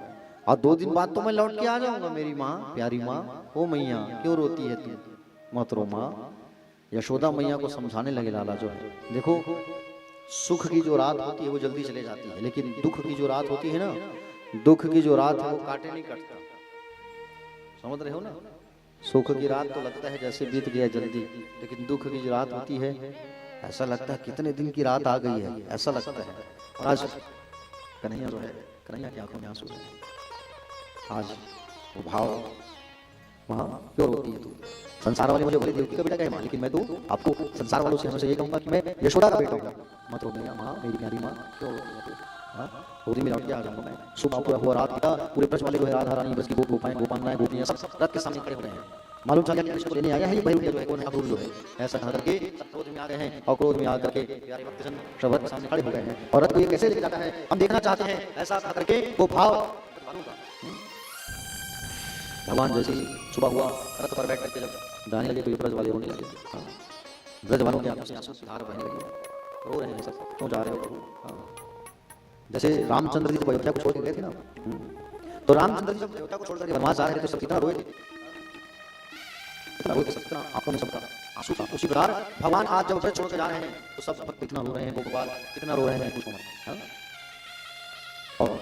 और 2 दिन बाद तो मैं लौट के आ जाऊंगा मेरी माँ, प्यारी माँ, ओ मैया क्यों रोती है तू, मत रो माँ। यशोदा मैया को समझाने लगे लाला जो है, देखो सुख की जो रात होती है वो जल्दी चले जाती है, लेकिन दुख की जो रात होती है ना, दुख की जो रात है वो काटे नहीं कटता, समझ रहे हो ना। सुख की रात तो लगता है जैसे बीत गया जल्दी, लेकिन दुख की जो रात होती है ऐसा लगता है कितने दिन की रात आ गई है, ऐसा लगता है। और आज कन्हैया जो है, कन्हैया की आंखों में आंसू है, आज वो भाव, वहाँ क्यों रोती है तू। संसार वाले मुझे बोले देवकी का बेटा क्या है माँ, लेकिन मैं तो आपको संसार वालों से हमेशा ये कहूंगा कि मैं यशोदा का बेटा हूँ, मत रो मैया माँ, मेरी प्यारी माँ, क्यों रोती है तू। हाँ 2 दिन में लौट के आ जाऊंगा मैं। सुबह पूरा हुआ रात बीता, पूरे ब्रज वाले जो है राधा रानी, ब्रज की गोपाएं, गोपांगनाएं, गोपियां सब रथ के सामने खड़े हो गए हैं। मालूम चला कि कृष्ण को लेने आया है ये बहू जो है, कौन है अक्रूर जो है, ऐसा कह करके सब क्रोध में आ गए हैं, और क्रोध में आ करके प्यारे भक्तजन सब रथ के सामने खड़े हो गए हैं, और रथ को ये कैसे लेके जाता है हम देखना चाहते हैं, ऐसा कह करके वो भाव भगवान जैसे ही सुबह हुआ रथ पर बैठ करके जब जाने लगे तो ये ब्रज वाले रोने लगे। हाँ ब्रज वालों के आंखों से आंसू की धार बहने लगी, रो रहे हैं सब, क्यों जा रहे हो प्रभु। हाँ जैसे रामचंद्र जी तो अयोध्या को छोड़ के गए थे ना, तो रामचंद्र जी जब अयोध्या को छोड़ करके वनवास जा रहे थे तो सब कितना रोए थे, कितना रोए थे, सब कितना आंखों में सबका आंसू था। उसी प्रकार भगवान आज जब ब्रज छोड़ के जा रहे हैं तो सब भक्त कितना रो रहे हैं, गोपाल कितना रो रहे हैं, कुछ हाँ और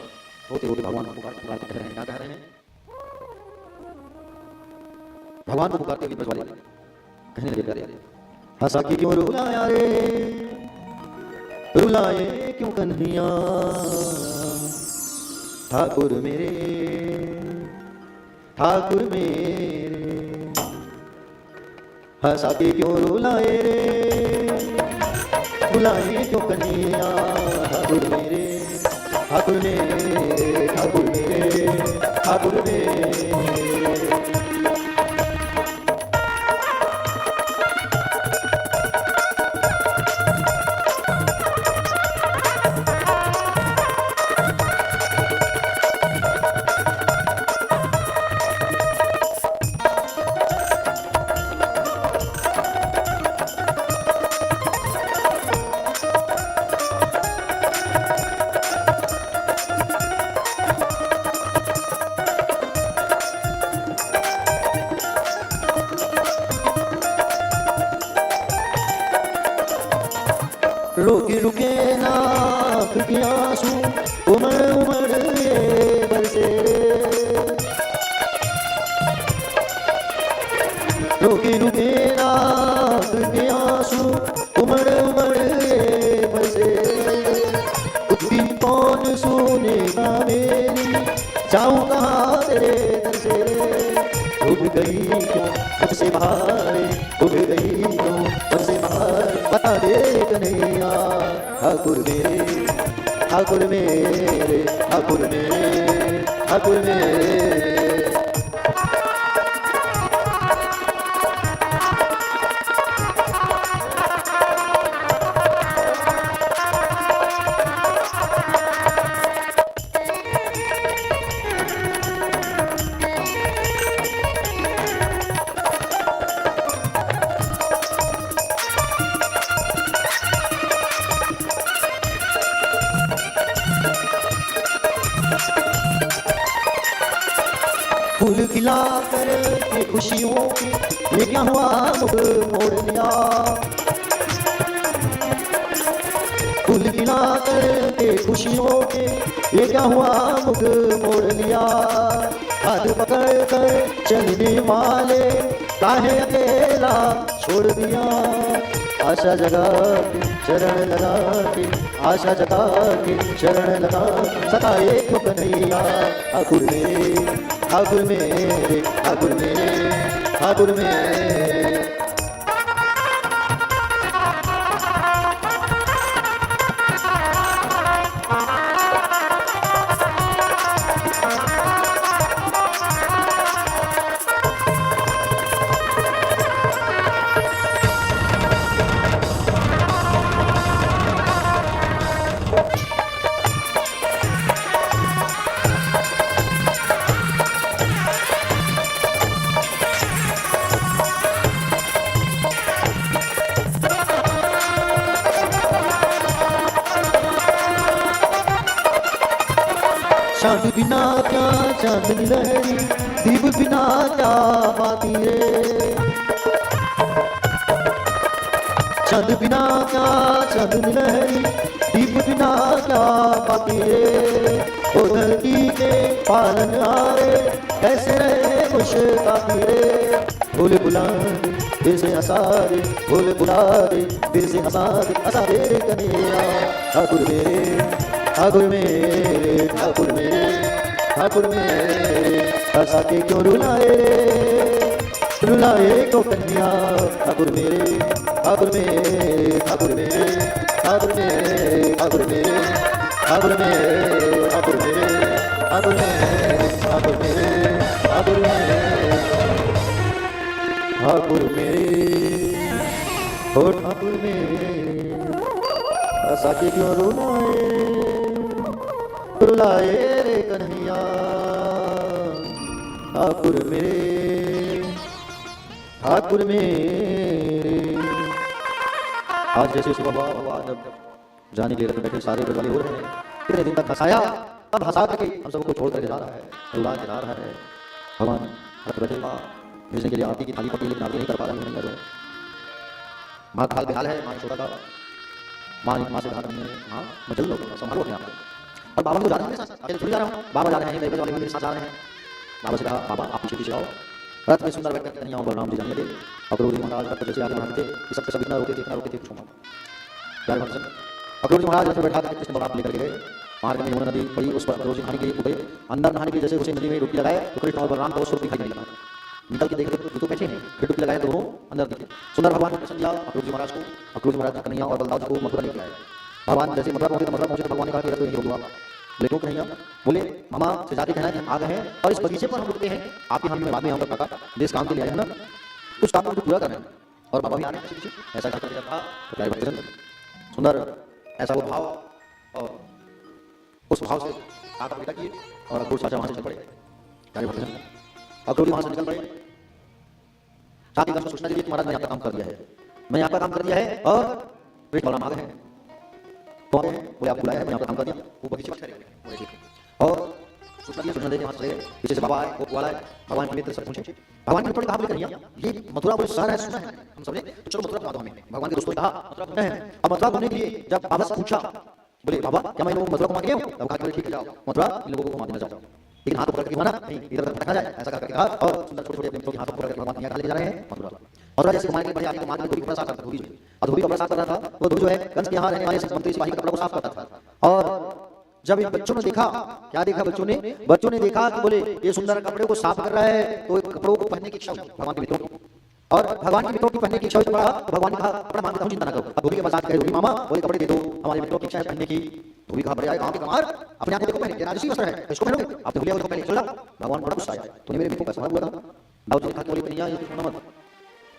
रोते रोते भगवान को पुकार कह रहे हैं, क्या कह रहे हैं, भगवान को पुकारते हुए ब्रज वाले कहने लगे, प्यारे हंसा कि क्यों रुलाया रे, रुलाए क्यों कन्हैया, ठाकुर मेरे, ठाकुर मेरे, हंसा के क्यों रुलाए रे, रुलाए क्यों कन्हैया, ठाकुर मेरे, ठाकुर मेरे, ठाकुर मेरे, ठाकुर मेरे। रुके रुके नाक के आंसू उमड़ उमड़ ये बरसे, रुके रुके नाक के आंसू उमड़ उमड़ ये बरसे, भी कौन सुनेगा मेरी, जाऊं कहाँ तेरे दर से, उठ गई क्यों मुझसे बाहर, उठ गई क्यों मुझसे बाहर, बता दे कन्हैया, ठाकुर मेरे, ठाकुर मेरे, ठाकुर मेरे, ठाकुर मेरे। फूल खिला कर के खुशियों की ये क्या हुआ मुख मोड़ लिया, फूल खिला कर के खुशियों के ये क्या हुआ मुख मोड़ लिया, हाथ पकड़ कर चलने वाले काहे अकेला छोड़ दिया, आशा जगा के चरण लगा के, आशा जगा के चरण लगा, सताए क्यों कन्हैया, ठाकुर मेरे, ठाकुर मेरे, ठाकुर मेरे, ठाकुर मेरे। चांद बिना क्या चांदनी लहरी, दीप बिना क्या बाती रे। चांद बिना क्या चांदनी लहरी, दीप बिना क्या बाती रे। ओ धरती के पालन हारे, कैसे रहे मुश्ताकी रे। बोले बुला दे फिर से हंसा दे, बोले बुला दे फिर से हंसा दे कन्हैया। ठाकुर मेरे ठाकुर मेरे ठाकुर मेरे ठाकुर मेरे, हंसा के क्यों रुलाए रे, रुलाए को कन्हैया। ठाकुर मेरे ठाकुर मेरे ठाकुर मेरे ठाकुर मेरे ठाकुर मेरे ठाकुर मेरे ठाकुर मेरे ठाकुर मेरे ठाकुर मेरे ठाकुर मेरे ठाकुर मेरे ओ ठाकुर मेरे, ऐसा के क्यों रुलाए रे कन्हैया। ठाकुर मेरे ठाकुर मेरे। आज जैसे सुबह बाबा जब जाने के लिए बैठे सारे घर वाले हो रहे हैं, कितने दिन तक हंसाया, अब हंसा के हम सबको छोड़ कर जा रहा है, रुला के जा रहा है। भगवान बैठे भेजने के लिए आरती की थाली पकड़ी, लेकिन आरती नहीं कर पा रहे हैं। माँ का हाल बेहाल है, माँ छोटा का माँ से कहा हाँ मैं चल लो संभालो अपने आप को। और बाबा को जा रहे हैं, अकेले थोड़ी जा रहा हूँ, बाबा जा रहे हैं, मेरे साथ जा रहे हैं। बाबा से कहा बाबा आप पीछे पीछे आओ। रथ में सुंदर व्यक्त नहीं आओ, बलराम जी जाने लगे। अक्रूर जी महाराज रथ जैसे आगे बढ़ाते थे, सबसे सब इतना रोके थे पूछो मत। अक्रूर जी महाराज रथ में बैठा कृष्ण बलराम लेकर गए। मार्ग में यमुना नदी पड़ी, उस पर अक्रूर जी नहाने के लिए उठे। अंदर नहाने के लिए जैसे उसे नदी में डुबकी लगाए तो कृष्ण और बलराम का स्वरूप दिखाई नहीं लगा। निकल के देखे तो बैठे हैं, फिर डुबकी लगाए दोनों अंदर दिखे। सुंदर भगवान ने प्रसन्न किया अक्रूर जी महाराज को। अक्रूर जी महाराज कन्हैया और बलदाव जी को मथुरा लेके आए। भगवान जैसे मथुरा पहुंचे तो भगवान ने कहा कि रथ नहीं होगा। लेकिन कन्हैया बोले मामा से जाके कहना कि आ गए हैं और इस बगीचे पर हम रुकते हैं, आपके हम में बाद में हम काका देश काम के लिए आए हैं ना, कुछ काम को पूरा करना है। और बाबा भी आ रहे हैं पीछे, ऐसा करके था प्यारे भक्तजन। सुंदर ऐसा वो भाव और उस भाव से काका पिता किए और अक्रूर चाचा वहां से चल पड़े। प्यारे भक्तजन अक्रूर वहां से निकल पड़े। साथ ही सूचना दी कि महाराज ने यहाँ का काम कर दिया है, मैं यहाँ का काम कर दिया है और बलराम आ गए हैं। तो बोले आप बुलाया है, मैं यहाँ पर काम कर दिया। वो बगीचे में खड़े और सूचना देके वहां से पीछे से बाबा आए, वो वाला है, भगवान के मित्र सब पूछे। भगवान के थोड़ी कहा बोले कन्हैया ये मथुरा कोई शहर है, सुना है हम सबने, तो चलो मथुरा घुमा दो हमें। भगवान के दोस्तों ने कहा मथुरा घूमना है। अब मथुरा घूमने के लिए जब बाबा से पूछा, बोले बाबा क्या मैं लोग मथुरा घुमा के गया हूँ? तब कहा ठीक है जाओ मथुरा इन लोगों को घुमा देना जाओ, लेकिन हाथ ऊपर करके घुमाना नहीं, इधर तक रखा जाए, ऐसा करके कहा। और सुंदर छोटे छोटे अपने मित्रों के हाथ ऊपर करके भगवान यहाँ ले जा रहे हैं मथुरा। मथुरा जैसे घुमाने के बढ़िया आगे मार्ग में धोबी कपड़ा साफ करता, धोबी कपड़ा साफ कर रहा था। वो धोबी जो है कंस के यहाँ रहने वाले मंत्री सिपाही कपड़ा को साफ करता था। और जब इन बच्चों ने देखा, क्या देखा बच्चों ने देखा कि बोले ये सुंदर कपड़े को साफ कर रहा है, तो कपड़ों को पहनने की इच्छा हुई भगवान के मित्रों की। और भगवान के मित्रों की पहनने की इच्छा हुई तो भगवान ने कहा कपड़ा मांगता हूँ, चिंता न करो। अब धोबी के पास आके धोबी मामा बोले कपड़े दे दो, हमारे मित्रों की इच्छा है पहनने की। धोबी कहा बड़े आए गाँव के कमार, अपने आप को देखो पहने राजसी वस्त्र है, इसको पहनोगे? आप तो भूलिया वो पहले चला। भगवान बड़ा गुस्सा आया, तूने मेरे मित्रों का सवाल हुआ था। दाऊद ने कहा कि बोले कन्हैया ये मत।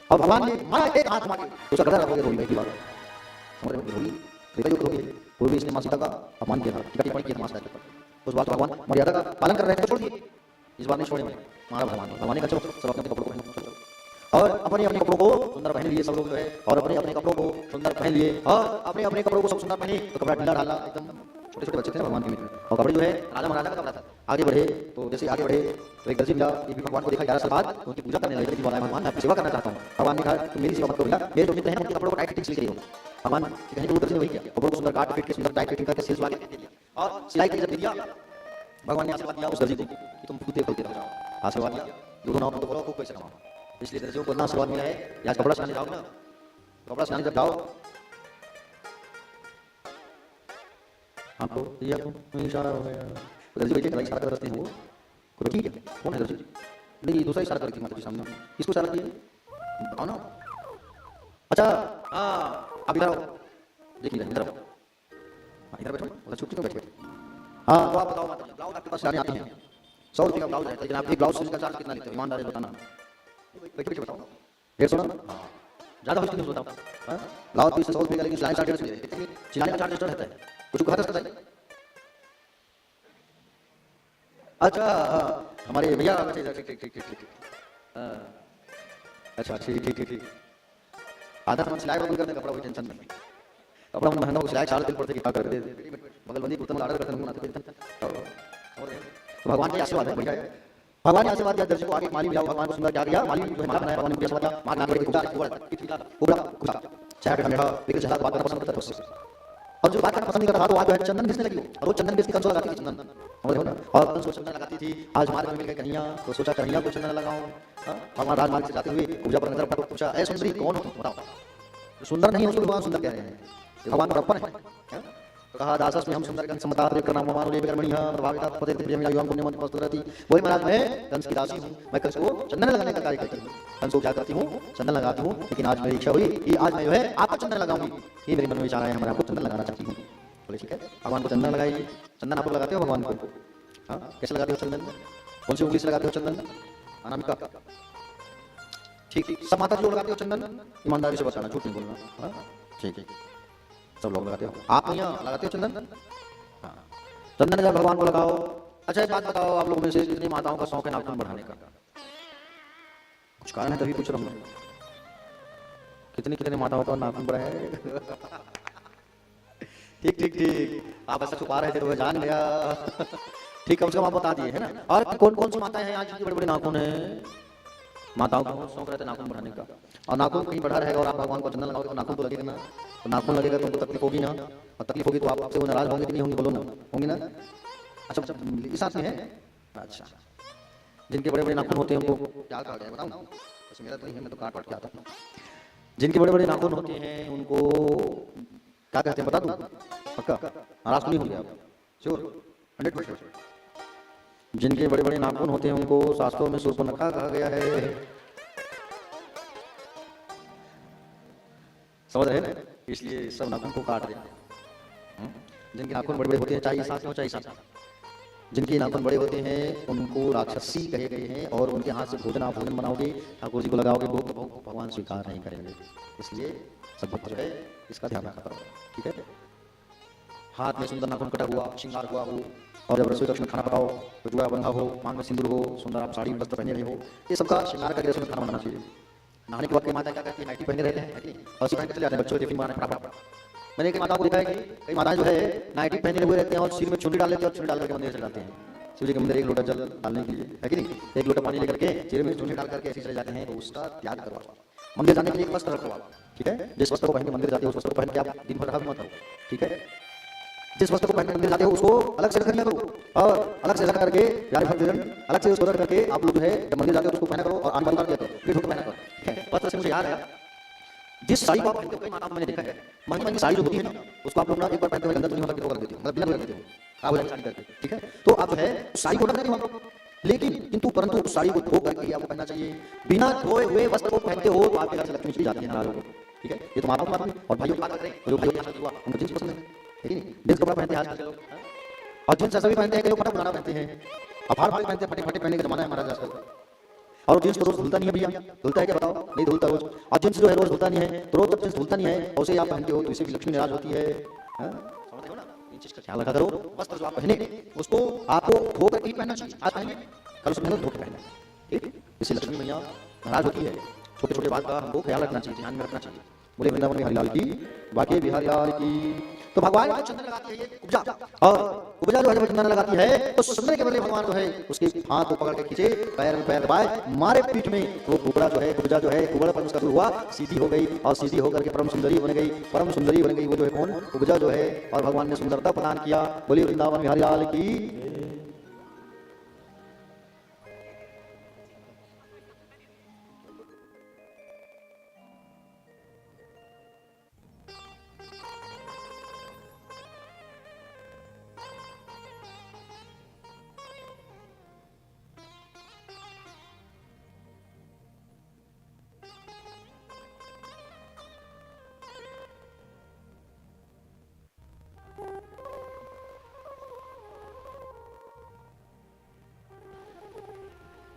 और भगवान ने मारा एक हाथ मारे, उसका गदा रखोगे धोबी भाई की बात हमारे धोबी पूर्वी इसने माँ सीता का अपमान किया था, टिप्पणी की था माँ सीता के ऊपर। उस बात भगवान मर्यादा का पालन कर रहे थे, छोड़ दिए, इस बात नहीं छोड़े। मारा भगवान ने कहा चलो सब अपने कपड़ों को पहनो और अपने अपने कपड़ों को सुंदर पहन लिए सब लोग जो है, और अपने अपने कपड़ों को सुंदर पहन लिए और अपने अपने कपड़ों को सब सुंदर पहने। तो कपड़ा ढीला डाला, एकदम छोटे छोटे बच्चे थे भगवान के मित्र, और कपड़े जो है राजा महाराजा का कपड़ा था। आगे बढ़े तो जैसे आगे बढ़े तो एक दर्जी मिला, ये भी भगवान को देखा 11 साल बाद, उनकी पूजा करने लगे। भगवान मैं आपकी सेवा करना चाहता हूँ। भगवान ने कहा तुम मेरी सेवा मत करो भैया, मेरे जो मित्र हैं उनके कपड़ों को टाइट फिटिंग सिल के हो। भगवान कहने को दर्जी ने वही किया, कपड़ों को सुंदर काट फिट के सुंदर टाइट फिटिंग करके सिलवा के दे दिया और सिलाई के जब दे दिया। भगवान ने आशीर्वाद दिया उस दर्जी को कि तुम खुद खोलते रहो, आशीर्वाद दिया। दोनों नाव तो बोलो खूब पैसे कमाओ, इसलिए दर्जियों को इतना आशीर्वाद मिला है। आज कपड़ा सिलाने जाओगे ना, कपड़ा सिलाने जब जाओ आपको ये इशारा हो गया, दर्जी बेटे का इशारा करते हैं वो ठीक है। कौन है दर्जी? नहीं दूसरा इशारा करती माता जी सामने, किसको इशारा किया बताओ ना। अच्छा हाँ आप इधर आओ, देखिए इधर आओ, इधर बैठो, उधर छुट्टी क्यों बैठे? हाँ तो आप बताओ माता जी, ब्लाउज आपके पास सिलाने आते हैं, 100 रुपये का ब्लाउज है, लेकिन आप एक ब्लाउज सिलने का चार्ज कितना लेते हो? ईमानदारी बताना, बैठे बताओ। 150 ना? हाँ ज़्यादा हो इसलिए बताओ। ब्लाउज पीस 100 रुपये का, लेकिन सिलाई चार्ज 150 है, सिलाने का चार्ज एक्स्ट्रा रहता है, कुछ कहा था अच्छा हमारे भैया अच्छा ठीक आधा सामान सिलाई बंद करने कपड़ा कोई टेंशन नहीं, कपड़ा महंगा हो सिलाई 4 दिन पड़ते कि क्या कर दे बगल बंदी कुर्ता में ऑर्डर करते हैं बनाते तो भगवान का आशीर्वाद है, बढ़िया है। भगवान ने आशीर्वाद दिया, दर्जी को आगे माली मिला, भगवान को सुंदर क्या दिया, माली जो है माला बनाया, भगवान ने आशीर्वाद दिया, मार नाम के कुबड़ा चाहे बेटा मेरा बिल्कुल ज्यादा बात करना पसंद करता है उससे, और जो बात करना पसंद नहीं करता था तो आज जो है चंदन घिसने लगी, और वो चंदन घिस के कंसो लगाती थी चंदन, हो ना, और कंसो चंदन लगाती थी। आज मार्ग में मिल गई कन्हैया, तो सोचा कन्हैया को चंदन लगाऊं। भगवान राजमार्ग से जाते हुए पूजा पर नजर पड़ा, पूछा ऐ सुंदरी कौन हो तुम, बताओ। सुंदर नहीं, उसको भगवान सुंदर कह रहे हैं, भगवान का रप्पन है। तो कहा दासस में हम सुंदर कंस समता देव करना हमारे लिए कर्मणिया प्रभाविता पते प्रिय मेरा युवा पुण्य मन वस्तु रहती। वही महाराज मैं कंस की दासी हूं, मैं कंस को चंदन लगाने का कार्य करती हूं, कंस को क्या करती हूं, चंदन लगाती हूं। लेकिन आज मेरी इच्छा हुई कि आज मैं जो है आपको चंदन लगाऊंगी, ये मेरे मन में विचार आया, मैं आपको चंदन लगाना चाहती हूं। बोले ठीक है, भगवान को चंदन लगाइए। चंदन आप लोग लगाते हो भगवान को? हाँ, कैसे लगाते हो चंदन? कौन सी उंगली से लगाते हो चंदन? अनामिका। ठीक, सब माता जी लोग लगाते हो चंदन? ईमानदारी से बताना, झूठ नहीं बोलना। ठीक है, सब लोग लगाते हो, आप यहाँ लगाते हो चंदन? हाँ, चंदन जब भगवान को लगाओ। अच्छा एक बात बताओ, आप लोगों में से कितनी माताओं का शौक है नाखून बढ़ाने का? कुछ कारण है तभी पूछ रहा हूँ। कितनी कितनी माताओं का नाखून बढ़ा है? ठीक ठीक ठीक, आप ऐसा छुपा रहे थे तो मैं जान गया। ठीक, कम से कम आप बता दिए है ना। और कौन कौन सी माताएं हैं आज जिनके बड़े बड़े नाखून है? माताओं का शौक रहता है नाखून बढ़ाने का, और नाखून कहीं बढ़ा रहेगा और आप भगवान को चंदन लगाओगे तो नाखून तो लगेगा ना, तो नाखून लगेगा तो उनको तकलीफ होगी ना, और तकलीफ होगी तो आप आपसे वो नाराज होंगे कि नहीं होंगे, बोलो ना, होंगे ना? अच्छा इस साथ में है। अच्छा, जिनके बड़े बड़े नाखून होते हैं उनको क्या कहा गया बताऊं? वैसे मेरा तो नहीं है, मैं तो काट के आता हूँ। जिनके बड़े बड़े नाखून होते हैं उनको क्या कहते हैं बता दूं? पक्का नाराज नहीं होंगे आप? श्योर 100%। जिनके बड़े बड़े नाखून होते हैं उनको शास्त्रों में शूर्पणखा कहा गया है, समझ रहे हैं? इसलिए सब नाखून को काट दें। जिनके नाखून बड़े बड़े होते हैं, चाहे साथ हो चाहे साथ, जिनके नाखून बड़े होते हैं उनको राक्षसी कहे गए हैं, और उनके हाथ से भोजन आप भोजन बनाओगे, ठाकुर जी को लगाओगे भोग, तो भोग भगवान स्वीकार नहीं करेंगे। इसलिए सब भक्त जो है इसका ध्यान रखा करो, ठीक है? हाथ में सुंदर नाखून कटा हुआ, श्रृंगार हुआ हो, और जब रसोई कक्ष में खाना पकाओ तो जुआ बंधा हो, मांग में सिंदूर हो, सुंदर आप साड़ी वस्त्र पहने रहे हो, ये सबका श्रृंगार करके रसोई में खाना बनाना चाहिए। नहाने के वक्त माता क्या करती है, नाइटी पहने रहते हैं, और सिर पहन के चले जाते हैं बच्चों के टिफिन बनाने फटाफट। मैंने कई माताओं को देखा है कि कई माताएं जो है नाइटी पहने हुए रहते हैं और सिर में चुन्नी डाल लेते हैं, और चुन्नी डाल करके मंदिर चले जाते हैं। शिव जी के मंदिर एक लोटा जल डालने के लिए, है कि नहीं, एक लोटा पानी लेकर के सिर में चुन्नी डाल करके ऐसे चले जाते हैं, तो उसका त्याग करवाओ। मंदिर जाने के लिए एक वस्त्र रखो आप, ठीक है? जिस वस्त्र को पहन के मंदिर जाते हो उस वस्त्र को पहन के आप दिन भर रहा मत हो, ठीक है? जिस वस्त्र को पहन के मंदिर जाते हो उसको अलग से रख लिया करो, और अलग से रख करके यार भक्तजन अलग से उसको रख करके आप लोग जो है जब मंदिर जाते हो तो उसको पहना करो, और आने वाली बार किया करो, फिर उसको पहना करो, ठीक है? वस्त्र से मुझे याद आया, जिस साड़ी को आप पहनते हो, कई माताओं मैंने देखा है, महंगी महंगी साड़ी जो होती है ना, उसको आप लोग ना एक बार पहनते हुए अंदर तो नहीं होता, कर देते हो, मतलब बिना धोए देते हो, आप हो साड़ी करके, ठीक है? तो आप जो है साड़ी को रखते नहीं हो, लेकिन किंतु परंतु उस साड़ी को धो करके आपको पहनना चाहिए। बिना धोए हुए वस्त्र को पहनते हो तो आपके घर से लक्ष्मी चली जाती है, नाराज हो, ठीक है? ये तो माताओं की बात है। और भाइयों की बात करें तो जो भाइयों के साथ हुआ उनको जींस पसंद है कि नहीं? जींस कपड़ा पहनते हैं आजकल लोग, और जींस ऐसा भी पहनते हैं कि लोग फटा पुराना पहनते हैं, अफाड़ फाड़ पहनते हैं, फटे फटे पहनने का जमाना है हमारा आजकल। और जींस तो रोज धुलता नहीं है भैया, धुलता है क्या बताओ? नहीं धुलता रोज। और जींस जो है रोज धुलता नहीं है, तो रोज जब जींस धुलता नहीं है और उसे आप पहनते हो तो इससे भी लक्ष्मी नाराज होती है। समझते हो ना? इन चीज का ख्याल रखा करो। वस्त्र जो आप पहने उसको आपको धो कर ही पहनना चाहिए। आज पहने कल उसको धो के पहनना, ठीक? इससे लक्ष्मी मैया नाराज होती है। छोटे छोटे बात का हमको ख्याल रखना चाहिए, ध्यान में रखना चाहिए। बोले वृंदावन बिहारी लाल की, बाकी बिहारी लाल की। तो भगवान को चंदन लगाती है ये उपजा, और उपजा जो है जब चंदन लगाती है तो चंदन के बदले भगवान जो है उसके हाथ को पकड़ के खींचे, पैर में पैर दबाए, मारे पीठ में, तो कुबड़ा जो है उपजा जो है कुबड़ा पर उसका हुआ सीधी हो गई, और सीधी होकर के परम सुंदरी बन गई, परम सुंदरी बन गई। वो जो है कौन? उपजा जो है, और भगवान ने सुंदरता प्रदान किया। बोलिए वृंदावन बिहारी लाल की।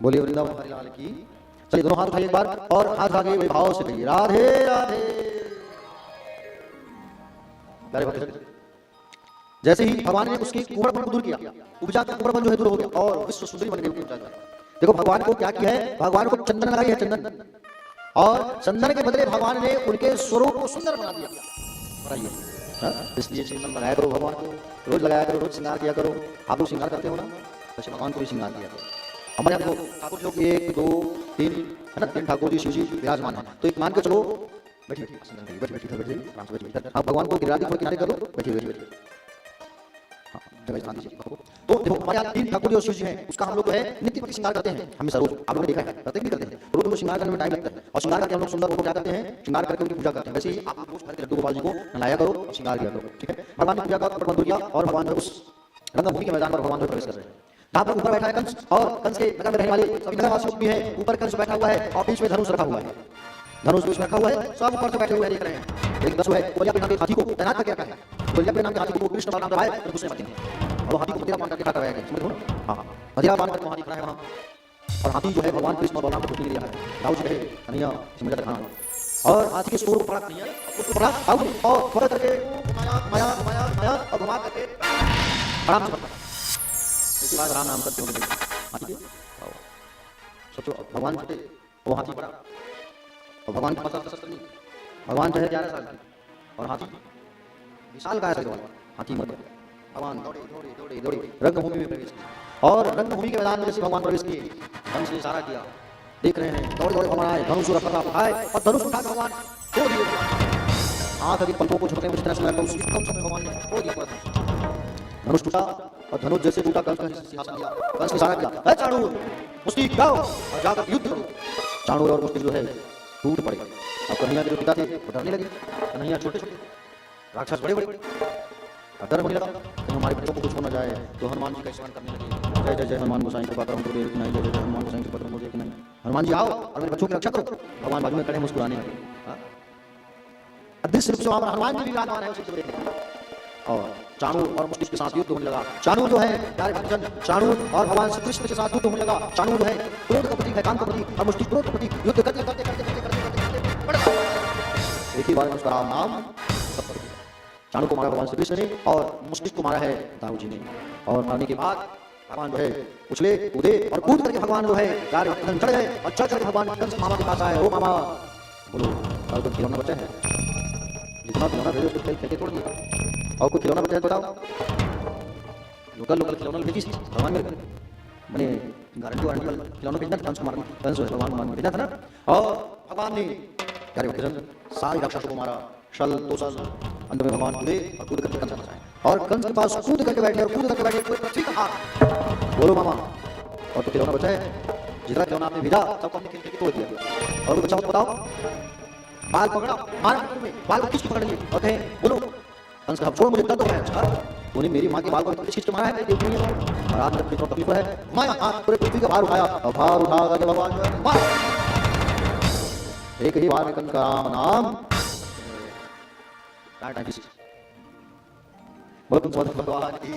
बोलिए वृंदावन बिहारी लाल की। चलिए दोनों हाथ उठाइए एक बार, और हाथ आगे भाव से कहिए राधे राधे। प्यारे भक्त, जैसे ही भगवान ने उसके कुबड़पन को दूर किया, उपजा का कुबड़पन जो है दूर हो गया और विश्व सुंदरी बन गई। देखो भगवान को क्या किया है, भगवान को चंदन लगाई है, चंदन, और चंदन के बदले भगवान ने उनके स्वरूप को सुंदर बना दिया। इसलिए चंदन लगाया करो, भगवान को रोज लगाया करो, रोज श्रृंगार किया करो। आप लोग श्रृंगार करते हो ना? वैसे भगवान को भी श्रृंगार किया गया। हमारे यहाँ देखो ठाकुर जो 1 2 3 है ना, 3 ठाकुर जी शिव जी विराजमान है। तो एक मान के चलो, बैठिए बैठिए आराम से बैठिए। आप भगवान को गिरिराज के किनारे कर लो, बैठिए बैठिए। हाँ, जगह स्थान दीजिए। तो देखो हमारे यहाँ 3 ठाकुर जी और शिव जी हैं, उसका हम लोग जो है नित्य प्रति श्रृंगार करते हैं। हमें रोज आप लोगों ने देखा है, करते नहीं करते हैं, रोज उनको श्रृंगार करने में टाइम लगता है। और श्रृंगार करके हम लोग सुंदर होकर क्या करते हैं, श्रृंगार करके उनकी पूजा करते हैं। वैसे ही आप रोज घर के लड्डू गोपाल जी को नहलाया करो और श्रृंगार किया करो, ठीक है। भगवान की पूजा का प्रबंध किया और भगवान उस रंगभूमि के मैदान पर भगवान प्रवेश कर रहे हैं। यहाँ पर ऊपर बैठा है कंस, और कंस के नगर में रहने वाले सभी नगरवासी भी हैं। ऊपर कंस बैठा हुआ है और बीच में धनुष रखा हुआ है, धनुष बीच में रखा हुआ है। सब ऊपर से बैठे हुए देख रहे हैं। एक दस है कोलिया नाम के हाथी को तैनात करके रखा है। कोलिया नाम के हाथी को कृष्ण बलराम दबाए और दूसरे हाथी हैं, और हाथी को मदिरा पान करके खड़ा कराया गया, समझ लो। हाँ, मदिरा पान करके हाथी खड़ा है वहाँ, और हाथी जो है भगवान कृष्ण और बलराम को कुछ नहीं दिया है। दाऊद जी कहे कन्हैया समझा दिखाना, और हाथी के सूर को पड़ा नहीं है, उसको पड़ा दाऊद और थोड़ा करके माया माया माया और घुमा करके आराम से पकड़ा। इसके बाद राम नाम करते होंगे हाथी के। सोचो भगवान छोटे, वो हाथी बड़ा, और भगवान के पास शस्त्र नहीं। भगवान जो है 11 साल की, और हाथी विशाल का है, हाथी मर गया। भगवान दौड़े दौड़े दौड़े दौड़े रंगभूमि में प्रवेश किया, और रंगभूमि के मैदान में जैसे भगवान प्रवेश किए, धनुष से इशारा किया, देख रहे हैं दौड़े दौड़े भगवान आए, धनुष उठाए और धनुष उठा के भगवान तोड़ दिए। आंख अभी पलकों को झपकने में जितना समय लगता है उससे कम समय भगवान ने तोड़ दिया। धनुष टूटा, और धनुष जैसे टूटा कंस का सिंहासन दिया, कंस ने इशारा किया, ए चाणूर मुष्टि उठाओ और जाकर युद्ध करो। चाणूर और मुष्टि जो है टूट पड़े। अब कन्हैया के जो पिता थे वो डरने लगे, कन्हैया छोटे छोटे, राक्षस बड़े बड़े, डर होने लगा कहीं हमारे बच्चों को कुछ हो न जाए। तो हनुमान जी का स्मरण करने लगे, जय जय जय हनुमान गोसाई के पात्र हमको देख नहीं, जय जय हनुमान गोसाई के पात्र हमको देख नहीं, हनुमान जी आओ और मेरे बच्चों की रक्षा करो। भगवान बाजू में खड़े मुस्कुराने लगे। अदृश्य रूप से वहां पर हनुमान जी भी विराजमान है, उसी और चाणूर और मुष्टि के साथ युद्ध होने लगा। चाणूर जो है प्यारे भक्तजन, चाणूर और भगवान श्री कृष्ण के साथ युद्ध होने लगा। चाणूर जो है क्रोध का प्रतीक है, काम का प्रतीक, और मुष्टि क्रोध का प्रतीक। युद्ध करते करते करते करते करते करते एक ही बार में उसका नाम चाणूर को मारा भगवान श्री कृष्ण ने, और मुष्टि को मारा है दाऊ जी ने। और मारने के बाद भगवान जो है उछले कूदे और कूद करके भगवान जो है प्यारे भक्तजन चढ़ गए, और चढ़ करके भगवान कंस मामा के पास आए। ओ मामा, बोलो और कुछ खिलौना बचा है? जितना खिलौना भेजो उसको खेलते तोड़ दिया। और कुछ खिलौना बचा है बताओ? लोकल लोकल खिलौना भेजी भगवान में, मैंने गारंटी वारंटी वाला खिलौना भेजना था, कंस को मारना, कंस भगवान को मारना भेजना था ना। और भगवान ने प्यारे भक्तजन सारे राक्षसों को मारा, शल तोसल, अंत में भगवान कूदे और कूद करके कंस के पास आए, और कंस के पास कूद करके बैठे, और कूद करके बैठे कोई पृथ्वी का हाथ। बोलो मामा, और तो खिलौना बचा है? जितना खिलौना आपने भेजा सबको हमने खेल के तोड़ दिया। और बच्चा बताओ, बाल पकड़ा, मारा बाल को किसको पकड़ लिए और कहे बोलो, कंस का छोड़ मुझे दर्द हो रहा है। अच्छा, तूने मेरी माँ के बाल को खींच के मारा है, देवकी ने, और आज जब कितना तकलीफ है, माया हाथ पूरे पृथ्वी का भार उठाया, और भार उठा करके भगवान जो है मार। एक ही बार में कंस का राम नाम भगवान की।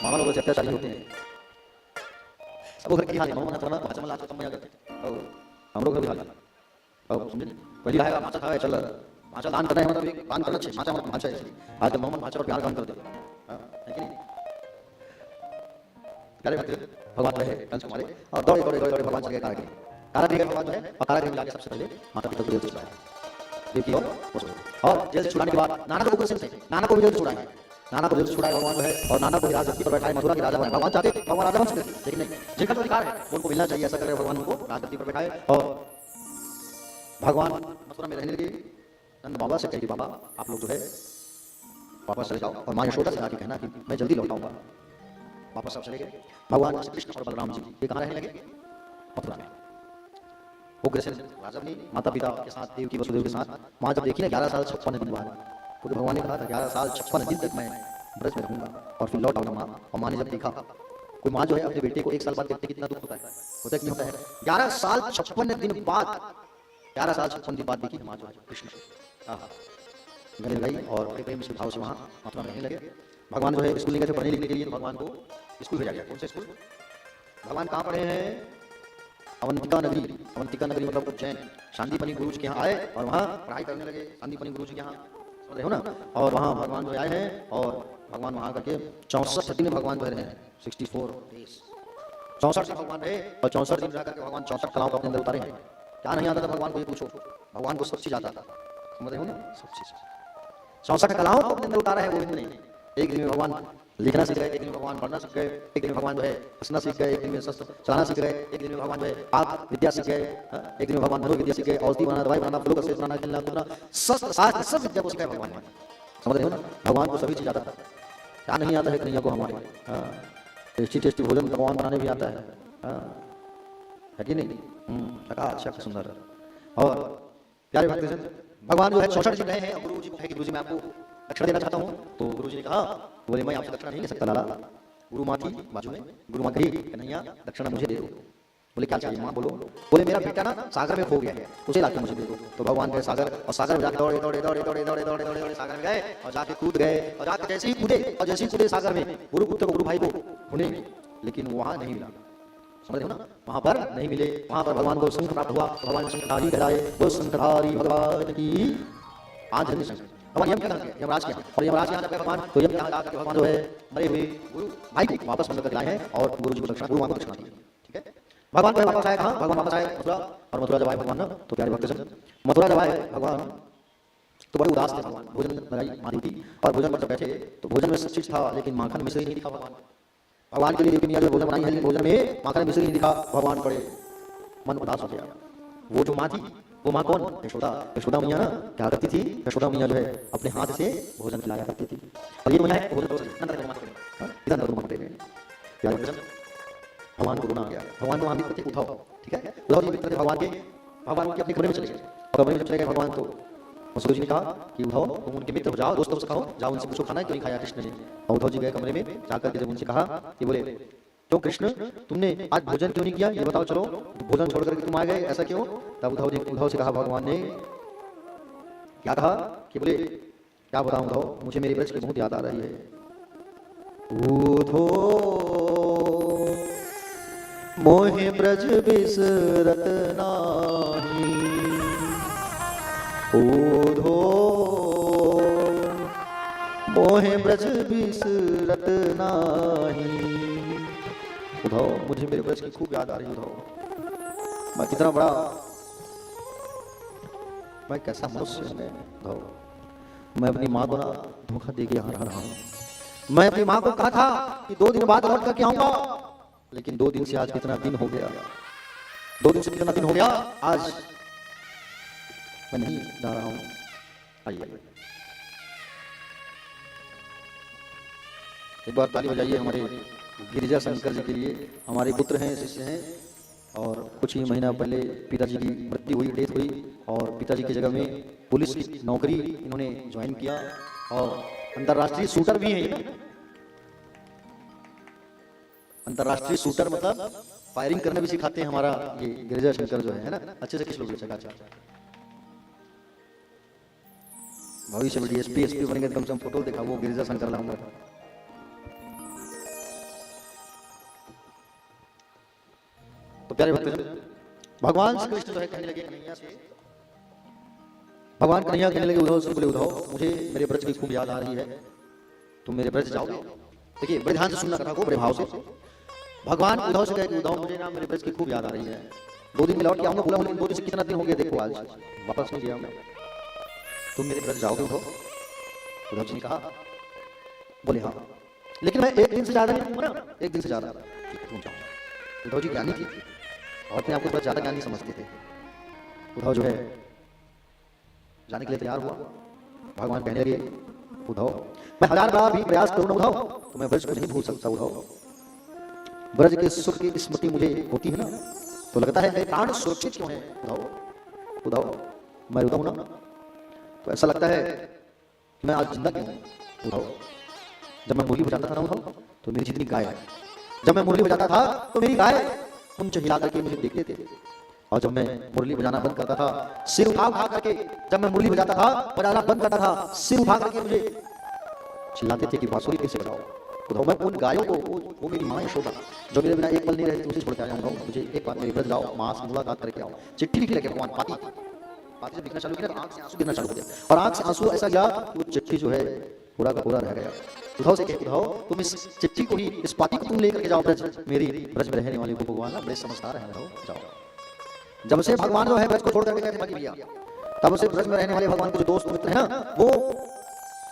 मामा लोगों से अत्याचारी होते हैं, सब घर की हाल है। मामा ना भाषा में लाते तब मजा करते, और हम लोग घर भी हाल है। और समझे पहली रहेगा भाषा खाए चल, भाषा दान करना है मतलब एक दान करना चाहिए, भाषा मतलब भाषा है। आज जब मोहम्मद भाषा और प्यार काम करते है कि नहीं? प्यारे भगवान रहे कंस को मारे, और दौड़े दौड़े दौड़े भगवान चले कारागृह। कारागृह भगवान जो है, और कारागृह में जाके सबसे पहले माता पिता को जेल से छुड़ाया, देखिए। और जेल से छुड़ाने के बाद नाना को उग्रसेन से, नाना को भी जेल से छुड़ाया, नाना को जेल से छुड़ाया भगवान जो है, और नाना को राजगद्दी पर बैठाए, मथुरा के राजा बने। भगवान चाहते भगवान राजा बन सकते, लेकिन नहीं, जिनका जो अधिकार है उनको मिलना चाहिए, ऐसा कर रहे भगवान उनको राजगद्दी पर बैठाए। और भगवान मथुरा में रहने लगे। नंद बाबा से कहिए, बाबा आप लोग जो है वापस चले जाओ, और माँ यशोदा से आके कहना कि मैं जल्दी लौटाऊंगा। वापस सब चले गए। भगवान श्री कृष्ण और बलराम जी ये कहाँ रहने लगे? मथुरा में। उग्रसेन राजा ने माता पिता के साथ, देवकी वसुदेव के साथ, माँ जब देखी ना 11 साल 56 दिन बाद, तो भगवान ने कहा था 11 साल 56 दिन तक मैं ब्रज में रहूंगा और फिर लौट आऊंगा माँ। और माँ ने जब देखा, कोई माँ जो है अपने बेटे को 1 साल बाद देखते कितना दुख होता है कि नहीं होता है? 11 साल 56 दिन बाद, 11 साल 56 दिन बाद देखी माँ जो है कृष्ण गले लगाई, और प्रेम से भाव से वहाँ मथुरा में रहने लगे। भगवान जो है स्कूल नहीं गए थे पढ़ने लिखने के लिए, तो भगवान को स्कूल भेजा गया। कौन से स्कूल? भगवान कहाँ पढ़े हैं? अवंतिका नगरी। अवंतिका नगरी मतलब उज्जैन। शांतिपनी गुरु जी के यहाँ आए और वहाँ पढ़ाई करने लगे, शांतिपनी गुरु जी के यहाँ, समझ रहे हो ना? और वहाँ भगवान जो आए हैं, और भगवान वहाँ करके 64 दिन भगवान रहे हैं, 64 डेज, 64 दिन भगवान रहे, और 64 दिन रह करके भगवान 64 कलाओं को अपने अंदर उतारे हैं। क्या नहीं आता था भगवान को, ये पूछो। भगवान को सब चीज आता था, समझ रहे हो ना? सब चीज 64 कलाओं को अपने अंदर उतारा है गोविंद ने। एक दिन में भगवान लिखना सीख गए, एक दिन में भगवान पढ़ना सीख गए, एक दिन में भगवान जो है हंसना सीख गए, एक दिन में शस्त्र चलाना सीख गए, एक दिन में भगवान जो है आग विद्या सीख गए, एक दिन में भगवान धनुर्विद्या विद्या सीख गए, औषधि बनाना, दवाई बनाना, फूलों का सेवन बनाना, खेलना कूदना, शस्त्र शास्त्र सब विद्या को सीखा है भगवान ने। समझ रहे हो ना, भगवान को सभी चीज आता है। क्या नहीं आता है कन्हैया को हमारे? टेस्टी टेस्टी भोजन भगवान बनाने भी आता है कि नहीं? चकाचक सुंदर। और प्यारे भक्तजन, भगवान जो है 64 जी गए हैं। गुरु जी को है कि गुरु जी मैं आपको दक्षिणा देना चाहता हूँ। तो गुरु जी ने कहा, बोले मैं आपसे दक्षिणा नहीं ले सकता लाला। गुरु माँ थी बाजू में, गुरु माँ कही कन्हैया दक्षिणा मुझे दे दो। बोले क्या चाहिए माँ, बोलो। बोले मेरा बेटा ना सागर में खो गया है, उसे लाके मुझे दे दो। तो भगवान गए सागर, और सागर में जाके दौड़े दौड़े दौड़े दौड़े दौड़े दौड़े दौड़े दौड़े सागर में गए, और जाके कूद गए, और जाके जैसे ही कूदे और जैसे ही कूदे सागर में, गुरु पुत्र को गुरु भाई को ढूंढे, लेकिन वहां नहीं मिला। समझ रहे हो ना, वहां पर नहीं मिले। वहां पर भगवान को शंख प्राप्त हुआ, भगवान शंखधारी कहलाए। वो शंखधारी भगवान की आज हरि शंख भगवान यम क्या करते हैं, यमराज के यहाँ, और यमराज के यहाँ जब गए भगवान, तो यम यहाँ जाकर भगवान जो है मरे हुए गुरु भाई को वापस मंदिर लाए हैं, और गुरु जी को दक्षिणा, गुरु माँ को दक्षिणा दी। ठीक है, भगवान को वापस आए कहाँ? भगवान वापस आए मथुरा, और मथुरा जब आए भगवान ना, तो प्यारे भक्तजन मथुरा जब आए भगवान तो बड़े उदास थे भगवान। भोजन बनाई मानी थी, और भोजन पर जब बैठे तो भोजन में सब चीज था, लेकिन माखन मिश्री नहीं दिखा भगवान। भगवान के लिए देवी मैया जो भोजन बनाई है, लेकिन भोजन में माखन मिश्री नहीं दिखा। भगवान बड़े मन उदास हो गया। वो जो माँ थी, वो माँ कौन? यशोदा। यशोदा मैया ना क्या करती थी? यशोदा मैया जो है अपने हाथ से भोजन खिलाया करती थी। और ये मैया है भोजन भगवान को गुना आ गया। भगवान वहां मित्र थे उद्धव, ठीक है, उद्धव जी मित्र थे भगवान के। भगवान के अपने कमरे में चले गए, कमरे में चले गए भगवान, तो सूर्य जी ने कहा कि उद्धव तुम उनके मित्र हो जाओ, दोस्तों से कहो, जाओ उनसे पूछो खाना क्यों नहीं खाया कृष्ण ने। और उद्धव जी गए कमरे में, जाकर के जब उनसे कहा कि बोले क्यों कृष्ण तुमने आज भोजन क्यों नहीं किया, ये बताओ, चलो भोजन छोड़ करके तुम आ गए, ऐसा क्यों? तब उद्धव से कहा भगवान ने क्या कहा कि बोले क्या बताऊं उद्धव, मुझे मेरे ब्रज की बहुत याद आ रही है। उद्धव मोहे ब्रज बिसरत नाही, उद्धव मोहे ब्रज बिसरत नाही। उद्धव मुझे मेरे ब्रज की खूब याद आ रही है। उद्धव मैं कितना बड़ा, मैं कैसा मनुष्य हूं उद्धव, मैं अपनी माँ को ना धोखा दे के यहाँ रहा हूँ। मैं अपनी माँ को कहा था कि 2 दिन बाद लौट करके आऊंगा, लेकिन 2 दिन से आज कितना दिन हो गया, 2 दिन से कितना दिन हो गया, आज मैं नहीं जा रहा हूं। आइए एक बार ताली बजाइए हमारे गिरिजा शंकर जी के लिए। हमारे पुत्र हैं, शिष्य हैं, और कुछ ही महीना पहले पिताजी की मृत्यु हुई, डेथ हुई, और पिताजी की जगह में पुलिस की नौकरी इन्होंने ज्वाइन किया, और अंतर्राष्ट्रीय शूटर भी हैं। अंतर्राष्ट्रीय शूटर मतलब फायरिंग करना भी सिखाते हैं हमारा ये गिरिजा शंकर जो है ना। अच्छे से किस लोग अच्छा भविष्य में डीएसपी बनेंगे तो कम से कम फोटो देखा, वो गिरिजा शंकर लाऊंगा। तो प्यारे भक्तजन, भगवान श्री कृष्ण जो है कहने लगे कन्हैया से, भगवान कन्हैया कहने लगे उद्धव से, बोले उद्धव मुझे मेरे ब्रज की खूब याद आ रही है, तुम मेरे ब्रज जाओगे? देखिए बड़े ध्यान से सुनना कथा को, बड़े भाव से। भगवान उद्धव से कहे कि उद्धव मुझे ना मेरे ब्रज की खूब याद आ रही है, 2 दिन में लौट के आऊंगा। बोला 2 दिन से कितना दिन हो गया, देखो आज वापस नहीं गया मैं, तुम मेरे ब्रज जाओगे उद्धव? उद्धव जी ने कहा, बोले हाँ, लेकिन मैं 1 दिन से ज्यादा नहीं हूँ ना, 1 दिन से ज्यादा। तुम जाओ। उद्धव जी ज्ञानी थे और अपने आप को ज्यादा ज्ञानी समझते थे। उद्धव जो है जाने के लिए तैयार हुआ। भगवान कहने लगे उद्धव मैं 1000 बार भी प्रयास करूं ना उद्धव, तो मैं ब्रज को नहीं भूल सकता उद्धव। ब्रज के सुख की स्मृति मुझे होती है ना, तो लगता है मेरे प्राण सुरक्षित क्यों है उद्धव। उद्धव मैं उद्धव ना, तो ऐसा लगता है कि मैं आज जिंदा क्यों हूं उद्धव। जब मैं मुरली बजाता था ना उद्धव, तो मेरी जितनी गाय, जब मैं मुरली बजाता था तो मेरी गाय कुंच हिला करके मुझे देखते थे, और जब मैं मुरली बजाना बंद करता था, सिर उठा करके, जब मैं मुरली बजाता था बजाना बंद करता था, सिर उठा करके मुझे चिल्लाते थे कि बांसुरी कैसे बजाओ उद्धव। मैं उन गायों को, वो मेरी माँ यशोदा जो मेरे बिना एक पल नहीं रहती, उसे छोड़ के आया हूं। मुझे एक बार मेरे ब्रज जाओ, मां से मुलाकात करके आओ। चिट्ठी लिख लगे भगवान, पाती जब लिखना चालू किया, आंख से आंसू गिरना चालू हो गया, और आंख से आंसू ऐसा गया वो चिट्ठी जो है पूरा का पूरा रह गया। उद्धव से कहे उद्धव तुम इस चिट्ठी को ही, इस पाती को तुम लेकर के जाओ ब्रज, मेरी ब्रज में रहने वाले को भगवान ना बड़े समझदार है उद्धव, जाओ। जब से भगवान जो है ब्रज को छोड़ करके गए थे भैया, तब से ब्रज में रहने वाले भगवान के जो दोस्त मित्र हैं ना, वो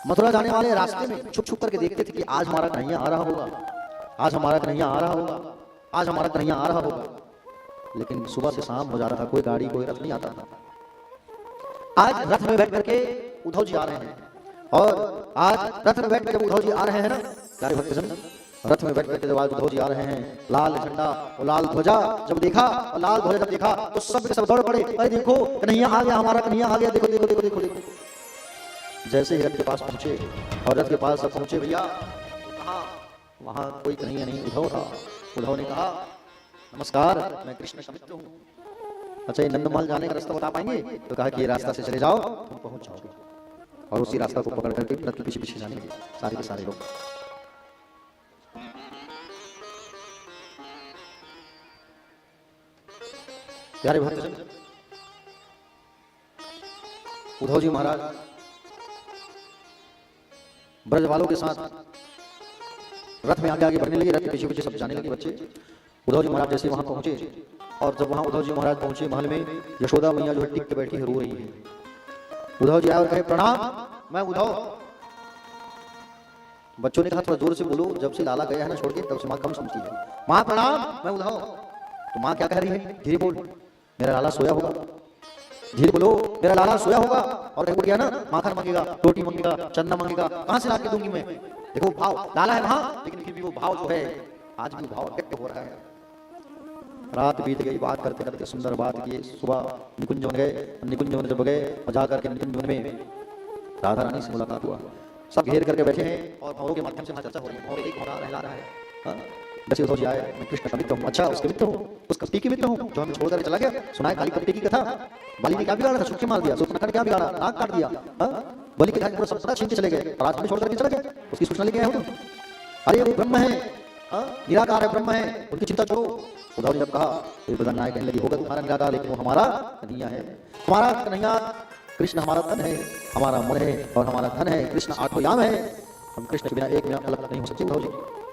मथुरा जाने वाले रास्ते में छुप छुप करके देखते थे कि आज हमारा कन्हैया आ रहा होगा, आज हमारा कन्हैया आ रहा होगा, आज हमारा कन्हैया आ रहा होगा। लेकिन सुबह से शाम हो जा रहा, कोई गाड़ी कोई रथ नहीं आता था। आज रथ में बैठ करके उद्धव जी आ रहे हैं, और आज रथ में बैठ कर जब उद्धव जी आ रहे हैं ना प्यारे भक्तजन, रथ में बैठ करके जब आज उद्धव जी आ रहे हैं, लाल झंडा और लाल ध्वजा जब देखा, और लाल ध्वजा जब देखा तो सब के सब दौड़ पड़े, अरे देखो कन्हैया आ गया, हमारा कन्हैया आ गया, देखो देखो देखो देखो देखो। जैसे ही रथ के पास पहुंचे और रथ के पास सब पहुंचे भैया, कहा वहां कोई कन्हैया नहीं, उद्धव था। उद्धव ने कहा नमस्कार, मैं कृष्ण का मित्र हूं। अच्छा ये नंदमाल जाने का रास्ता बता पाएंगे? तो कहा कि ये रास्ता से चले जाओ, तुम पहुंच जाओगे। और उसी रास्ता को पकड़ करके रथ के पीछे पीछे जाने लगे सारे के सारे लोग। प्यारे भक्तजन, उद्धव जी महाराज ब्रज वालों के साथ रथ में आगे आगे बढ़ने लगे, रथ के पीछे पीछे सब जाने लगे बच्चे। उद्धव जी महाराज जैसे वहां पहुंचे, और जब वहां उद्धव जी महाराज पहुंचे महल में, यशोदा मैया जो है टिक के बैठी है, रो रही है। उद्धव जी आए और कहे प्रणाम, मैं उद्धव। बच्चों ने कहा थोड़ा जोर से बोलो, जब से लाला गया है ना छोड़ के तब से माँ कम सुनती है। माँ प्रणाम, मैं उद्धव। तो माँ क्या कह रही है? धीरे बोल, मेरा लाला सोया होगा, धीरे बोलो, मेरा लाला सोया होगा। और उठ गया ना, माखन मांगेगा, रोटी मांगेगा, चंदा मांगेगा, कहां से ला के दूंगी मैं? देखो भाव लाला है वहां, लेकिन फिर भी वो भाव जो है आज भी भाव व्यक्त हो रहा है। रात बीत गई, बात करते करते सुंदर बात किए। सुबह निकुंज बन गए, निकुंज में जब गए और जाकर के निकुंज में राधा रानी से मुलाकात हुआ। सब घेर करके बैठे हैं और भौरों के माध्यम से चर्चा हो रही है, और एक घोड़ा रहला रहा है। जैसे उद्धव जी आए, मैं कृष्ण का मित्र हूँ। अच्छा उसके मित्र हूँ, उस कपटी के मित्र हूँ जो हमें छोड़कर चला गया। सुनाए काली कपटी की कथा, बलि ने क्या बिगाड़ा था? सूखे मार दिया। सूर्पनखा ने क्या बिगाड़ा? नाक काट दिया। बलि के घर पूरा सपना छीन के चले गए और आज हमें छोड़कर के चले गए, उसकी सूचना लेके आए हो तुम? अरे वो ब्रह्म है, निराकार है, ब्रह्म है, उनकी चिंता छोड़ो। उद्धव ने जब कहा तो प्रधान नायक कहने लगी, होगा तुम्हारा निराकार, लेकिन वो हमारा कन्हैया है। हमारा कन्हैया कृष्ण हमारा तन है, हमारा मन है और हमारा धन है। कृष्ण आठों याम है, हम कृष्ण के बिना एक मिनट अलग नहीं हो सकते। उद्धव जी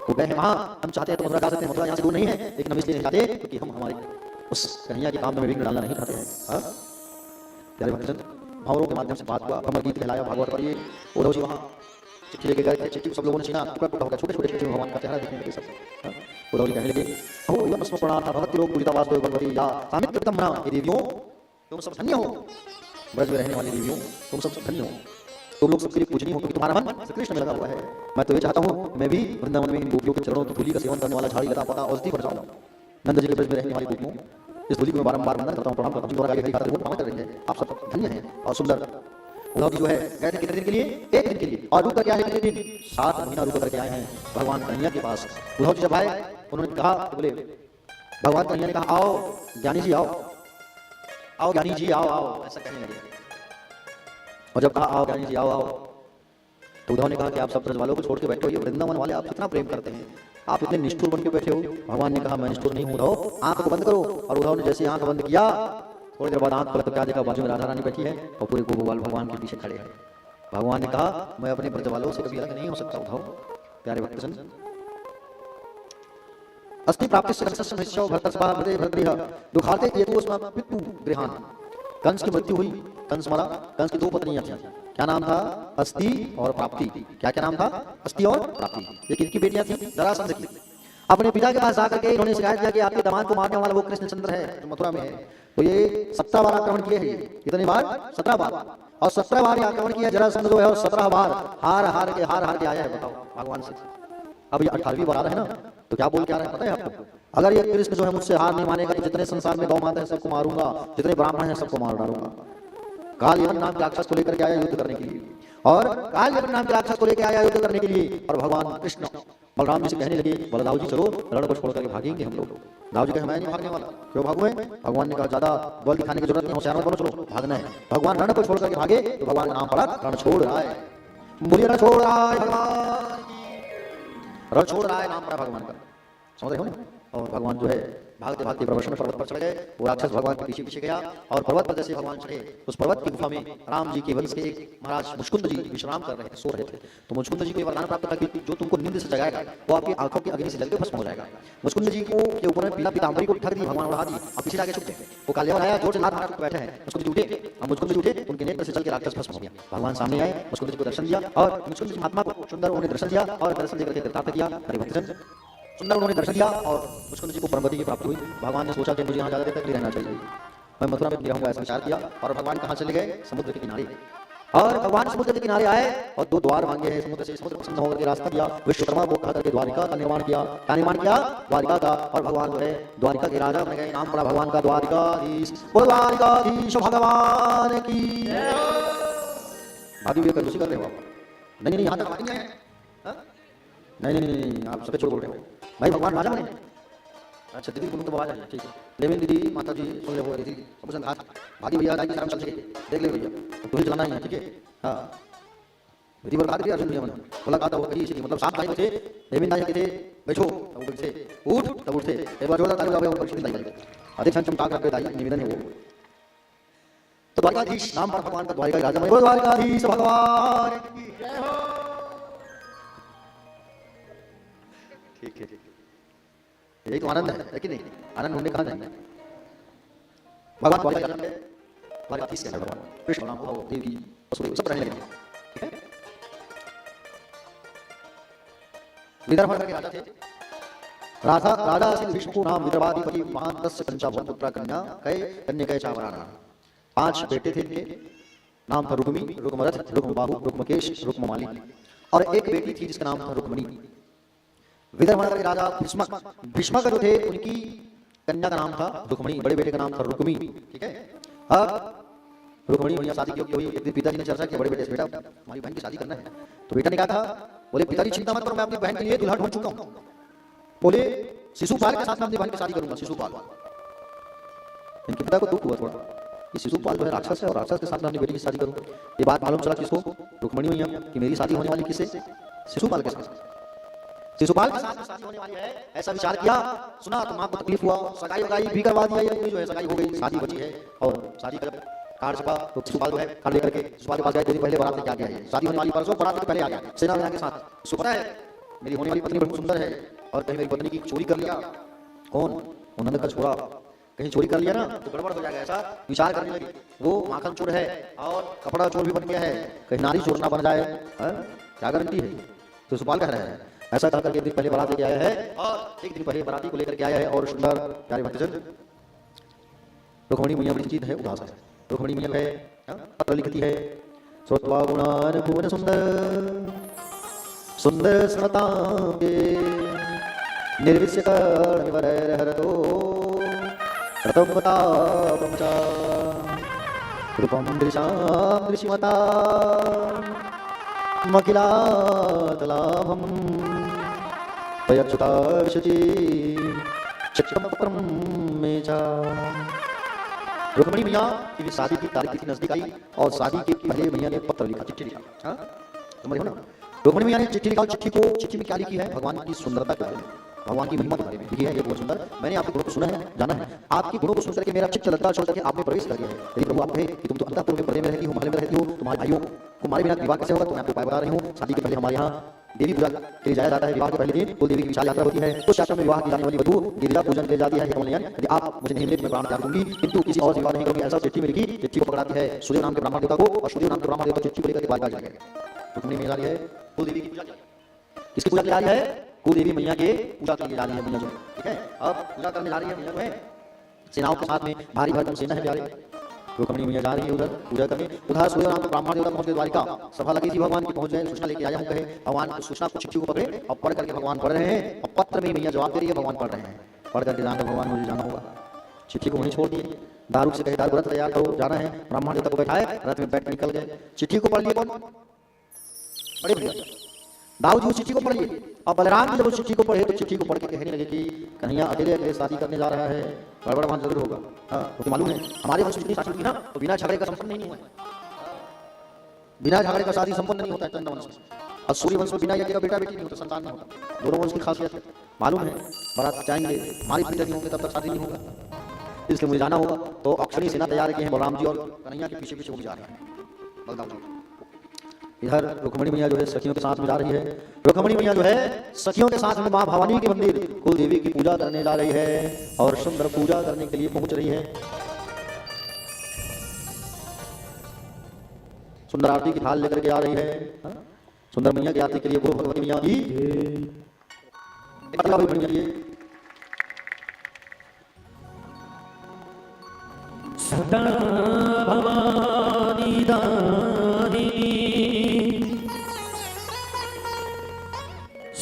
वो गए हैं वहां, हम चाहते हैं तो मथुरा जा सकते हैं, मथुरा यहाँ से दूर नहीं है, लेकिन हम इसलिए नहीं चाहते क्योंकि हम हमारी उस कन्हैया के काम में विघ्न डालना नहीं चाहते हैं। प्यारे भक्तजन, भावरों के माध्यम से बात हुआ, भ्रमर गीत कहलाया, भागवत पढ़िए। उद्धव जी वहां चिट्ठी लेके गए थे, चिट्ठी को सब लोगों ने छीना, टुकड़ा टुकड़ा होकर छोटे छोटे चिट्ठी भगवान का चेहरा देखने लगे सब। उद्धव जी कहने लगे, हो यम स्म प्रणाम भक्ति लोग पूजिता वास्तव भगवती या सामित्र पितम्ना, ये देवियों तुम सब धन्य हो, ब्रज में रहने वाली देवियों तुम सब धन्य हो, तुम लोग सबके लिए पूजनीय हो, क्योंकि तुम्हारा मन श्री कृष्ण में लगा हुआ है। मैं तो ये चाहता हूँ मैं भी वृंदावन में इन गोपियों के चरणों की धूलि का सेवन करने वाला झाड़ी लता पता औषधि बन जाऊँ। नंद जी के ब्रज में रहने वाली गोपियों, इस धूलि को मैं बारंबार वंदन करता हूँ, प्रणाम करता हूँ, और आगे प्रणाम कर रही है। आप सब धन्य हैं और सुंदर। उद्धव जी जो है गए थे कितने दिन के लिए? एक दिन के लिए, और रुक कर आए कितने दिन? 7 महीना रुक करके आए हैं भगवान कन्हैया के पास। उद्धव जी जब आए उन्होंने कहा, बोले भगवान कन्हैया ने कहा, आओ ज्ञानी जी आओ, आओ ज्ञानी जी आओ, आओ, ऐसा कहने लगे। और जब कहा आओ ज्ञानी जी आओ आओ, तो उद्धव ने कहा कि आप सब ब्रज वालों को छोड़ के बैठे हो, ये वृंदावन वाले आप कितना प्रेम करते हैं, आप इतने निष्ठुर बन के बैठे हो। भगवान ने कहा मैं निष्ठुर नहीं हूं उद्धव, आंख को बंद करो। और उद्धव ने जैसे आंख बंद किया, थोड़ी देर बाद आंख खोला तो क्या देखा? बाजू में राधा रानी बैठी है और पूरे गोपाल भगवान के पीछे खड़े हैं। भगवान ने कहा मैं अपने ब्रज वालों से कभी अलग नहीं हो सकता उद्धव। प्यारे भक्तजन, अस्ति प्राप्ति सकसस्य भृष्यो भरतस्वा भृते भृतरिह दुखाते येतुस्मा पितु गृहान। कंस की मृत्यु हुई, कंस मरा, कंस की 2 पत्नियां थी, क्या नाम था? अस्ति और प्राप्ति। क्या क्या नाम था? अस्ति और प्राप्ति। ये किनकी बेटियां थी? जरासंध की। अपने पिता के पास जाकर के इन्होंने शिकायत किया कि आपके दामाद को मारने वाला वो कृष्णचंद्र है जो मथुरा में है, तो ये 17 बार आक्रमण किए हैं। कितनी बार? 17 बार। और 17 बार आक्रमण किया जरासंध जो है, और 17 बार हार हार के आया है, बताओ भगवान से। अब ये 18वीं बार आ रहा है ना, तो क्या बोल के आ रहा है पता है आपको? अगर ये कृष्ण जो है मुझसे हार नहीं मानेगा तो जितने संसार में गौ माता है सबको मारूंगा, जितने ब्राह्मण हैं सबको मार डालूंगा। काल यवन नाम के राक्षस को लेकर के आया युद्ध करने के लिए, और काल यवन नाम के राक्षस को लेकर आया युद्ध करने के लिए। और भगवान कृष्ण बलराम जी से कहने लगे, बलदाऊ जी चलो रण को छोड़ करके भागेंगे हम लोग। दाऊ जी कहे मैं नहीं भागने वाला। क्यों भागू है? भगवान ने कहा ज्यादा बल दिखाने की जरूरत नहीं, होशियार मत बनो, चलो भागना है। भगवान रण को छोड़ करके भागे तो भगवान का नाम पड़ा रण छोड़ रहा है। बोलिए रण छोड़ रहा है भगवान, रण छोड़ रहा है नाम पड़ा भगवान का, समझ रहे हो ना? और भगवान जो है भागते भागते प्रवर्षण पर्वत पर चढ़ गए। वो राक्षस भगवान के पीछे पीछे गया और पर्वत पर जैसे भगवान चढ़े, उस पर्वत की गुफा में राम जी के वंश के एक महाराज मुचकुंद जी विश्राम कर रहे थे, सो रहे थे। तो मुचकुंद जी को ये वरदान प्राप्त था कि जो तुमको नींद से जगाएगा वो आपकी आंखों की अग्नि से जल के भस्म हो जाएगा। मुचकुंद जी को के ऊपर में पीला पीतांबरी को ढक दी, भगवान उड़ा दी और पीछे जाके छुप गए। वो कालिया आया, जोर से लात मार के बैठे हैं। मुचकुंद जी उठे और मुचकुंद जी उठे, उनके नेत्र से जल के राक्षस भस्म हो गया। भगवान सामने आए, मुचकुंद जी को दर्शन दिया और मुचकुंद जी महात्मा को सुंदर उन्होंने दर्शन दिया और दर्शन देकर के कृतार्थ किया। हरि भक्तजन सुंदर उन्होंने दर्शन दिया और मुचकुंद जी को परमगति की प्राप्ति हुई। भगवान ने सोचा कि मुझे यहाँ ज्यादा देर तक नहीं रहना चाहिए, मैं मथुरा में रहूंगा, ऐसा विचार किया और भगवान कहाँ चले गए? समुद्र के किनारे। और भगवान समुद्र के किनारे आए और 2 द्वार मांगे हैं समुद्र से। समुद्र प्रसन्न होकर के रास्ता दिया, विश्वकर्मा को कहा करके द्वारिका का निर्माण किया। क्या निर्माण किया? द्वारिका का। और भगवान जो है द्वारिका के राजा बन गए, नाम पड़ा भगवान का द्वारिकाधीश। बोलो द्वारिकाधीश भगवान की। भाभी भी कर रहे हो आप? नहीं नहीं, यहाँ तक बात नहीं है। नहीं, आप सबसे छोड़ बोल रहे हो भाई, भगवान राजा बने। अच्छा दीदी बोलूँ तो आवाज आ, ठीक है। लेकिन दीदी माता जी सुन रहे हो, दीदी सब पसंद आज भागी भैया आएगी, आराम चल सके, देख ले भैया, तो ही चलाना ही है, ठीक है। हाँ दीदी बोल दिया अर्जुन भैया मैंने बोला कहा था वो कहीं इसीलिए, मतलब 7 भाई थे, लेविन दाई के थे, बैठो तब उठे, उठ तब उठते, एक बार जोरदार ताली बजाओ ऊपर से दाई अधिक क्षण चमका करके दाई निवेदन है वो। तो द्वारिकाधीश नाम पर भगवान का द्वारिका राजा बने। द्वारिकाधीश भगवान की जय हो। ठीक है, यही तो आनंद है कि नहीं? आनंद ढूंढने कहाँ जाएंगे? भगवान द्वारिका जाते हैं, द्वारिकाधीश के भगवान कृष्ण नाम को देवी असुर सब रहने लगे, ठीक है। विदर्भ के राजा थे, राजा श्री विष्णु नाम विदर्भाधिपति महान तस्य पंचाभूत पुत्र कन्या कई कन्या चावराना। 5 बेटे थे इनके, नाम था रुक्मी, रुक्मरथ, रुक्मबाहु, रुक्मकेश, रुक्ममाली और एक बेटी थी जिसका नाम था रुक्मणी। विदर्भ के राजा भीष्म जो थे उनकी कन्या का नाम था रुक्मणी, बड़े बेटे का नाम था रुक्मी, ठीक है। अब रुक्मणी भैया शादी की हुई, एक दिन पिताजी ने चर्चा किया बड़े बेटे से, बेटा हमारी बहन की शादी करना है। तो बेटा ने कहा था, बोले पिताजी चिंता मत करो, मैं अपनी बहन के लिए दूल्हा ढूंढ चुका हूं। बोले शिशुपाल के साथ मैं अपनी बहन की शादी करूंगा। शिशुपाल, इनके पिता को दुख हुआ थोड़ा कि शिशुपाल जो है राक्षस है और राक्षस के साथ मैं अपनी बेटी की शादी करूंगा। ये बात मालूम चला किसको? रुक्मणी भैया कि मेरी शादी होने वाली किससे? शिशुपाल के साथ। शिशुपाल के साथ शादी होने वाली है, ऐसा विचार किया। सुना तो मां को तकलीफ हुआ, सगाई वगाई भी करवा दिया, ये जो है सगाई हो गई, शादी बची है। और शादी कर कार्ड छपा तो शिशुपाल जो है कार्ड लेकर के शिशुपाल के पास गए। 2 दिन पहले बारात लेके आ गया है, शादी होने वाली परसों, बारात के पहले आ गया सेना में के साथ। सुपरा है मेरी होने वाली पत्नी बहुत सुंदर है और कहीं मेरी पत्नी की चोरी कर लिया, कौन? उन्होंने का छोड़ा, कहीं चोरी कर लिया ना तो गड़बड़ हो जाएगा, ऐसा विचार करने लगी। वो माखन चोर है और कपड़ा चोर भी बन गया है, कहीं नारी चोर ना बन जाए, क्या गारंटी है? तो शिशुपाल कह रहा है ऐसा कह करके 1 दिन पहले बारात लेके आया है और 1 दिन पहले बाराती को लेकर के आया है। और सुंदर प्यारे भक्तजन, रुक्मणी मैया बड़ी चीज है, उदास है। रुक्मणी मैया है, पत्र लिखती है, श्रोत्वा गुणान भुवन सुंदर सुंदर स्मतांगे निर्विश्य कर्णिवरैर हरतो प्रतमतापं च रूपं दृशां दृशिमता मखिलातलाभं तयच्युता विशति चित्रपत्रं में च। रुक्मणी मैया की शादी की तारीख की नजदीक आई और शादी के पहले मैया ने पत्र लिखा, चिट्ठी लिखा। हाँ समझ ना, रुक्मणी मैया ने चिट्ठी लिखा। चिट्ठी में क्या लिखी है? भगवान की सुंदरता के बारे में, भगवान की महिमा के बारे में लिखी है। ये बहुत सुंदर, मैंने आपके गुणों को सुना है, जाना है। आपके गुणों को सुनकर के मेरा चित्त लज्जा छोड़ करके आप में प्रवेश कर गया है। यदि प्रभु आप कहे कि तुम तो अंतःपुर में पर्दे में रहती हो, महल में रहती हो, तुम्हारे भाइयों को हमारे बिना विवाह कैसे होगा? तो मैं आपको उपाय बता रही हूँ। शादी के पहले हमारे यहाँ देवी पूजा के लिए जाया जाता है। विवाह के पहले दिन कुल देवी की विशाल यात्रा होती है। उस यात्रा में विवाह की जाने वाली वधू गिरिजा पूजन के जाती है। यदि आप मुझे नहीं मिले तो मैं प्राण त्याग दूंगी, किंतु किसी और विवाह नहीं करूंगी, ऐसा चिट्ठी में लिखी। चिट्ठी को पकड़ाती है सूर्य नाम के ब्राह्मण देवता को और सूर्य नाम के ब्राह्मण देवता चिट्ठी को लेकर के द्वारका चले गए। रुक्मणी मैया है कुल देवी की पूजा, किसकी पूजा जा रही है? कुल देवी मैया के पूजा के लिए जा रही है मैया जो, ठीक है। अब पूजा करने जा रही है मैया जो है, सेनाओं के साथ में भारी भरकम सेना है प्यारे। रुक्मणी मैया जा रही है उधर पूजा करने। उधर सूर्य नाम के ब्राह्मण देवता पहुंच गए द्वारिका। सभा लगी थी, भगवान की पहुंच गए, सूचना लेके आया हूं कहे। भगवान उस सूचना को चिट्ठी को पकड़े और पढ़ करके भगवान पढ़ रहे हैं और पत्र में मैया जवाब दे रही है, भगवान पढ़ रहे हैं। पढ़ करके जाकर भगवान मुझे जाना होगा। चिट्ठी को वहीं छोड़ दिए, दारू से कहे दारू रथ तैयार करो, जाना है। ब्राह्मण देवता को बैठाए, रथ में बैठ निकल गए। चिट्ठी को पढ़ लिए कौन? बड़े भैया दाऊ जी उस चिट्ठी को पढ़िए। और बलराम जी जब उस चिट्ठी को पढ़े तो चिट्ठी को पढ़ के कहने लगे कि कन्हैया अकेले अकेले शादी करने जा रहा है, गड़बड़ वहां जरूर होगा। हाँ तो मालूम है हमारे वंश में शादी हुई ना तो बिना झगड़े का संपन्न नहीं हुआ। बिना झगड़े का शादी संपन्न नहीं होता है चंद्र वंश में। और सूर्य वंश में बिना यज्ञ का बेटा बेटी नहीं होता, संतान नहीं होता। दोनों वंश की खासियत है, मालूम है। बारात जाएंगे, मारी पीटे नहीं होंगे, तब तक शादी नहीं होगा। इसलिए मुझे जाना होगा। तो अक्षणी सेना तैयार किए हैं, बलराम जी और कन्हैया के पीछे पीछे वो भी जा रहे हैं, बलदाऊ जी। इधर रुक्मणी मैया जो है सखियों के साथ में जा रही है। रुक्मणी मैया जो है सखियों के साथ में मां भवानी के मंदिर कुल देवी की पूजा करने जा रही है और सुंदर पूजा करने के लिए पहुंच रही है। सुंदर आरती की थाल लेकर के आ रही है। सुंदर मैया की आरती के लिए बोलो भगवती मैया की सदा भवानी दानी,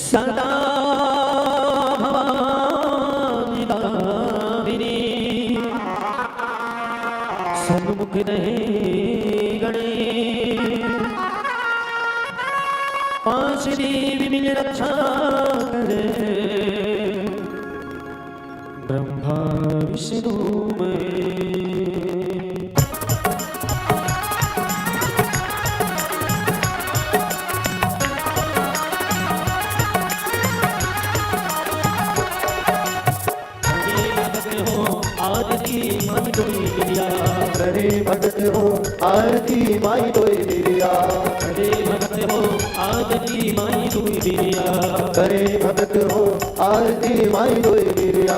सदा भवानी दानी, सन्मुख रहे गणे, पांच देवी मिल रक्षा करे, ब्रह्मा विष्णु में। करे भगत हो आरती माई तोय बिरिया, करे भगत हो आरती माई तोय बिरिया, करे भगत हो आरती माई तोय बिरिया,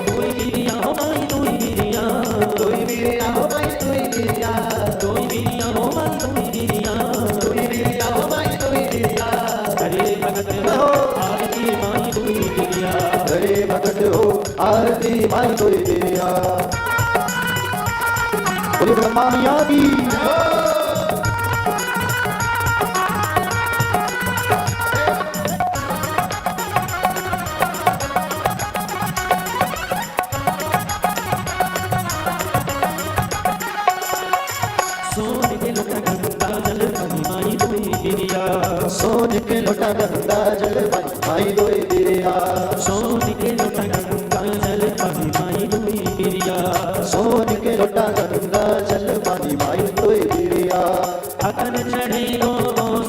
तोय बिरिया हो माई तोय बिरिया, तोय बिरिया हो माई तोय बिरिया, तोय बिरिया हो माई तोय बिरिया, तोय बिरिया हो माई तोय बिरिया, करे भगत हो आरती माई तोय बिरिया, करे भगत हो आरती माई तोय बिरिया। बोले ब्रह्मा मैया की सोने के लोटा गंगा जल पानी माई तोय बिरिया, सोने के लोटा गंगा जल माई तोय बिरिया, सोने के लोटा गंगा जल पानी माई तोय बिरिया, सोने के लोटा गंगा जल पानी माई तोय बिरिया। अतन चढ़े दो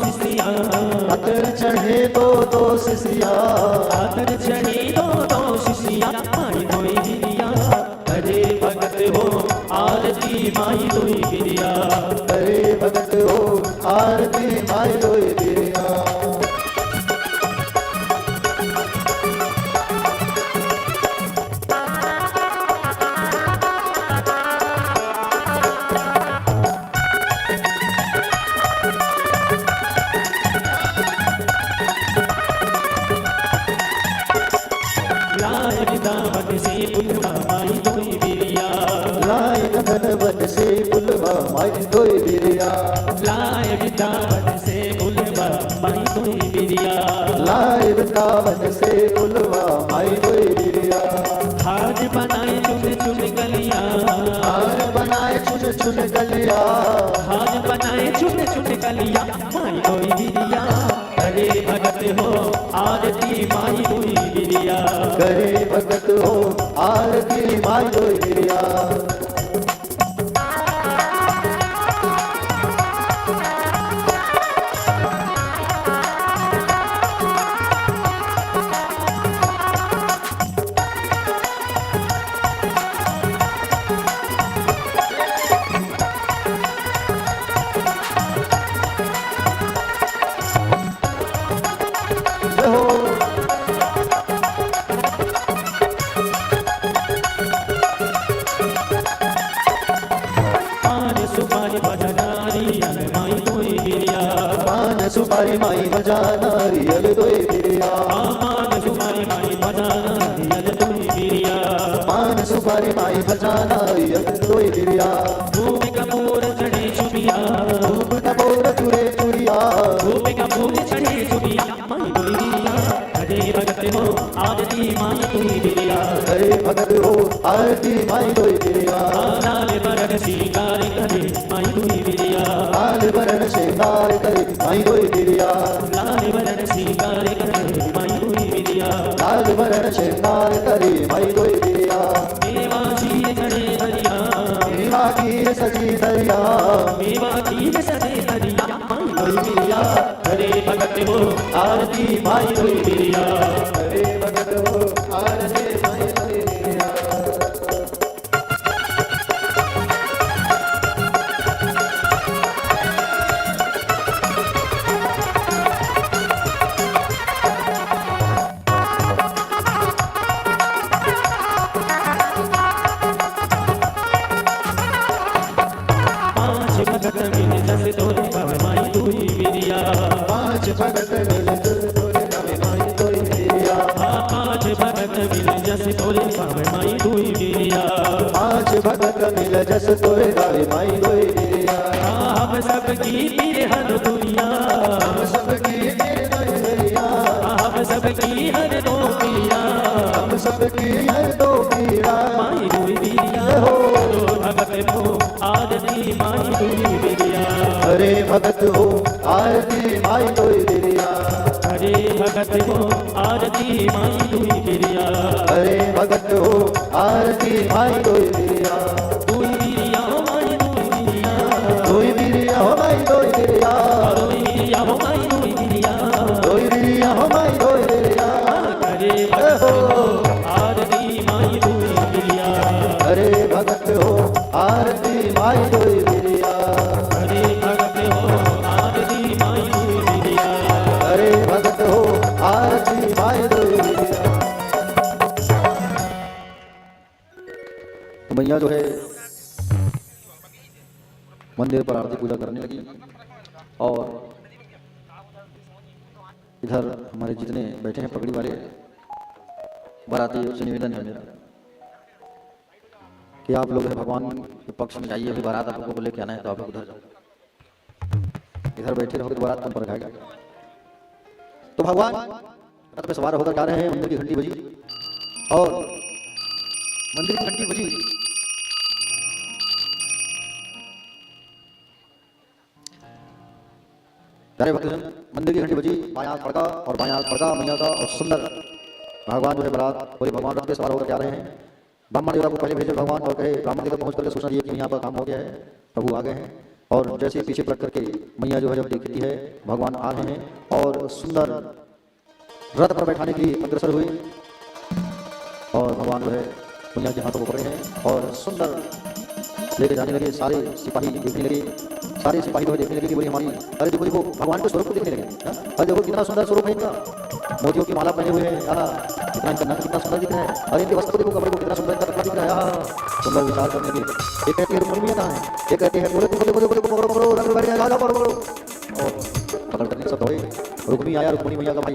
सिसिया, अतर चढ़े दो सिसिया, अतन चढ़े दो सिसिया, माई तोय बिरिया, करे भगत हो आरती माई तोय बिरिया, करे भगत हो आरती माई तोय बिरिया। दावन से पुलवा माई तोय बिरिया, लाय धनवन से पुलवा माई तोय बिरिया, लाय दावन से पुलवा माई तोय बिरिया, लाय वृंदावन से पुलवा माई तोय बिरिया। हाज बनाए चुन चुन गलिया, हार बनाए चुन चुन गलिया, हाज बनाए चुन चुन गलिया, माई तोय बिरिया, करे भगत हो आरती माई तोय बिरिया, करे भगत हो आरती माई तोय बिरिया। सुपारी माई बजा नारियल तोय बिरिया, पान सुपारी माई बजा नारियल तोय बिरिया, पान सुपारी माई बजा नारियल तोय बिरिया। धूप कपूर चढ़े चुबिया, धूप कपूर चुरे चुरिया, धूप कपूर चढ़े चुबिया, माई तोय बिरिया, करे भगत हो आरती माई तोय बिरिया, करे भगत हो आरती माई तोय बिरिया। लाल बरन श्रृंगार करे माई तोय बिरिया, लाल बरन श्रृंगार करे माई तोय बिरिया, लाल बरन श्रृंगार करे माई तोय बिरिया, लाल बरन श्रृंगार करे माई तोय बिरिया। मेवा खीर चढ़े दरिया, मेवा खीर सजी दरिया, मेवा खीर सजे दरिया, भगत हो आरती माई कोई बिरिया अरे भगत हो आरती माई कोई बिरिया। पांच भगत मिल जस तोरे पावे माई कोई बिरिया पांच भगत मिल जुल तोरे पावे माई कोई बिरिया। पांच भगत मिल जस तोरे पावे माई कोई बिरिया पांच भगत मिल जस तोरे पावे माई कोई बिरिया। हम सबकी पीर हर दुनिया हम सबकी हर दुनिया। हम सबकी हर दो पिया हम सबकी हर दो पीड़ा। माई कोई बिरिया हो भगत हो आरती माई कोई बिरिया अरे भगत हो आरती माई कोई बिरिया। अरे भगत हो आरती माई कोई बिरिया अरे भगत हो आरती माई कोई बिरिया। कोई बिरिया हो माई कोई बिरिया कोई बिरिया हो माई कोई बिरिया। कोई बिरिया हो माई कोई बिरिया कोई बिरिया हो माई कोई बिरिया। अरे भगत हो आरती माई कोई बिरिया अरे भगत हो आरती माई कोई बिरिया। अरे भगत हो आरती माई कोई बिरिया अरे भगत हो आरती माई कोई बिरिया। तो मैया जो है मंदिर पर आरती पूजा करने लगी और इधर हमारे जितने बैठे हैं पगड़ी वाले बाराती उनसे निवेदन है मेरा कि आप लोग भगवान के पक्ष में जाइए। अभी बारात आप लोगों को लेके आना है तो आप लोग उधर जाओ। इधर बैठे रहोगे तो बारात कम पर खाएगा। तो भगवान रथ पे सवार होकर जा रहे हैं। मंदिर की घंटी बजी और मंदिर की घंटी बजी प्यारे भक्तजन, मंदिर की घंटी बजी, बायां हाथ खड़का और बायां हाथ खड़का मैया का और सुंदर भगवान जो है बारात पूरे भगवान रथ पे सवार होकर जा रहे हैं। ब्राह्मण देवता को पहले भेजे भगवान और कहे ब्राह्मण देवता पहुंच करके सूचना दिए कि यहाँ पर काम हो गया है, प्रभु आ गए हैं। और जैसे ही पीछे पलट करके मैया जो है जब देखती है भगवान आ रहे हैं और सुंदर रथ पर बैठाने के लिए अग्रसर हुई और भगवान जो है मैया के हाथों को पकड़े हैं और सुंदर लेके जाने लगे। सारे सिपाही देखने लगे, सारे सिपाही जो है देखने लगे कि बोली हमारी अरे देखो देखो भगवान के स्वरूप को देखने लगे। अरे देखो कितना सुंदर स्वरूप है इनका, मोतियों की माला पहने हुए हैं, कितना इनका नख कितना सुंदर दिख रहा है। अरे इनके वस्त्र को देखो, कपड़े को कितना सुंदर इनका कपड़ा दिख रहा है। सुंदर विचार करने लगे। एक कहते हैं रुक्मिणी कहाँ है, एक कहते हैं पकड़ो रंग बैठ गया पकड़ो और पकड़ करके सब दौड़े। रुक्मिणी आया, रुक्मिणी मैया का भाई,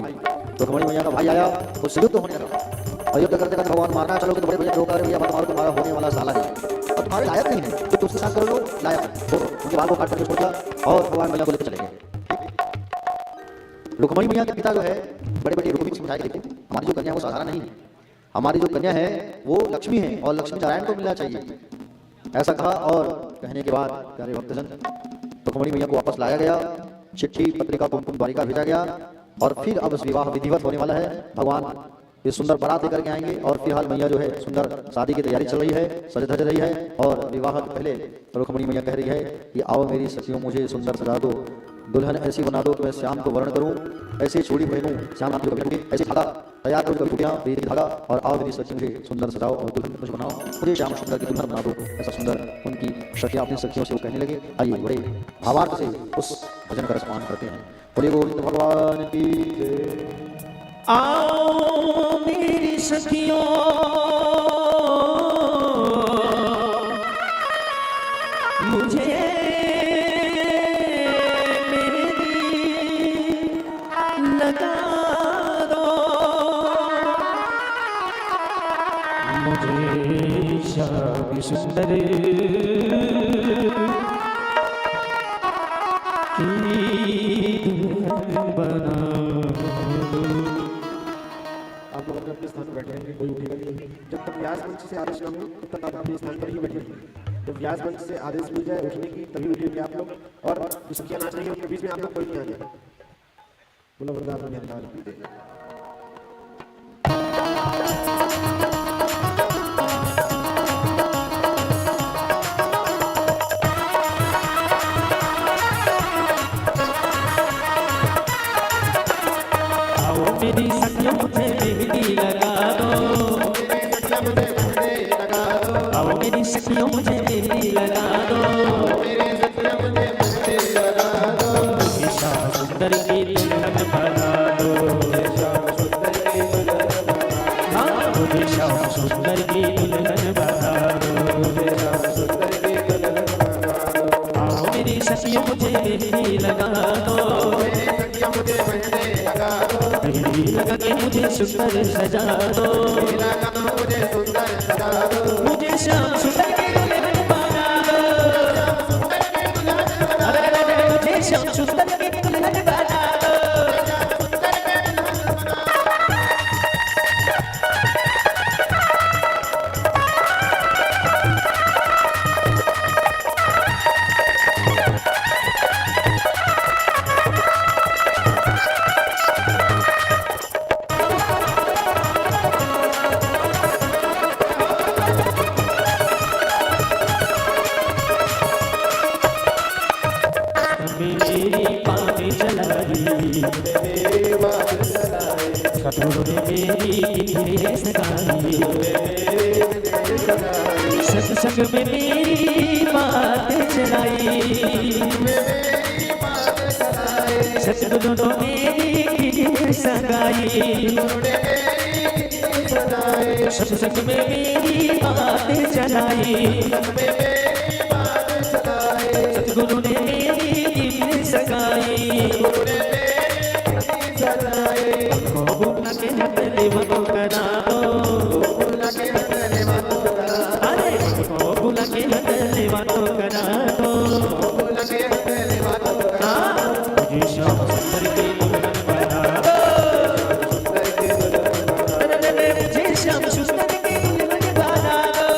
रुक्मिणी मैया का भाई आया तो संयुक्त होने लगा। और युद्ध करते करते भगवान मारना चलोगे तो बड़े बड़े लोग भैया मारो तुम्हारा होने वाला साला है और तुम्हारे लायक नहीं है तो उसके साथ कर लो लायक है। तो उनके बाल को काट करके छोड़ दिया और भगवान मैया को लेकर चले गए। रुक्मिणी मैया के पिता जो है बड़े बड़े रुक्मिणी समझाए देखो हमारी जो कन्या है वो साधारण नहीं है, हमारी जो कन्या है वो लक्ष्मी है और लक्ष्मी नारायण को मिलना चाहिए, ऐसा कहा। और कहने के बाद प्यारे भक्तजन रुक्मिणी मैया को वापस लाया गया, चिट्ठी पत्रिका कुमकुम द्वारिका भेजा गया और फिर अब विवाह विधिवत होने वाला है। भगवान ये सुंदर बारात लेकर के आएंगे और फिलहाल मैया जो है सुंदर शादी की तैयारी चल रही है, सज धज रही है। और विवाह के पहले रुक्मिणी मैया कह रही है कि आओ मेरी सखियों मुझे सुंदर सजा दो, दुल्हन ऐसी बना दो कि मैं श्याम को वर्ण करूं, ऐसी चूड़ी पहनूं श्याम नाम की कभी टूटी, ऐसी धागा तैयार करो कभी टूटियां प्रीति धागा। और आओ मेरी सखी मुझे सुंदर सजाओ और दुल्हन मुझे बनाओ, मुझे श्याम सुंदर की दुल्हन बना दो। ऐसा सुंदर उनकी सखियां अपनी सखियों से वो कहने लगे। आइए बड़े भावार्थ से उस भजन का रसपान करते हैं। बोले गोविंद भगवान की जय। आओ मेरी सखियों मुझे मेरे दिल लगा दो, मुझे श्याम सुंदर की दुल्हन बना। आप लोग अपने स्थान पर बैठे हैं, कोई उठेगा नहीं। जब तक व्यास मंच से आदेश न हो तब तक आप अपने स्थान पर ही बैठे रहिए। जब व्यास मंच से आदेश मिल जाए उठने की तभी उठेंगे आप लोग। और जो सखियां नाच रही है उनके बीच में आप लोग कोई नहीं आना। बोलो वरदान धन्यवाद। मेरी सखियों मुझे मेहंदी लगा दो, मुझे श्याम सुंदर की दुल्हन बना दो, हाँ मुझे श्याम सुंदर की दुल्हन बना दो, आओ मेरी सखियों मुझे मेहंदी लगा दो, मेहंदी लगा के मुझे सुंदर सजा दो, मुझे श्याम सुंदर की दुल्हन बना दो, अरे मुझे श्याम सुंदर की दुल्हन बना दो। मेरी पानी चलाई, सतगुरु ने मेरी किधरे सगाई, सत्संग में मेरी बात चलाई, सतगुरु ने मेरी किधरे सगाई, सत्संग में मेरी बात चलाई, सतगुरु ने मेरी सगाई, भूलना के हटले मतो करा दो, अरे भूलना के हटले मतो करा दो, मुझे श्याम सुंदर की दुल्हन बना दो, मुझे श्याम सुंदर की दुल्हन बना दो।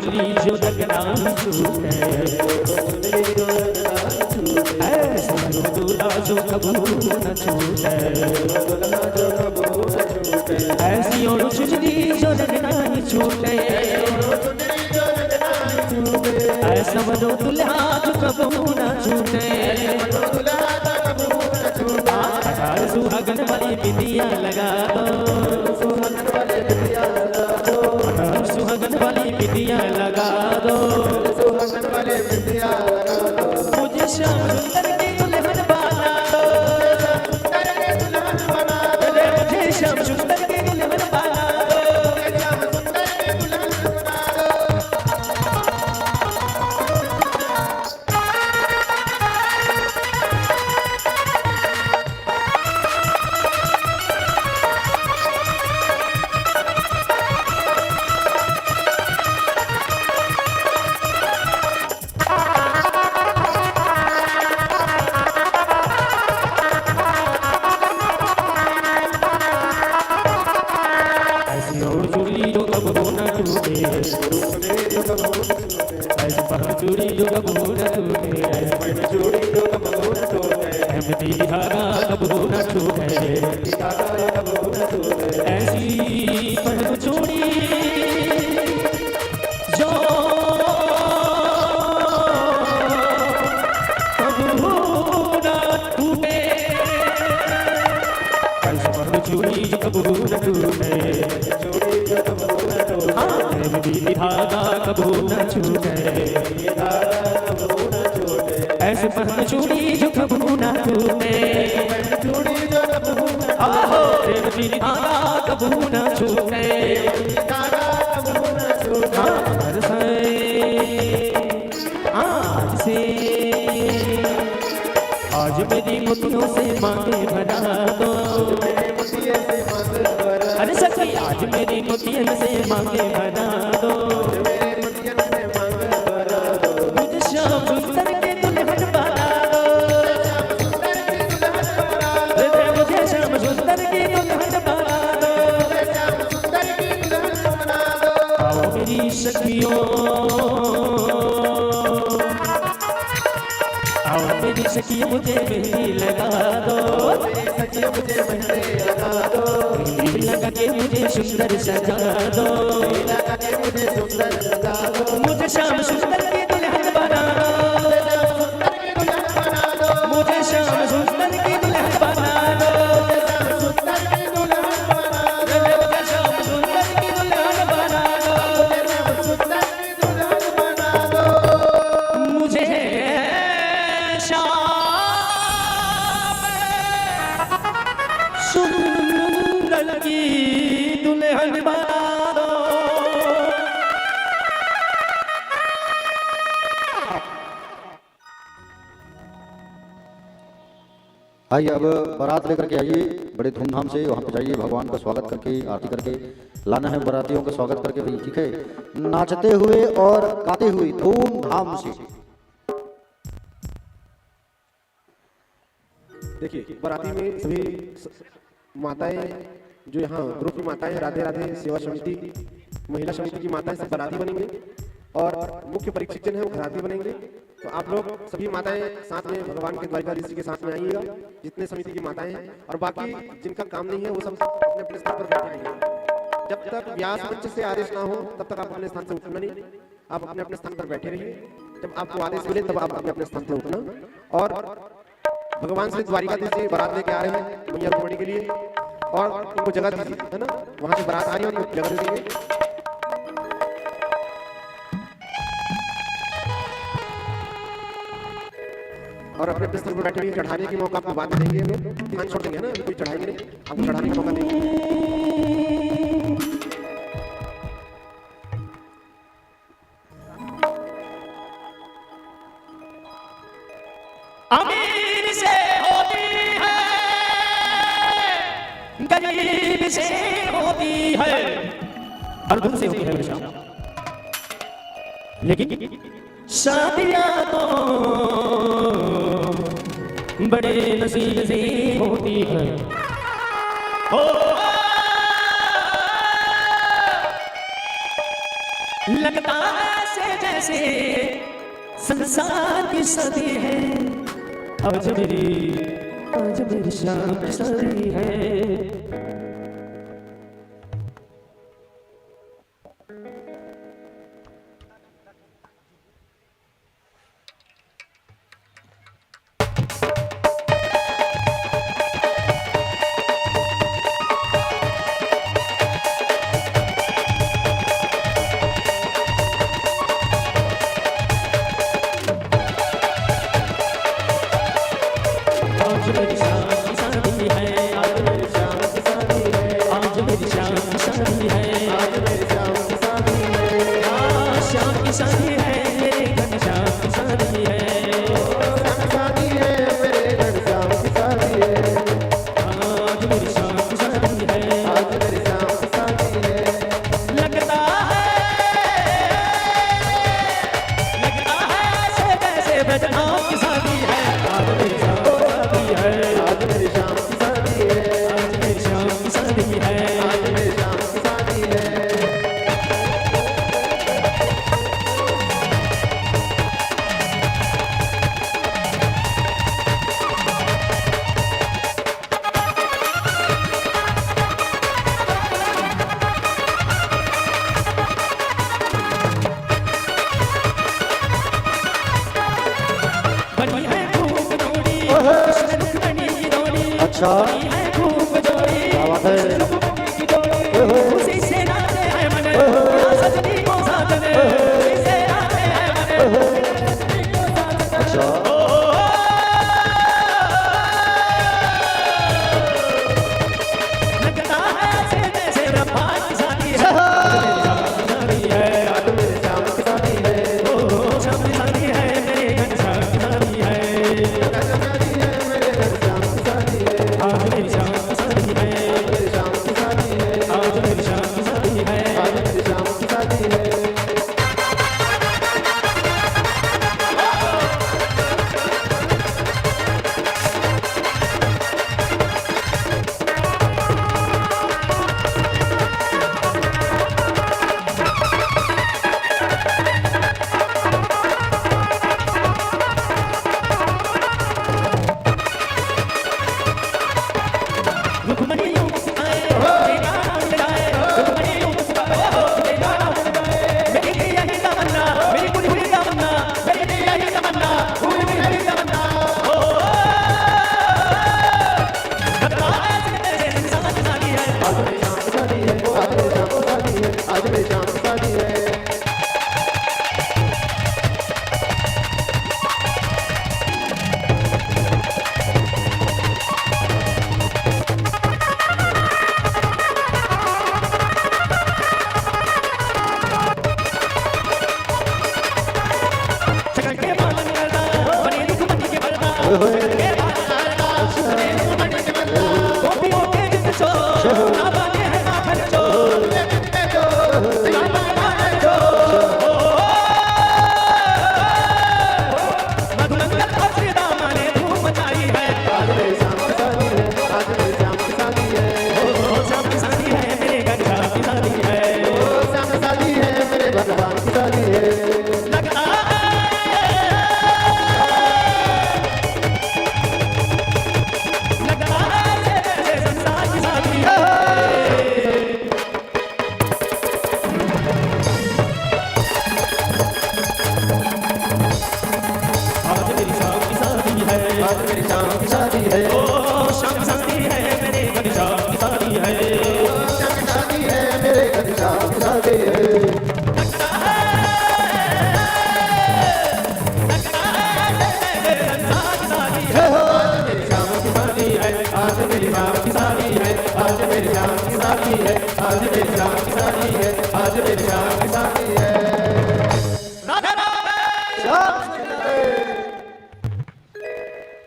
चुनरी जो लगना छूटे, ऐसा दूल्हा जो कबू न छूटे, ऐसी और चुनरी जो लगना छूटे, ऐसा वो दूल्हा जो कबू न छूटे, सुहागन वाली बिंदिया लगा दो, सुहागन वाली बिंदिया लगा दो, मुझे श्याम सुंदर की दुल्हन बना दो, मुझे श्याम सुंदर की दुल्हन बना दो। ऐसी पहचूड़ी जो कबू न टूटे, अहमदी धागा कबू न टूटे, ऐसी पहचूड़ी जो कबू न टूटे, ऐसी पहचूड़ी जो कबू न टूटे, धागा कबू न छूटे, ऐसे पहन चूड़ी जो कबू न टूटे, धागा कबू न छूटे, आज मेरी मुट्ठियों से मांगे भरा दो, अरे सखी आज मेरी मुट्ठियों से मांगे बना दो, मुझे श्याम सुंदर के दुल्हन बना दो, मुझे श्याम सुंदर की दुल्हन बना दो। आओ मेरी सखियों, आओ मेरी सखियों मुझे मेहंदी लगा दो, मेहंदी लगा के मुझे सुंदर सजा दो, मुझे श्याम सुंदर की दुल्हन बना दो, मुझे श्याम सुंदर की दुल्हन बना दो, मुझे श्याम सुंदर की दुल्हन बना दो, मुझे सुंदर की दुल्हन बना दो। आइए अब बारात लेकर के आइए, बड़े धूमधाम से वहाँ पे जाइए, भगवान का स्वागत करके आरती करके लाना है बारातियों का स्वागत करके भाई, ठीक है, नाचते हुए और गाते हुए धूमधाम से। देखिए बाराती में सभी माताएं जो यहाँ ग्रुप की माताएं, राधे राधे सेवा समिति, महिला समिति की माताएं सब बाराती बनेंगे और मुख्य परीक्षक जन है वो घराती बनेंगे। तो आप लोग सभी माताएं साथ में भगवान के द्वारिकाधीश जी के साथ में आइएगा, जितने समिति की माताएं हैं, और बाकी जिनका काम नहीं है वो सब अपने अपने स्थान पर बैठे रहेंगे। जब तक व्यास मंच से आदेश ना हो तब तक आप अपने स्थान से उठना नहीं, आप अपने अपने स्थान पर बैठे रहिए। जब आपको आदेश मिले तब आप अपने अपने स्थान पर उठना। और भगवान से द्वारिकाधीश जी बारात लेके आ रहे हैं मैया रुक्मिणी के लिए, और उनको जगह दीजिए, है ना, वहां से बारात आ रही है उनको जगह दीजिए। और अपने अपने स्थल पर बैठे हुए चढ़ाने के मौका आपको बाद में देंगे, हम लोग ध्यान छोड़ देंगे, है ना, कोई चढ़ाएंगे नहीं, आपको चढ़ाने का मौका देंगे। अमीर से होती है, गरीब से होती है, और तुमसे होती है बेशक, लेकिन शादियां तो बड़े नसीब से होती है। ओ लगता है जैसे संसार की सदी है, आज मेरी शाम की सदी है। आज मेरी शाम की शादी है, आज मेरी शाम की शादी है, आज मेरी शाम की शादी है, आज मेरी शाम की शादी है, आज शाम की शादी है, मेरे घर शाम की शादी है, शादी है, मेरे घर शाम की शादी है, आज मेरी शाम की शादी है, आज मेरी शाम की शादी है। लगता है जैसे बजनाओं की शादी है, आज मेरी शाम आज मेरी शाम की शादी है, आज मेरी शाम की शादी है, आज मेरी शाम की शादी है। बनी है खूब जोड़ी, अच्छा खूब जोड़ी, क्या बात है, उसी से नाते हैं मन, सजनी को साजने, उसी से नाते हैं मन। अच्छा लगता है जैसे रब्बा की शादी है, आज मेरी शाम की शादी है, ओ शाम की शादी है, मेरे घर शाम की शादी है, आज मेरी शाम की शादी है, आज मेरी शाम की शादी है। आज मेरी शाम की शादी है।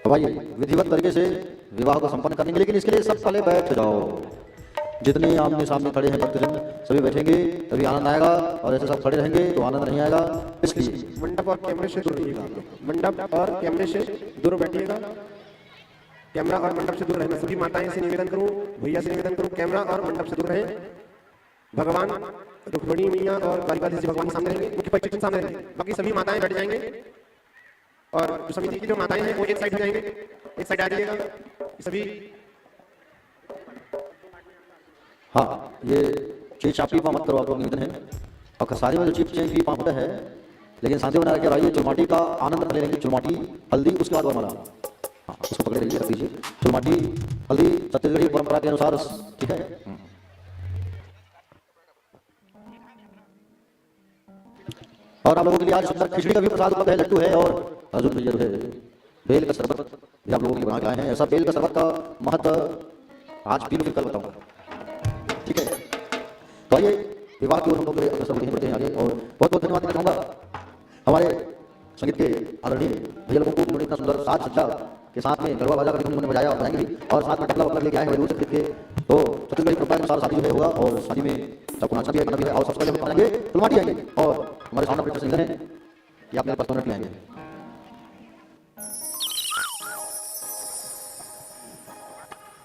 तो भाई विधिवत तरीके से विवाह को संपन्न करेंगे, लेकिन इसके लिए सब पहले बैठ जाओ। जितने आमने सामने खड़े हैं भक्तजन सभी बैठेंगे तभी आनंद आएगा, और ऐसे सब खड़े रहेंगे तो आनंद नहीं आएगा। इसलिए मंडप और कैमरे से दूर रहिएगा, मंडप और कैमरे से दूर बैठिएगा। कैमरा और मंडप से दूर रहना। सभी माताएं से निवेदन करूं, भैया से निवेदन करूं, कैमरा और मंडप से दूर रहें। भगवान रुक्मिणी मैया और द्वारिकाधीश जी भगवान सामने रहेंगे, मुख्य परिचित सामने रहेंगे, बाकी सभी माताएं बैठ जाएंगे। और जो समिति की जो माताएं हैं वो एक साइड हो जाएंगे, एक साइड आ जाइएगा सभी। हाँ, ये चीज चापी पा मत करो आप लोग, निवेदन है। और खसारी में जो चीप चेन की पा होता है, लेकिन शांति बना रखे भाई। चुलमाटी का आनंद पहले लेंगे, चुलमाटी हल्दी, उसके बाद वरमाला। हाँ, उसको पकड़े रहिए, रख दीजिए। चुलमाटी हल्दी छत्तीसगढ़ी परंपरा के अनुसार, ठीक है। और आप लोगों के लिए आज सुंदर खिचड़ी का भी प्रसाद उपलब्ध है, लड्डू है, और अर्जुन भैया जो है बेल का शरबत भी आप लोगों के लिए बना के आए हैं। ऐसा बेल का शरबत का महत्व आज पी लो, फिर कल बताऊंगा, ठीक है। तो आइए विवाह की ओर हम लोग अग्रसर बढ़ते हैं आगे। और बहुत बहुत धन्यवाद देना चाहूँगा हमारे संगीत के आदरणीय भैया लोगों को, जिन्होंने इतना सुंदर साज सज्जा के साथ में गरबा बाजा करके उन्होंने बजाया और बजाएंगे भी, और साथ में टकला वकला लेके आए हैं दूर से खरीद के। तो छत्तीसगढ़ी परंपरा के अनुसार शादी जो है होगा, और शादी में सबको नाचना भी है, गाना भी है। और सबसे पहले हम आएंगे फुलमाटी आएंगे, और हमारे साउंड ऑपरेटर सिंगर हैं कि आप मेरे पास 2 मिनट में आएंगे।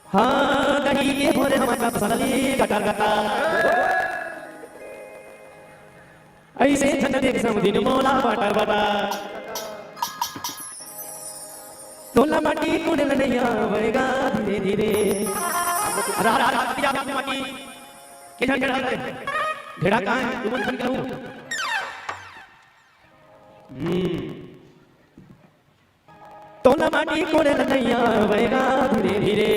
हाँ गड़ी के भोरे हमारा पसंदली गटर गटा ऐसे ठंड देख समुद्र मोला बटर बटा तोला माटी कोने नहीं आवेगा धीरे धीरे रा रा रा पिया पिया माटी के झंडा ढेड़ा का है तुम खन करूं तोला माटी कोने नहीं आवेगा धीरे धीरे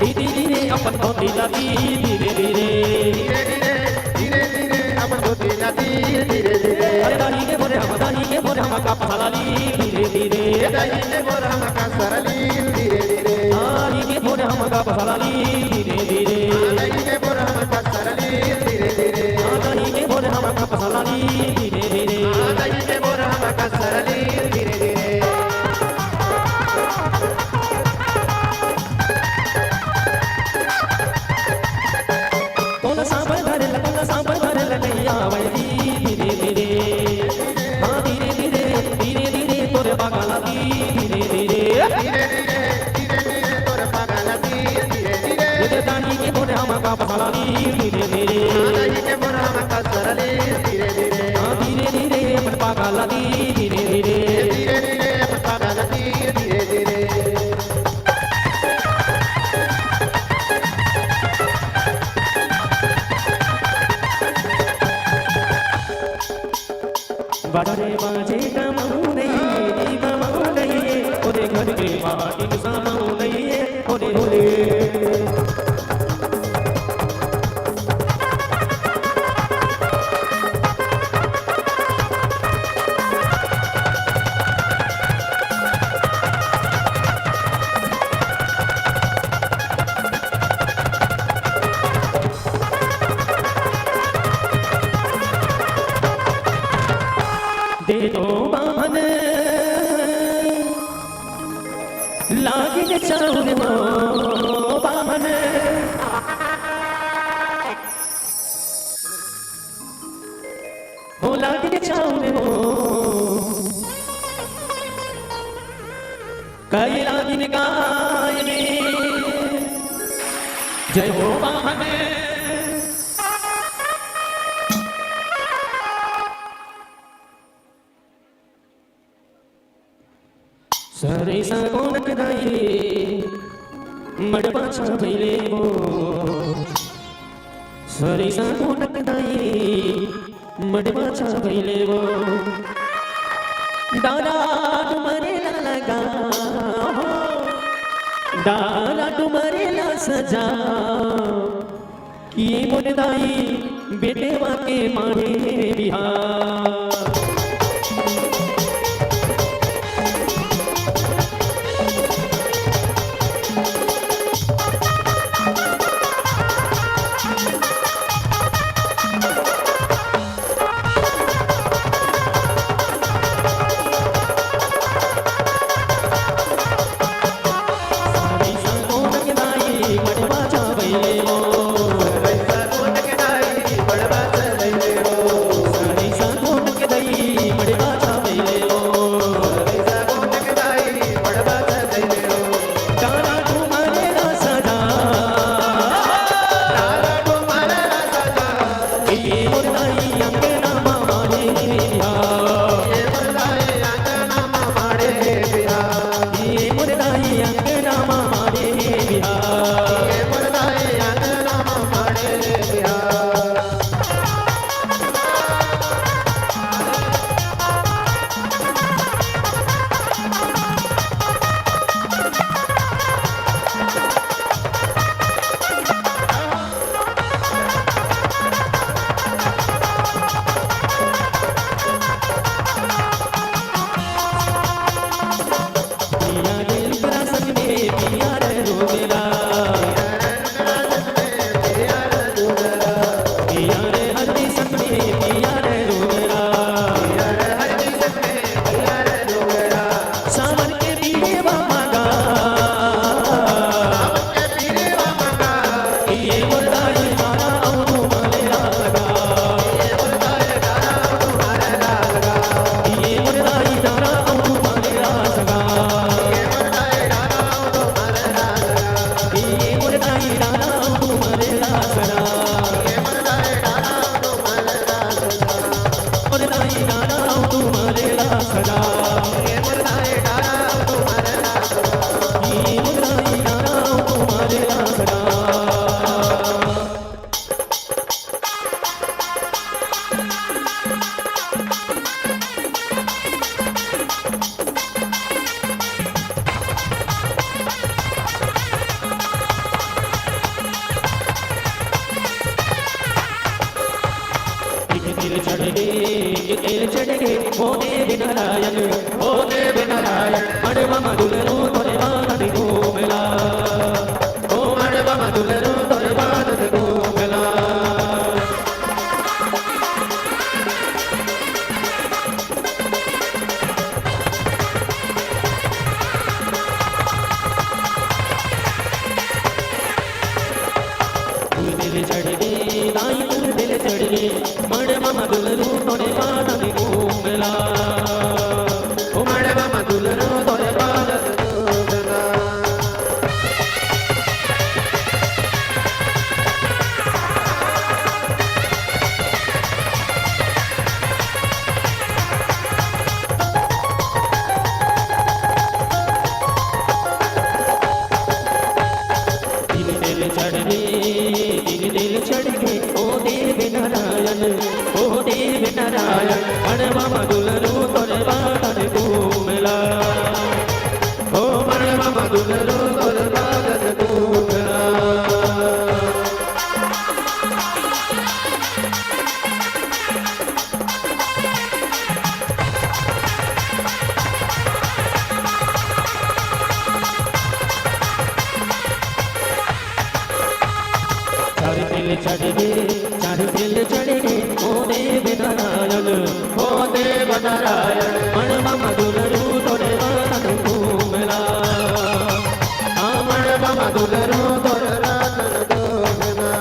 धीरे धीरे अपन धोती नदी धीरे धीरे अरे दानी के बोरे हम का पहलाली धीरे धीरे दानी के बोरे हम का सरली धीरे धीरे दानी के बोरे हम का पहलाली धीरे धीरे दानी के बोरे हम का सरली धीरे धीरे दानी के बोरे हम का पहलाली धीरे धीरे दानी के बोरे हम का सरली धीरे धीरे दानी के बोरे हम का पहलाली धीरे धीरे दानी के बोरे हम का सरली धीरे धीरे धीरे धीरे अपन पागलाली धीरे धीरे धीरे धीरे अपन पागलाली धीरे धीरे घरे माझे कमाऊ नाही कमाऊ नाही ओरे घर के माटी सामाऊ नाही ओरे ओरे दे दो बामन लागिन चाउर हो बामन हो लागिन चाउर हो कई लागिन गाय जय हो बामन सरे सागोन कदाई मडबा छाबैले वो सरे सागोन कदाई मडबा छाबैले वो डाला तुम्हारे ला लगा डाला तुम्हारे ला सजा किए मुनदाई बेटे वाके मारे बिहार तेल चढ़ गे ओ देव नारायण ओ देव नारायण मड़वा मधुलरो तोरे बानद घूमला ओ मड़वा मधुलरो तोरे बानद घूमला दिल चढ़ गे दाई दिल चढ़ गे मड़वा मधुलरो तोरे बानद घूमला ओ मड़वा मधुलरो तोरे बानद घूमला दिल चढ़ गे ओ देव नारायण मड़वा मधुलरो तोर बादन घूमला चढ़ गए चार दिल चढ़ गए ओ देव नारायण ओ देव नारायण मणवा मधुर रू तोरे बादन घूमला मणवा मधुर रू तोरे बादन घूमला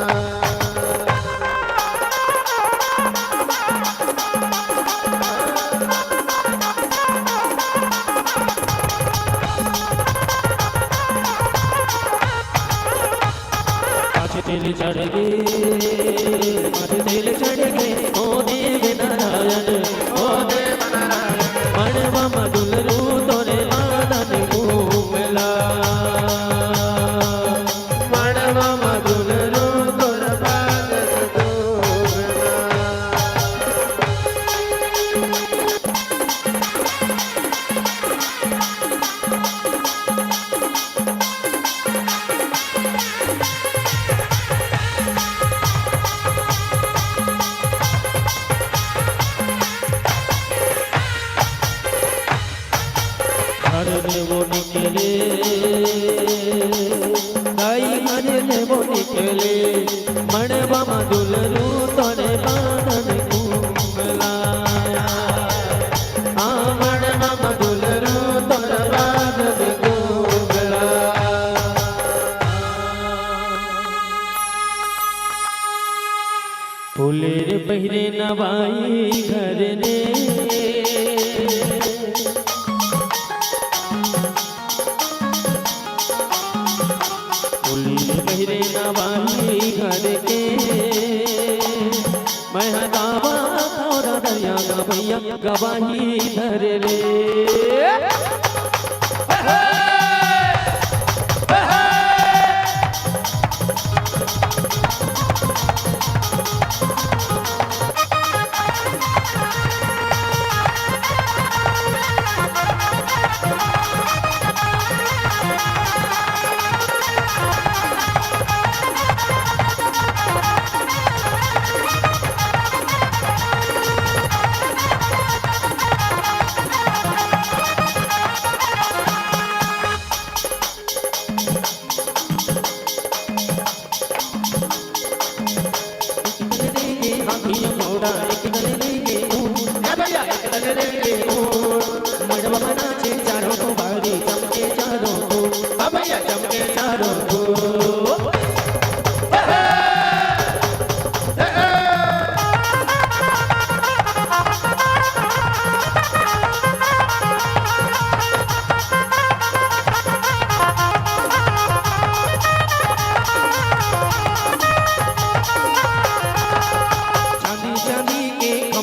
दिल चढ़ गए दिल चढ़ गए ओ देव नारायण ओ देव नारायण मणवा मधुर रू तोरे बादन घूमला मणवा मधुर रू तोरे बादन घूमला घर में वो निकले गाई घर में वो निकले मणवा मधुर रू तोरे बादन घूमला मणवा मधुर रू तोरे बादन घूमला फूलेर पहिरे नवाई घर ने पहिरे नवाई घर के मैं गावा थोड़ा दरिया गवैया गवाही धर ले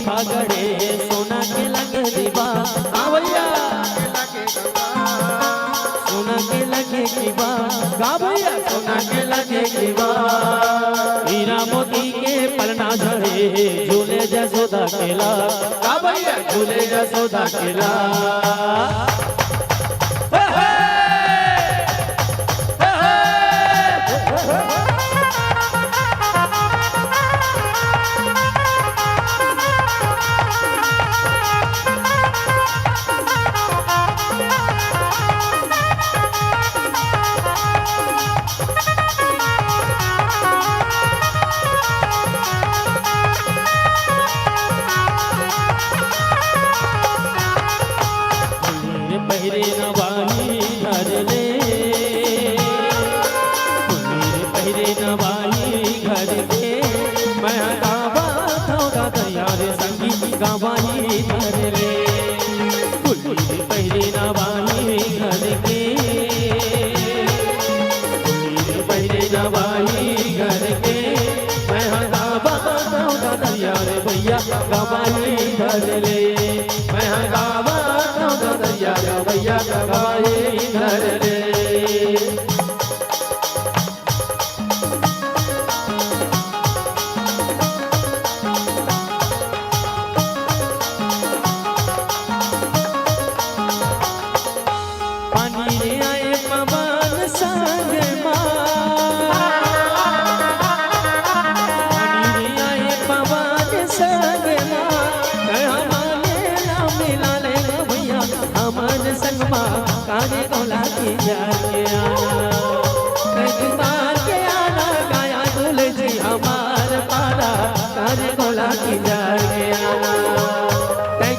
सोना के लगे दीवा भैया सोना के लगे दीवा भैया सोना के लगे दीवा हीरा मोती के पलना झड़े झूले जसोदा केला भैया झूले जसोदा केला पहिरे नवाही घर ले पहिरे नवाही घर ले मैं गावा थोड़ा तैयार संगी गवाही घर ले पहिरे नवाही घर के पहिरे नवाही घर के मैं गावा थोड़ा तैयार भैया गवाही घर ले मैं गावा भैया गवाही घर रे पानी रे आए पवन सा संग आए पवन संग मिला ले भैया हमन संग काने गोला की जाके आना के आना गाया दूल्हे जी हमार पारा काने गोला की जाके आना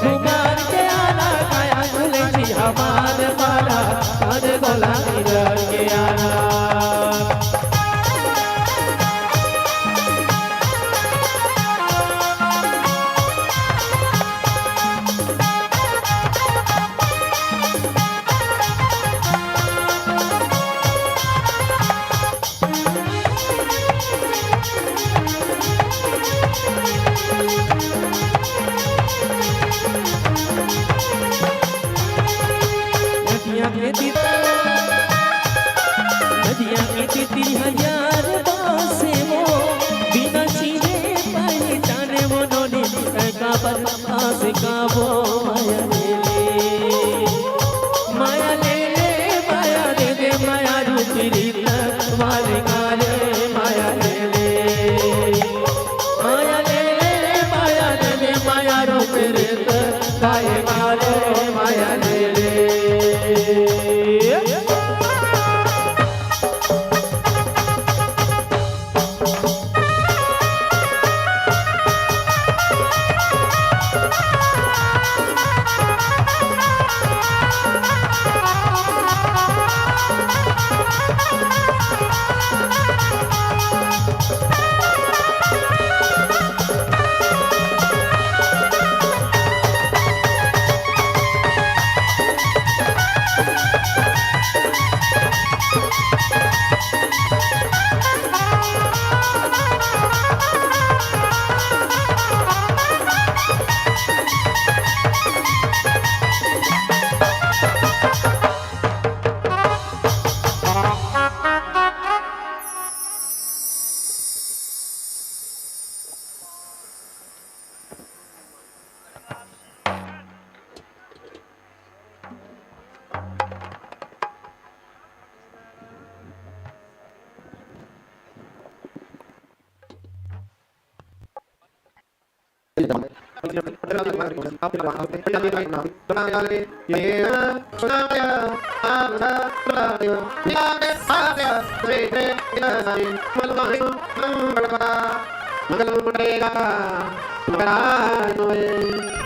घुमार के आना गाया दूल्हे जी हमार पारा काने गोला की जाके आना। नदिया के तीती हजार बासे वो बिना छीने पहचाने वो नोनी का बरसात का वो माया ले ले माया दे दे माया रूपी रीत वाले काले माया ले ले माया ले ले माया दे दे माया रूपी रीत गाये वाले माया ले ले। मंगल